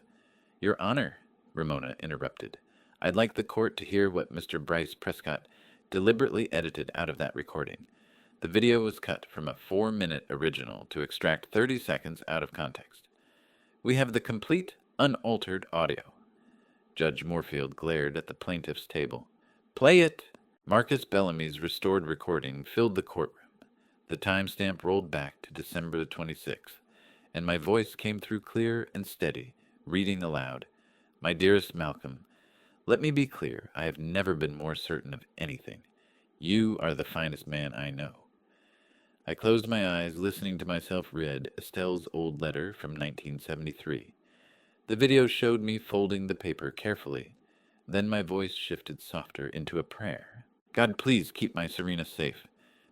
Your Honor, Ramona interrupted. I'd like the court to hear what Mr. Bryce Prescott deliberately edited out of that recording. The video was cut from a 4-minute original to extract 30 seconds out of context. We have the complete, unaltered audio. Judge Moorfield glared at the plaintiff's table. Play it! Marcus Bellamy's restored recording filled the courtroom. The timestamp rolled back to December the 26th, and my voice came through clear and steady, reading aloud. My dearest Malcolm, let me be clear, I have never been more certain of anything. You are the finest man I know. I closed my eyes, listening to myself read Estelle's old letter from 1973. The video showed me folding the paper carefully. Then my voice shifted softer into a prayer. God, please keep my Serena safe.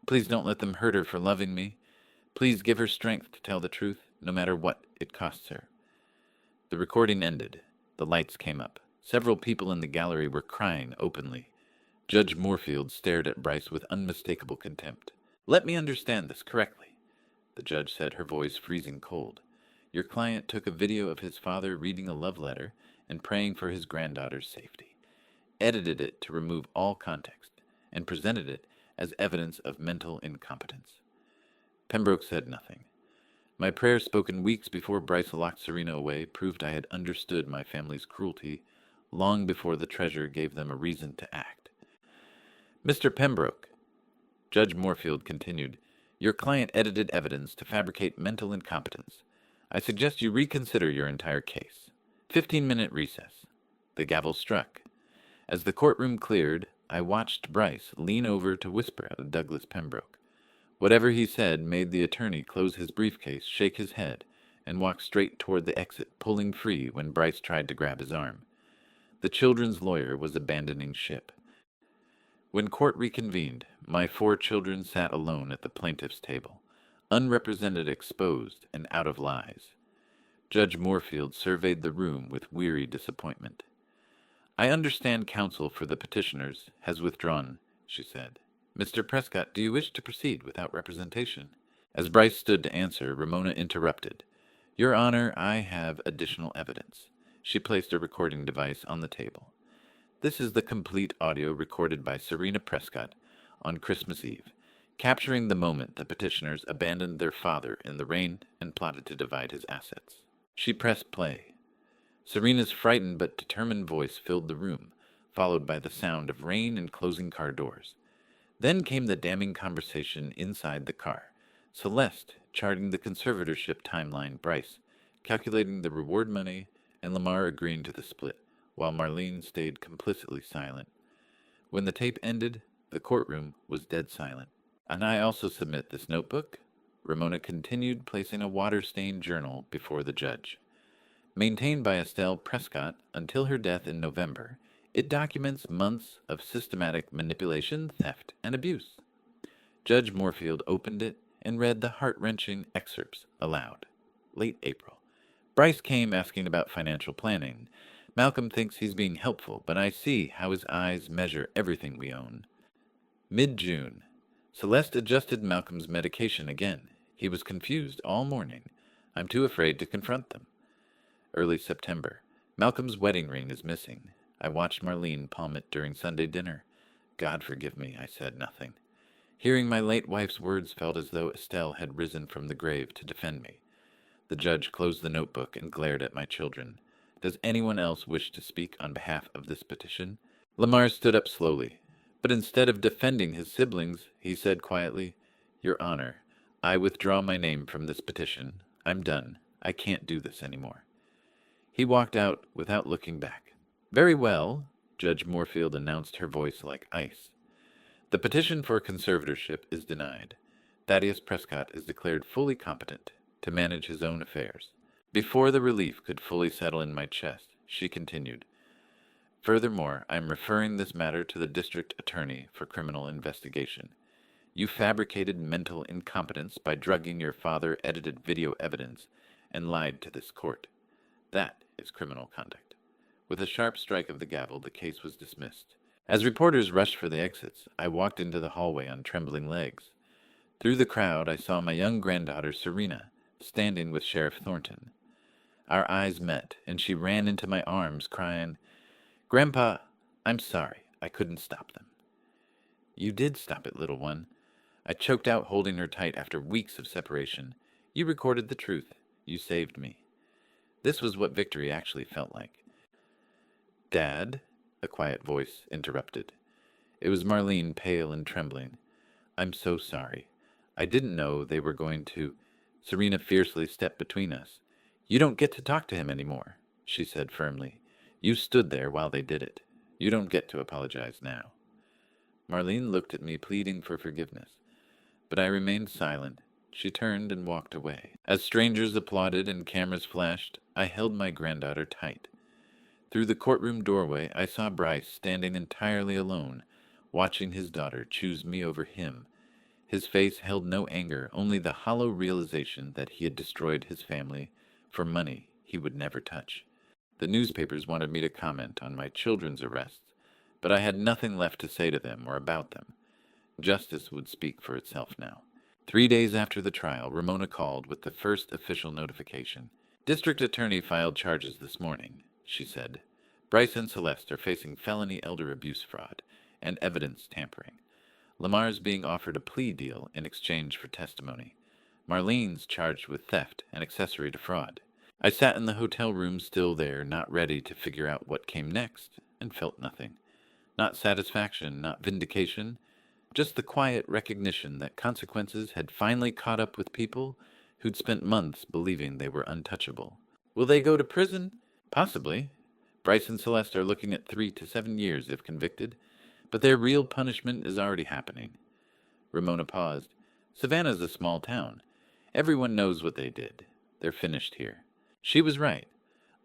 Please don't let them hurt her for loving me. Please give her strength to tell the truth, no matter what it costs her. The recording ended. The lights came up. Several people in the gallery were crying openly. Judge Moorfield stared at Bryce with unmistakable contempt. Let me understand this correctly, the judge said, her voice freezing cold. Your client took a video of his father reading a love letter and praying for his granddaughter's safety, edited it to remove all context, and presented it as evidence of mental incompetence. Pembroke said nothing. My prayer, spoken weeks before Bryce locked Serena away, proved I had understood my family's cruelty long before the treasurer gave them a reason to act. Mr. Pembroke, Judge Moorfield continued, your client edited evidence to fabricate mental incompetence. I suggest you reconsider your entire case. 15-minute recess. The gavel struck. As the courtroom cleared, I watched Bryce lean over to whisper at Douglas Pembroke. Whatever he said made the attorney close his briefcase, shake his head, and walk straight toward the exit, pulling free when Bryce tried to grab his arm. The children's lawyer was abandoning ship. When court reconvened, my 4 children sat alone at the plaintiff's table, unrepresented, exposed, and out of lies. Judge Moorfield surveyed the room with weary disappointment. I understand counsel for the petitioners has withdrawn, she said. Mr. Prescott, do you wish to proceed without representation? As Bryce stood to answer, Ramona interrupted. Your Honor, I have additional evidence. She placed a recording device on the table. This is the complete audio recorded by Serena Prescott on Christmas Eve, capturing the moment the petitioners abandoned their father in the rain and plotted to divide his assets. She pressed play. Serena's frightened but determined voice filled the room, followed by the sound of rain and closing car doors. Then came the damning conversation inside the car. Celeste charting the conservatorship timeline, Bryce calculating the reward money, and Lamar agreeing to the split, while Marlene stayed complicitly silent. When the tape ended, the courtroom was dead silent. And I also submit this notebook, Ramona continued, placing a water-stained journal before the judge. Maintained by Estelle Prescott until her death in November, it documents months of systematic manipulation, theft, and abuse. Judge Moorfield opened it and read the heart-wrenching excerpts aloud. Late April. Bryce came asking about financial planning. Malcolm thinks he's being helpful, but I see how his eyes measure everything we own. Mid-June. Celeste adjusted Malcolm's medication again. He was confused all morning. I'm too afraid to confront them. Early September. Malcolm's wedding ring is missing. I watched Marlene palm it during Sunday dinner. God forgive me, I said nothing. Hearing my late wife's words felt as though Estelle had risen from the grave to defend me. The judge closed the notebook and glared at my children. Does anyone else wish to speak on behalf of this petition? Lamar stood up slowly, but instead of defending his siblings, he said quietly, Your Honor, I withdraw my name from this petition. I'm done. I can't do this anymore. He walked out without looking back. Very well, Judge Moorfield announced, her voice like ice. The petition for conservatorship is denied. Thaddeus Prescott is declared fully competent to manage his own affairs. Before the relief could fully settle in my chest, she continued, Furthermore, I am referring this matter to the district attorney for criminal investigation. You fabricated mental incompetence by drugging your father-edited video evidence and lied to this court. That is criminal conduct. With a sharp strike of the gavel, the case was dismissed. As reporters rushed for the exits, I walked into the hallway on trembling legs. Through the crowd, I saw my young granddaughter, Serena, standing with Sheriff Thornton. Our eyes met, and she ran into my arms, crying, "Grandpa, I'm sorry. I couldn't stop them." "You did stop it, little one." I choked out, holding her tight after weeks of separation. "You recorded the truth. You saved me." This was what victory actually felt like. "Dad?" a quiet voice interrupted. It was Marlene, pale and trembling. "I'm so sorry. I didn't know they were going to—" Serena fiercely stepped between us. "You don't get to talk to him anymore," she said firmly. "You stood there while they did it. You don't get to apologize now." Marlene looked at me, pleading for forgiveness, but I remained silent. She turned and walked away. As strangers applauded and cameras flashed, I held my granddaughter tight. Through the courtroom doorway, I saw Bryce standing entirely alone, watching his daughter choose me over him. His face held no anger, only the hollow realization that he had destroyed his family for money he would never touch. The newspapers wanted me to comment on my children's arrests, but I had nothing left to say to them or about them. Justice would speak for itself now. 3 days after the trial, Ramona called with the first official notification. "District Attorney filed charges this morning," she said. "Bryce and Celeste are facing felony elder abuse fraud and evidence tampering. Lamar's being offered a plea deal in exchange for testimony. Marlene's charged with theft and accessory to fraud." I sat in the hotel room, still there, not ready to figure out what came next, and felt nothing. Not satisfaction, not vindication, just the quiet recognition that consequences had finally caught up with people who'd spent months believing they were untouchable. Will they go to prison? Possibly. Bryce and Celeste are looking at 3 to 7 years if convicted, but their real punishment is already happening. Ramona paused. "Savannah's a small town. Everyone knows what they did. They're finished here." She was right.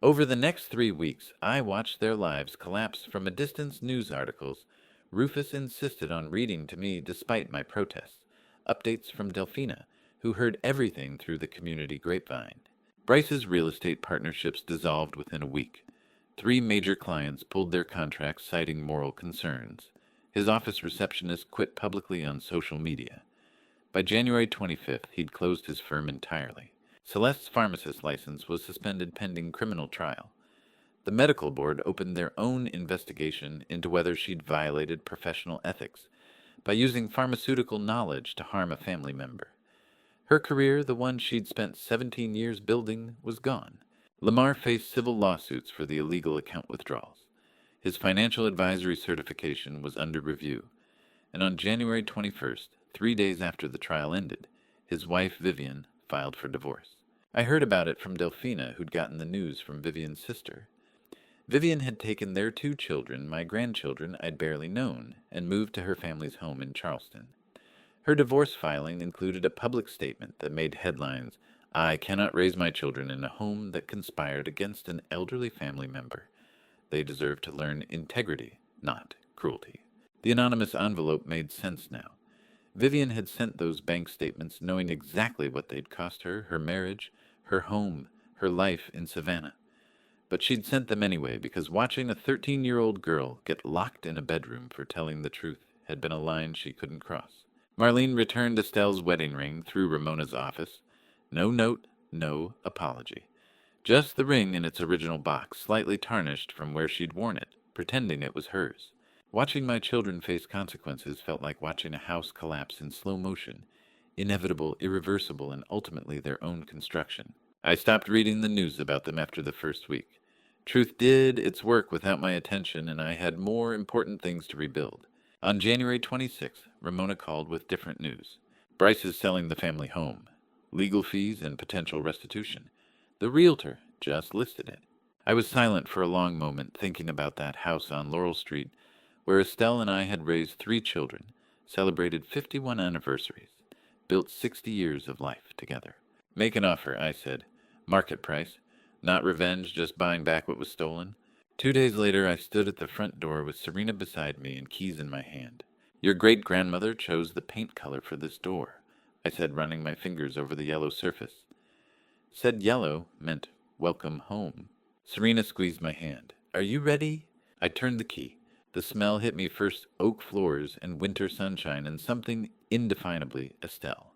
Over the next 3 weeks, I watched their lives collapse from a distance. News articles Rufus insisted on reading to me despite my protests, updates from Delphina, who heard everything through the community grapevine. Bryce's real estate partnerships dissolved within a week. 3 major clients pulled their contracts citing moral concerns. His office receptionist quit publicly on social media. By January 25th, he'd closed his firm entirely. Celeste's pharmacist license was suspended pending criminal trial. The medical board opened their own investigation into whether she'd violated professional ethics by using pharmaceutical knowledge to harm a family member. Her career, the one she'd spent 17 years building, was gone. Lamar faced civil lawsuits for the illegal account withdrawals. His financial advisory certification was under review, and on January 21st, 3 days after the trial ended, his wife, Vivian, filed for divorce. I heard about it from Delphina, who'd gotten the news from Vivian's sister. Vivian had taken their 2 children, my grandchildren I'd barely known, and moved to her family's home in Charleston. Her divorce filing included a public statement that made headlines. "I cannot raise my children in a home that conspired against an elderly family member. They deserve to learn integrity, not cruelty." The anonymous envelope made sense now. Vivian had sent those bank statements knowing exactly what they'd cost her, her marriage, her home, her life in Savannah. But she'd sent them anyway because watching a 13-year-old girl get locked in a bedroom for telling the truth had been a line she couldn't cross. Marlene returned Estelle's wedding ring through Ramona's office. No note, no apology. Just the ring in its original box, slightly tarnished from where she'd worn it, pretending it was hers. Watching my children face consequences felt like watching a house collapse in slow motion, inevitable, irreversible, and ultimately their own construction. I stopped reading the news about them after the first week. Truth did its work without my attention, and I had more important things to rebuild. On January 26th, Ramona called with different news. Bryce is selling the family home. Legal fees and potential restitution. The realtor just listed it. I was silent for a long moment, thinking about that house on Laurel Street, where Estelle and I had raised 3 children, celebrated 51 anniversaries, built 60 years of life together. "Make an offer," I said. "Market price. Not revenge, just buying back what was stolen." 2 days later, I stood at the front door with Serena beside me and keys in my hand. "Your great-grandmother chose the paint color for this door," I said, running my fingers over the yellow surface. Said yellow meant welcome home. Serena squeezed my hand. "Are you ready?" I turned the key. The smell hit me first: oak floors and winter sunshine and something indefinably Estelle.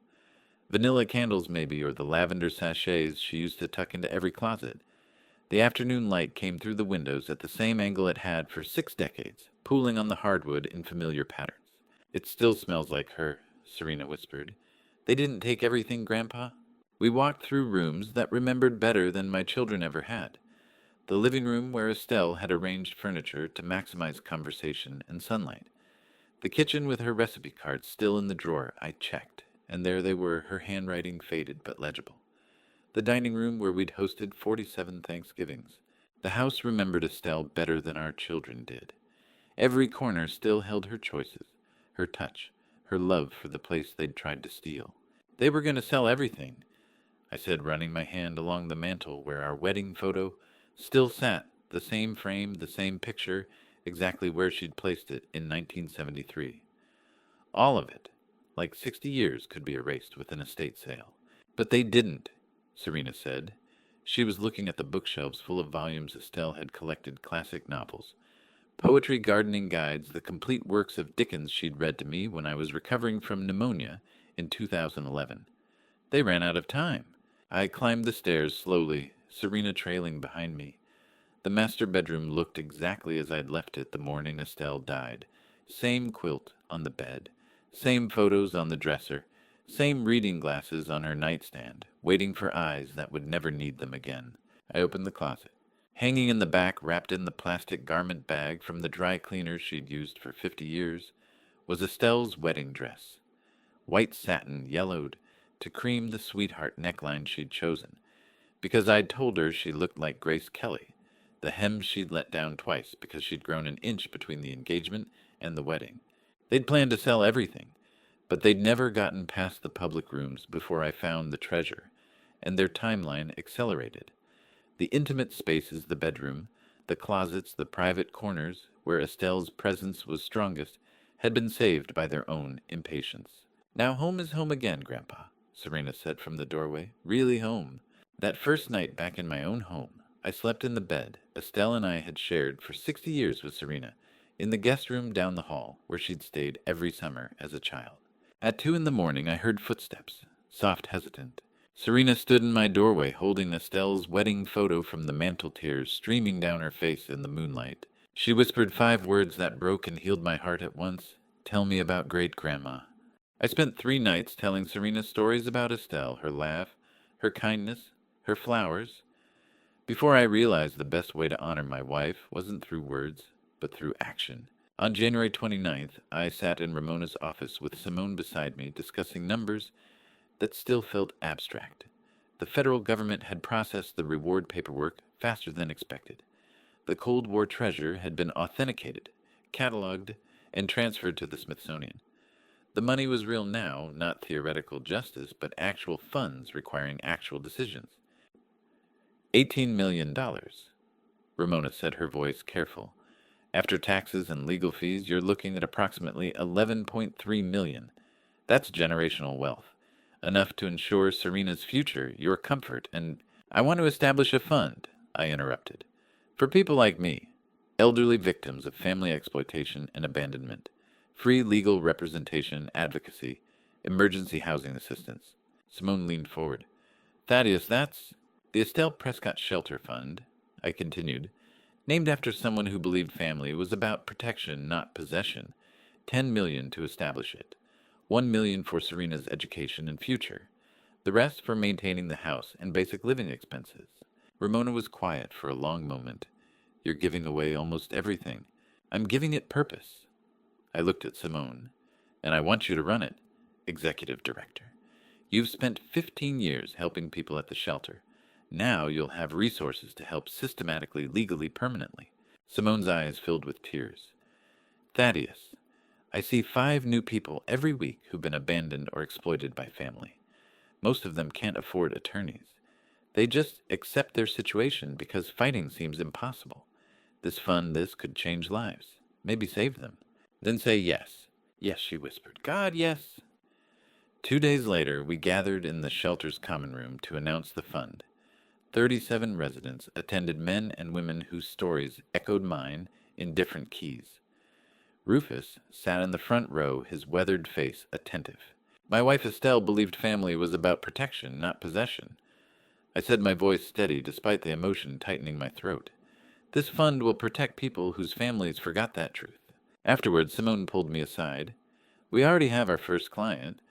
Vanilla candles, maybe, or the lavender sachets she used to tuck into every closet. The afternoon light came through the windows at the same angle it had for 6 decades, pooling on the hardwood in familiar patterns. "It still smells like her," Serena whispered. "They didn't take everything, Grandpa?" We walked through rooms that remembered better than my children ever had. The living room where Estelle had arranged furniture to maximize conversation and sunlight. The kitchen with her recipe cards still in the drawer I checked, and there they were, her handwriting faded but legible. The dining room where we'd hosted 47 Thanksgivings. The house remembered Estelle better than our children did. Every corner still held her choices, her touch, her love for the place they'd tried to steal. "They were going to sell everything," I said, running my hand along the mantel where our wedding photo still sat, the same frame, the same picture, exactly where she'd placed it in 1973. All of it, like 60 years, could be erased with an estate sale. "But they didn't," Serena said. She was looking at the bookshelves full of volumes Estelle had collected: classic novels, poetry, gardening guides, the complete works of Dickens she'd read to me when I was recovering from pneumonia in 2011. "They ran out of time." I climbed the stairs slowly, Serena trailing behind me. The master bedroom looked exactly as I'd left it the morning Estelle died. Same quilt on the bed, same photos on the dresser, same reading glasses on her nightstand, waiting for eyes that would never need them again. I opened the closet. Hanging in the back, wrapped in the plastic garment bag from the dry cleaner she'd used for 50 years, was Estelle's wedding dress. White satin, yellowed to cream the sweetheart neckline she'd chosen, because I'd told her she looked like Grace Kelly. The hem she'd let down twice because she'd grown an inch between the engagement and the wedding. They'd planned to sell everything, but they'd never gotten past the public rooms before I found the treasure, and their timeline accelerated. The intimate spaces, the bedroom, the closets, the private corners where Estelle's presence was strongest, had been saved by their own impatience. "Now home is home again, Grandpa," Serena said from the doorway. "Really home." That first night back in my own home, I slept in the bed Estelle and I had shared for 60 years with Serena, in the guest room down the hall where she'd stayed every summer as a child. At 2 in the morning I heard footsteps, soft, hesitant. Serena stood in my doorway holding Estelle's wedding photo from the mantel, tears streaming down her face in the moonlight. She whispered 5 words that broke and healed my heart at once. "Tell me about great-grandma." I spent 3 nights telling Serena stories about Estelle, her laugh, her kindness, her flowers, before I realized the best way to honor my wife wasn't through words, but through action. On January 29th, I sat in Ramona's office with Simone beside me, discussing numbers that still felt abstract. The federal government had processed the reward paperwork faster than expected. The Cold War treasure had been authenticated, cataloged, and transferred to the Smithsonian. The money was real now, not theoretical justice, but actual funds requiring actual decisions. $18 million, Ramona said, her voice careful. "After taxes and legal fees, you're looking at approximately $11.3 million. That's generational wealth, enough to ensure Serena's future, your comfort, and—" "I want to establish a fund," I interrupted, "for people like me, elderly victims of family exploitation and abandonment, free legal representation, advocacy, emergency housing assistance." Simone leaned forward. "Thaddeus, that's—" "The Estelle Prescott Shelter Fund," I continued, "named after someone who believed family was about protection, not possession. 10 million to establish it. 1 million for Serena's education and future. The rest for maintaining the house and basic living expenses." Ramona was quiet for a long moment. "You're giving away almost everything." "I'm giving it purpose." I looked at Simone. "And I want you to run it, executive director. You've spent 15 years helping people at the shelter. Now you'll have resources to help systematically, legally, permanently." Simone's eyes filled with tears. "Thaddeus, I see 5 new people every week who've been abandoned or exploited by family. Most of them can't afford attorneys. They just accept their situation because fighting seems impossible. This could change lives, maybe save them." "Then say yes." "Yes," she whispered. "God, yes." 2 days later, we gathered in the shelter's common room to announce the fund. 37 residents attended, men and women whose stories echoed mine in different keys. Rufus sat in the front row, his weathered face attentive. My wife Estelle believed family was about protection, not possession. I said, my voice steady despite the emotion tightening my throat. This fund will protect people whose families forgot that truth. Afterwards, Simone pulled me aside. We already have our first client.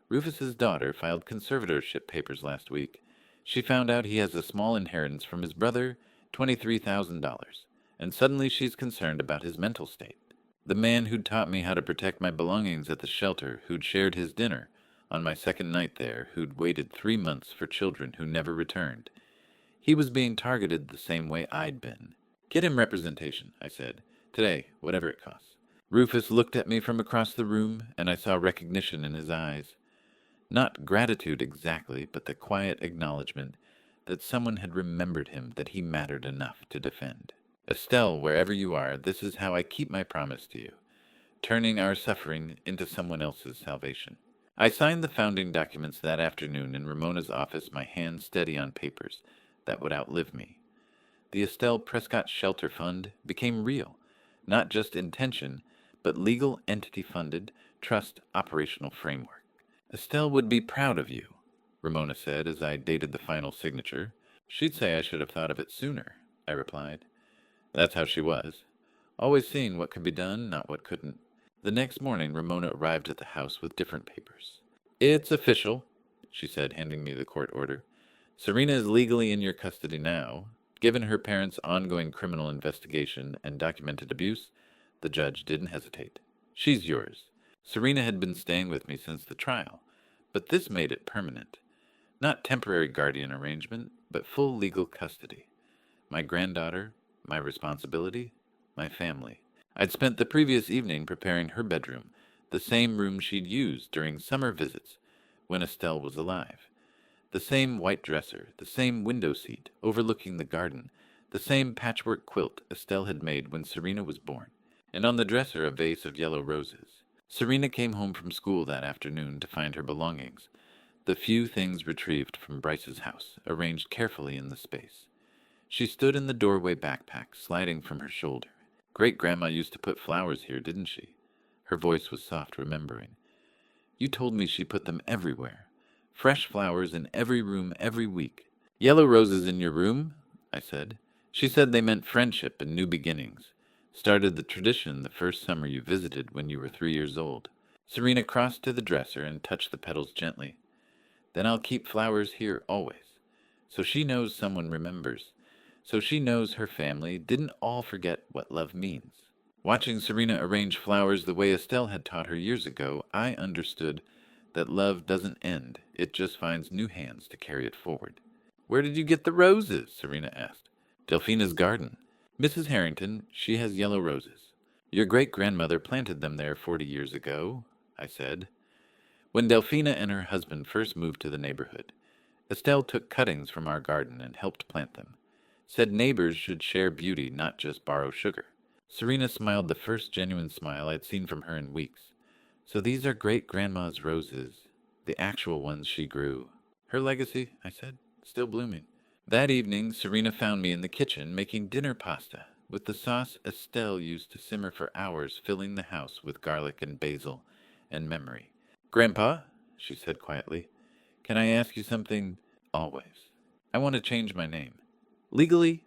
Rufus's daughter filed conservatorship papers last week. She found out he has a small inheritance from his brother, $23,000, and suddenly she's concerned about his mental state. The man who'd taught me how to protect my belongings at the shelter, who'd shared his dinner on my second night there, who'd waited 3 months for children who never returned. He was being targeted the same way I'd been. Get him representation, I said. Today, whatever it costs. Rufus looked at me from across the room, and I saw recognition in his eyes. Not gratitude exactly, but the quiet acknowledgement that someone had remembered him, that he mattered enough to defend. Estelle, wherever you are, this is how I keep my promise to you, turning our suffering into someone else's salvation. I signed the founding documents that afternoon in Ramona's office, my hand steady on papers that would outlive me. The Estelle Prescott Shelter Fund became real, not just intention, but legal entity-funded, trust operational framework. Estelle would be proud of you, Ramona said as I dated the final signature. She'd say I should have thought of it sooner, I replied. That's how she was. Always seeing what could be done, not what couldn't. The next morning, Ramona arrived at the house with different papers. It's official, she said, handing me the court order. Serena is legally in your custody now. Given her parents' ongoing criminal investigation and documented abuse, the judge didn't hesitate. She's yours. Serena had been staying with me since the trial, but this made it permanent. Not temporary guardian arrangement, but full legal custody. My granddaughter, my responsibility, my family. I'd spent the previous evening preparing her bedroom, the same room she'd used during summer visits when Estelle was alive. The same white dresser, the same window seat overlooking the garden, the same patchwork quilt Estelle had made when Serena was born, and on the dresser a vase of yellow roses. Serena came home from school that afternoon to find her belongings, the few things retrieved from Bryce's house, arranged carefully in the space. She stood in the doorway, backpack sliding from her shoulder. Great-grandma used to put flowers here, didn't she? Her voice was soft, remembering. You told me she put them everywhere. Fresh flowers in every room every week. Yellow roses in your room? I said. She said they meant friendship and new beginnings. Started the tradition the first summer you visited when you were 3 years old. Serena crossed to the dresser and touched the petals gently. Then I'll keep flowers here always. So she knows someone remembers. So she knows her family didn't all forget what love means. Watching Serena arrange flowers the way Estelle had taught her years ago, I understood that love doesn't end. It just finds new hands to carry it forward. Where did you get the roses? Serena asked. Delphina's garden. Mrs. Harrington, she has yellow roses. Your great-grandmother planted them there 40 years ago, I said. When Delphina and her husband first moved to the neighborhood, Estelle took cuttings from our garden and helped plant them. Said neighbors should share beauty, not just borrow sugar. Serena smiled, the first genuine smile I'd seen from her in weeks. So these are great-grandma's roses, the actual ones she grew. Her legacy, I said, still blooming. That evening, Serena found me in the kitchen making dinner pasta with the sauce Estelle used to simmer for hours, filling the house with garlic and basil and memory. Grandpa, she said quietly, can I ask you something? Always. I want to change my name. Legally,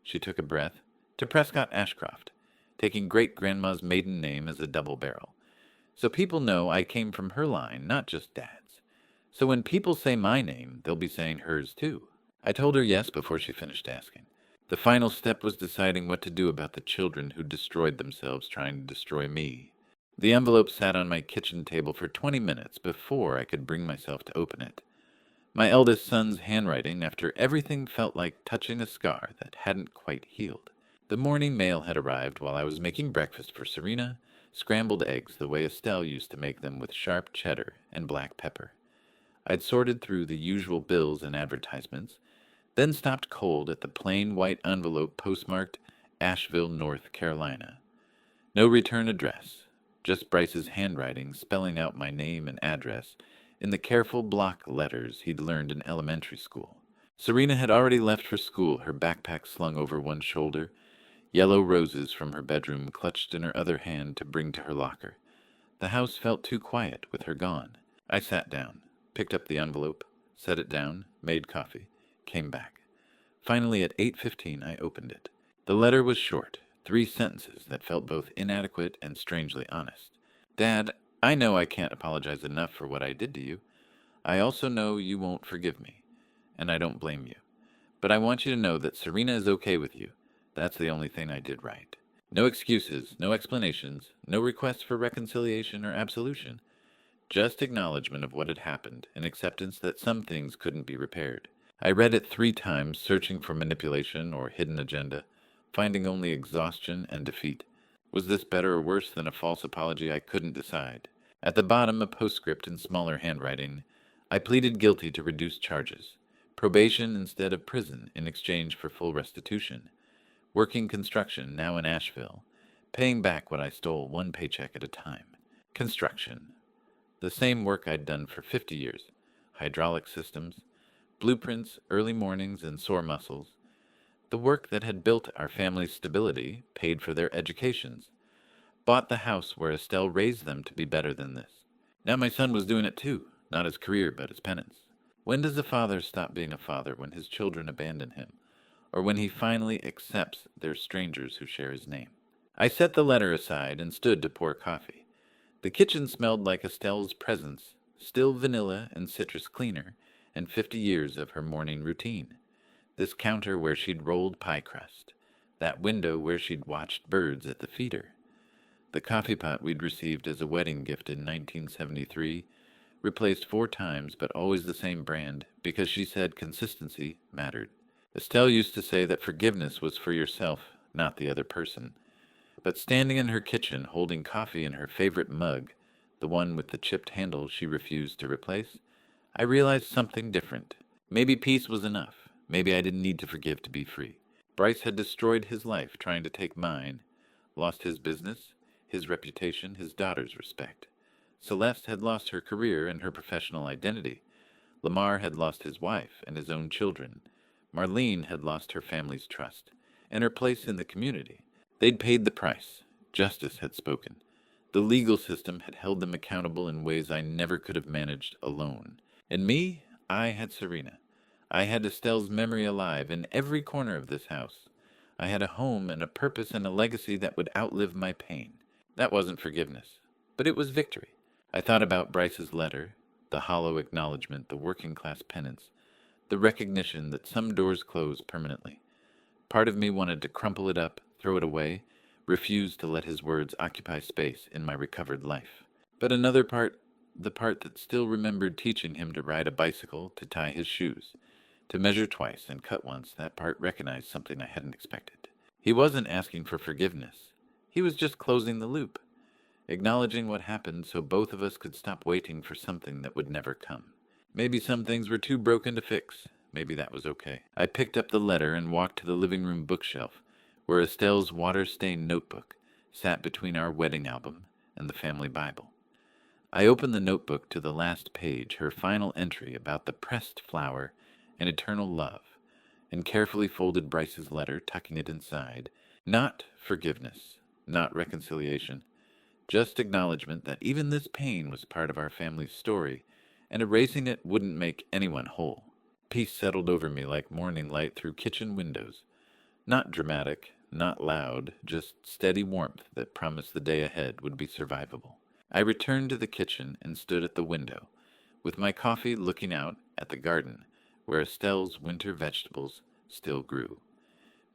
she took a breath, to Prescott Ashcroft, taking great-grandma's maiden name as a double barrel. So people know I came from her line, not just Dad's. So when people say my name, they'll be saying hers too. I told her yes before she finished asking. The final step was deciding what to do about the children who destroyed themselves trying to destroy me. The envelope sat on my kitchen table for 20 minutes before I could bring myself to open it. My eldest son's handwriting, after everything, felt like touching a scar that hadn't quite healed. The morning mail had arrived while I was making breakfast for Serena, scrambled eggs the way Estelle used to make them with sharp cheddar and black pepper. I'd sorted through the usual bills and advertisements, then stopped cold at the plain white envelope postmarked Asheville, North Carolina. No return address, just Bryce's handwriting spelling out my name and address in the careful block letters he'd learned in elementary school. Serena had already left for school, her backpack slung over one shoulder. yellow roses from her bedroom clutched in her other hand to bring to her locker. The house felt too quiet with her gone. I sat down, picked up the envelope, set it down, made coffee, came back. Finally, at 8:15, I opened it. The letter was short, 3 sentences that felt both inadequate and strangely honest. Dad, I know I can't apologize enough for what I did to you. I also know you won't forgive me, and I don't blame you. But I want you to know that Serena is okay with you. That's the only thing I did right. No excuses, no explanations, no requests for reconciliation or absolution. Just acknowledgement of what had happened and acceptance that some things couldn't be repaired. I read it 3 times, searching for manipulation or hidden agenda, finding only exhaustion and defeat. Was this better or worse than a false apology? I couldn't decide. At the bottom, a postscript in smaller handwriting. I pleaded guilty to reduced charges. Probation instead of prison in exchange for full restitution. Working construction, now in Asheville. Paying back what I stole 1 paycheck at a time. Construction. The same work I'd done for 50 years. Hydraulic systems, blueprints, early mornings, and sore muscles. The work that had built our family's stability, paid for their educations, bought the house where Estelle raised them to be better than this. Now my son was doing it too, not as career but as penance. When does a father stop being a father? When his children abandon him, or when he finally accepts they're strangers who share his name? I set the letter aside and stood to pour coffee. The kitchen smelled like Estelle's presence, still vanilla and citrus cleaner, and 50 years of her morning routine. This counter where she'd rolled pie crust. That window where she'd watched birds at the feeder. The coffee pot we'd received as a wedding gift in 1973, replaced 4 times but always the same brand, because she said consistency mattered. Estelle used to say that forgiveness was for yourself, not the other person. But standing in her kitchen holding coffee in her favorite mug, the one with the chipped handle she refused to replace, I realized something different. Maybe peace was enough. Maybe I didn't need to forgive to be free. Bryce had destroyed his life trying to take mine, lost his business, his reputation, his daughter's respect. Celeste had lost her career and her professional identity. Lamar had lost his wife and his own children. Marlene had lost her family's trust and her place in the community. They'd paid the price. Justice had spoken. The legal system had held them accountable in ways I never could have managed alone. And me, I had Serena. I had Estelle's memory alive in every corner of this house. I had a home and a purpose and a legacy that would outlive my pain. That wasn't forgiveness, but it was victory. I thought about Bryce's letter, the hollow acknowledgement, the working-class penance, the recognition that some doors close permanently. Part of me wanted to crumple it up, throw it away, refuse to let his words occupy space in my recovered life. But another part, the part that still remembered teaching him to ride a bicycle, to tie his shoes, to measure twice and cut once, that part recognized something I hadn't expected. He wasn't asking for forgiveness. He was just closing the loop, acknowledging what happened so both of us could stop waiting for something that would never come. Maybe some things were too broken to fix. Maybe that was okay. I picked up the letter and walked to the living room bookshelf, where Estelle's water-stained notebook sat between our wedding album and the family Bible. I opened the notebook to the last page, her final entry about the pressed flower and eternal love, and carefully folded Bryce's letter, tucking it inside. Not forgiveness, not reconciliation, just acknowledgement that even this pain was part of our family's story, and erasing it wouldn't make anyone whole. Peace settled over me like morning light through kitchen windows. Not dramatic, not loud, just steady warmth that promised the day ahead would be survivable. I returned to the kitchen and stood at the window, with my coffee looking out at the garden, where Estelle's winter vegetables still grew.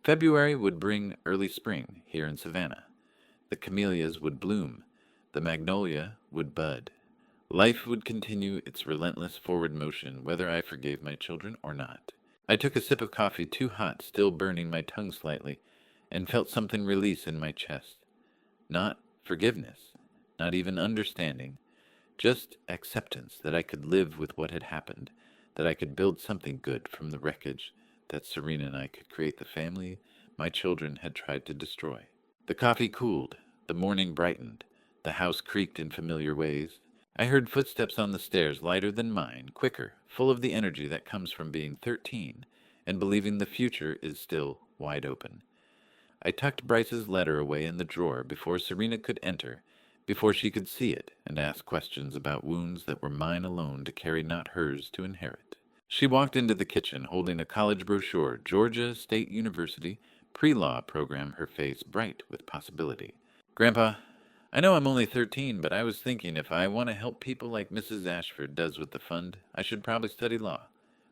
February would bring early spring here in Savannah. The camellias would bloom. The magnolia would bud. Life would continue its relentless forward motion, whether I forgave my children or not. I took a sip of coffee, too hot, still burning my tongue slightly, and felt something release in my chest. Not forgiveness, not even understanding, just acceptance that I could live with what had happened, that I could build something good from the wreckage, that Serena and I could create the family my children had tried to destroy. The coffee cooled, the morning brightened, the house creaked in familiar ways. I heard footsteps on the stairs, lighter than mine, quicker, full of the energy that comes from being 13 and believing the future is still wide open. I tucked Bryce's letter away in the drawer before Serena could enter, before she could see it and ask questions about wounds that were mine alone to carry, not hers to inherit. She walked into the kitchen holding a college brochure, Georgia State University, pre-law program, her face bright with possibility. Grandpa, I know I'm only 13, but I was thinking if I want to help people like Mrs. Ashford does with the fund, I should probably study law.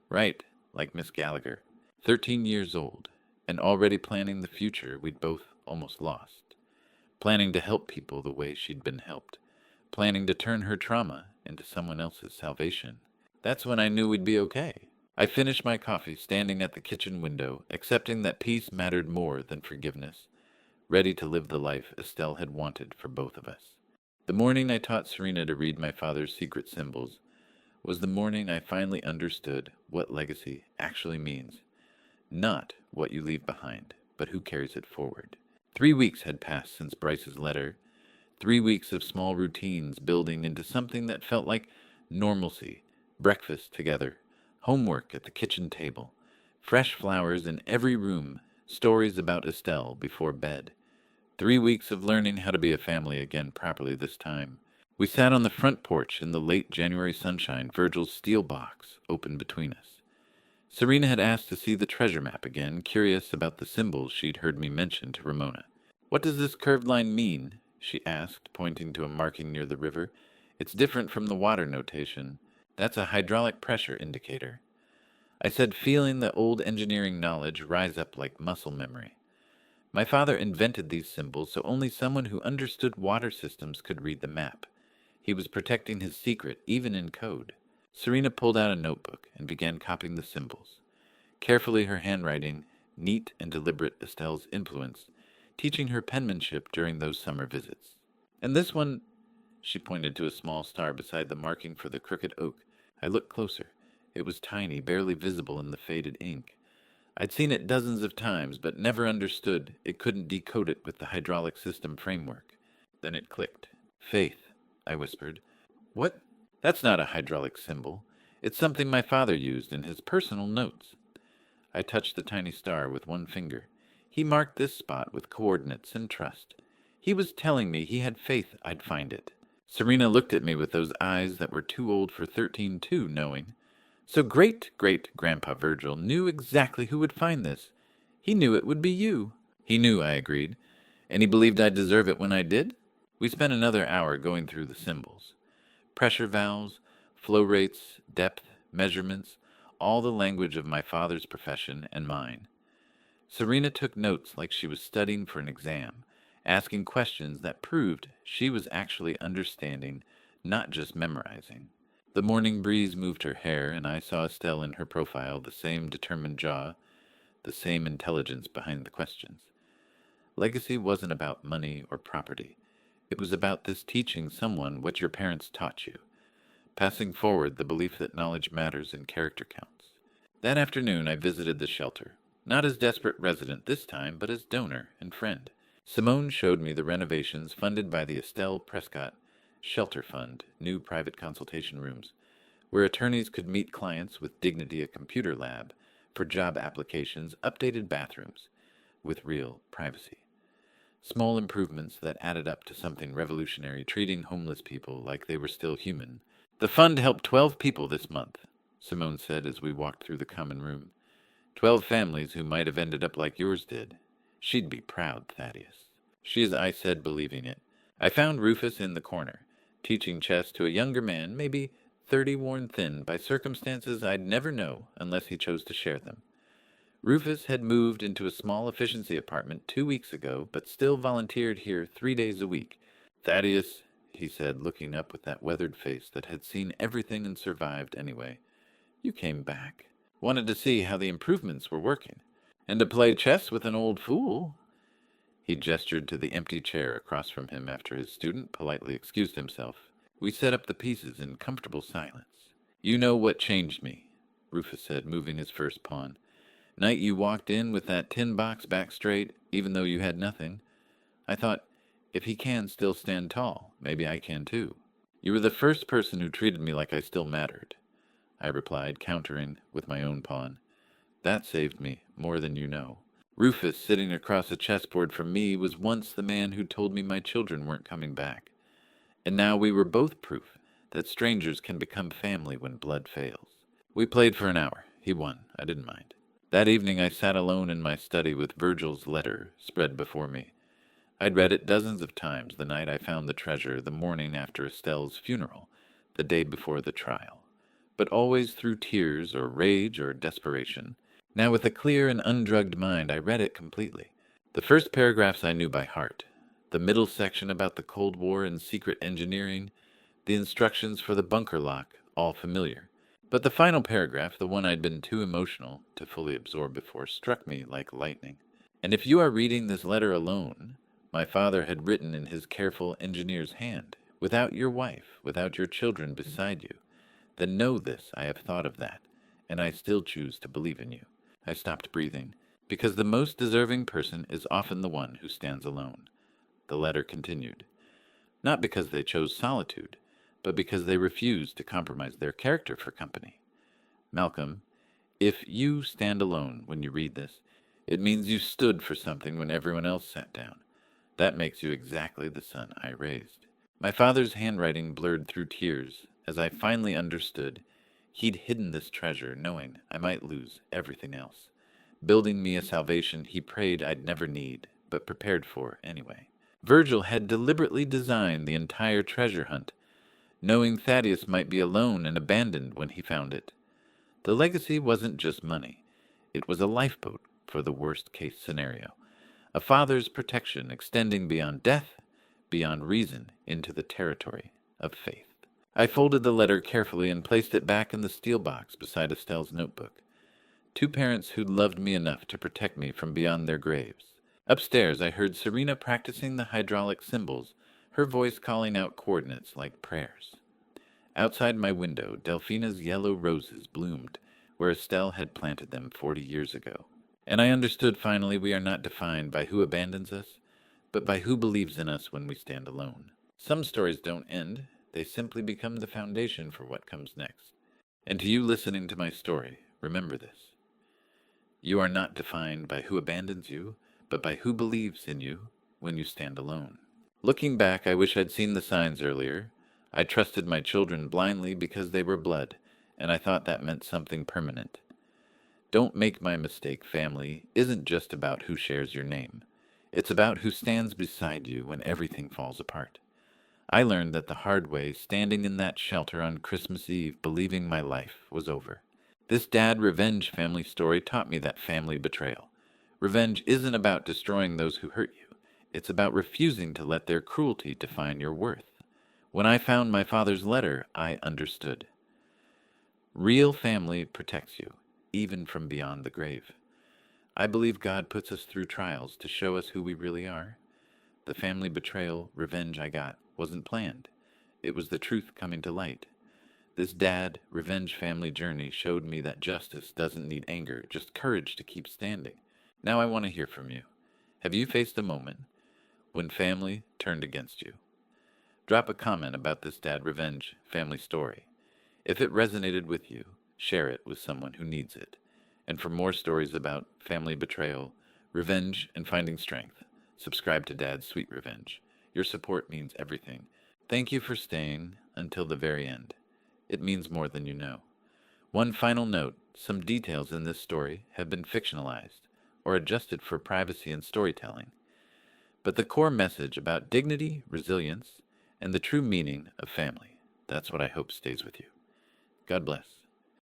Right, like Miss Gallagher. 13 years old, and already planning the future we'd both almost lost. Planning to help people the way she'd been helped. Planning to turn her trauma into someone else's salvation. That's when I knew we'd be okay. I finished my coffee standing at the kitchen window, accepting that peace mattered more than forgiveness, ready to live the life Estelle had wanted for both of us. The morning I taught Serena to read my father's secret symbols was the morning I finally understood what legacy actually means. Not what you leave behind, but who carries it forward. 3 weeks had passed since Bryce's letter. 3 weeks of small routines building into something that felt like normalcy. Breakfast together, homework at the kitchen table, fresh flowers in every room, stories about Estelle before bed. 3 weeks of learning how to be a family again properly this time. We sat on the front porch in the late January sunshine, Virgil's steel box open between us. Serena had asked to see the treasure map again, curious about the symbols she'd heard me mention to Ramona. What does this curved line mean? She asked, pointing to a marking near the river. It's different from the water notation. That's a hydraulic pressure indicator. I said, feeling the old engineering knowledge rise up like muscle memory. My father invented these symbols so only someone who understood water systems could read the map. He was protecting his secret, even in code. Serena pulled out a notebook and began copying the symbols. Carefully, her handwriting, neat and deliberate Estelle's influence, teaching her penmanship during those summer visits. And this one, she pointed to a small star beside the marking for the crooked oak. I looked closer. It was tiny, barely visible in the faded ink. I'd seen it dozens of times, but never understood it couldn't decode it with the hydraulic system framework. Then it clicked. Faith, I whispered. What? That's not a hydraulic symbol. It's something my father used in his personal notes. I touched the tiny star with one finger. He marked this spot with coordinates and trust. He was telling me he had faith I'd find it. Serena looked at me with those eyes that were too old for 13 too, knowing. So great-great-grandpa Virgil knew exactly who would find this. He knew it would be you. He knew, I agreed. And he believed I'd deserve it when I did? We spent another hour going through the symbols. Pressure valves, flow rates, depth, measurements, all the language of my father's profession and mine. Serena took notes like she was studying for an exam, asking questions that proved she was actually understanding, not just memorizing. The morning breeze moved her hair, and I saw Estelle in her profile, the same determined jaw, the same intelligence behind the questions. Legacy wasn't about money or property. It was about this teaching someone what your parents taught you, passing forward the belief that knowledge matters and character counts. That afternoon I visited the shelter, not as desperate resident this time, but as donor and friend. Simone showed me the renovations funded by the Estelle Prescott Shelter Fund, new private consultation rooms, where attorneys could meet clients with dignity, a computer lab, for job applications, updated bathrooms, with real privacy. Small improvements that added up to something revolutionary, treating homeless people like they were still human. The fund helped 12 people this month, Simone said as we walked through the common room. 12 families who might have ended up like yours did. She'd be proud, Thaddeus. She, as I said, believing it. I found Rufus in the corner, teaching chess to a younger man, maybe 30, worn thin by circumstances I'd never know unless he chose to share them. Rufus had moved into a small efficiency apartment 2 weeks ago, but still volunteered here 3 days a week. Thaddeus, he said, looking up with that weathered face that had seen everything and survived anyway. You came back. Wanted to see how the improvements were working. And to play chess with an old fool. He gestured to the empty chair across from him after his student politely excused himself. We set up the pieces in comfortable silence. You know what changed me, Rufus said, moving his first pawn. Night you walked in with that tin box back straight, even though you had nothing. I thought, if he can still stand tall, maybe I can too. You were the first person who treated me like I still mattered, I replied, countering with my own pawn. That saved me more than you know. Rufus, sitting across a chessboard from me, was once the man who told me my children weren't coming back. And now we were both proof that strangers can become family when blood fails. We played for an hour. He won. I didn't mind. That evening I sat alone in my study with Virgil's letter spread before me. I'd read it dozens of times the night I found the treasure, the morning after Estelle's funeral, the day before the trial. But always through tears or rage or desperation. Now with a clear and undrugged mind I read it completely. The first paragraphs I knew by heart. The middle section about the Cold War and secret engineering, the instructions for the bunker lock, all familiar. But the final paragraph, the one I'd been too emotional to fully absorb before, struck me like lightning. And if you are reading this letter alone, my father had written in his careful engineer's hand, without your wife, without your children beside you, then know this, I have thought of that, and I still choose to believe in you. I stopped breathing, because the most deserving person is often the one who stands alone. The letter continued. Not because they chose solitude, but because they refused to compromise their character for company. Malcolm, if you stand alone when you read this, it means you stood for something when everyone else sat down. That makes you exactly the son I raised. My father's handwriting blurred through tears as I finally understood he'd hidden this treasure knowing I might lose everything else, building me a salvation he prayed I'd never need, but prepared for anyway. Virgil had deliberately designed the entire treasure hunt, knowing Thaddeus might be alone and abandoned when he found it. The legacy wasn't just money. It was a lifeboat for the worst-case scenario, a father's protection extending beyond death, beyond reason, into the territory of faith. I folded the letter carefully and placed it back in the steel box beside Estelle's notebook. Two parents who'd loved me enough to protect me from beyond their graves. Upstairs, I heard Serena practicing the hydraulic symbols, her voice calling out coordinates like prayers. Outside my window, Delphina's yellow roses bloomed where Estelle had planted them 40 years ago. And I understood finally we are not defined by who abandons us, but by who believes in us when we stand alone. Some stories don't end, they simply become the foundation for what comes next. And to you listening to my story, remember this. You are not defined by who abandons you, but by who believes in you when you stand alone. Looking back, I wish I'd seen the signs earlier. I trusted my children blindly because they were blood, and I thought that meant something permanent. Don't make my mistake, family isn't just about who shares your name. It's about who stands beside you when everything falls apart. I learned that the hard way, standing in that shelter on Christmas Eve, believing my life was over. This dad revenge family story taught me that family betrayal. Revenge isn't about destroying those who hurt you. It's about refusing to let their cruelty define your worth. When I found my father's letter, I understood. Real family protects you, even from beyond the grave. I believe God puts us through trials to show us who we really are. The family betrayal, revenge I got wasn't planned. It was the truth coming to light. This dad, revenge family journey showed me that justice doesn't need anger, just courage to keep standing. Now I want to hear from you. Have you faced a moment when family turned against you? Drop a comment about this dad revenge family story. If it resonated with you, share it with someone who needs it. And for more stories about family betrayal, revenge, and finding strength, subscribe to Dad's Sweet Revenge. Your support means everything. Thank you for staying until the very end. It means more than you know. One final note, some details in this story have been fictionalized or adjusted for privacy and storytelling. But the core message about dignity, resilience, and the true meaning of family, that's what I hope stays with you. God bless.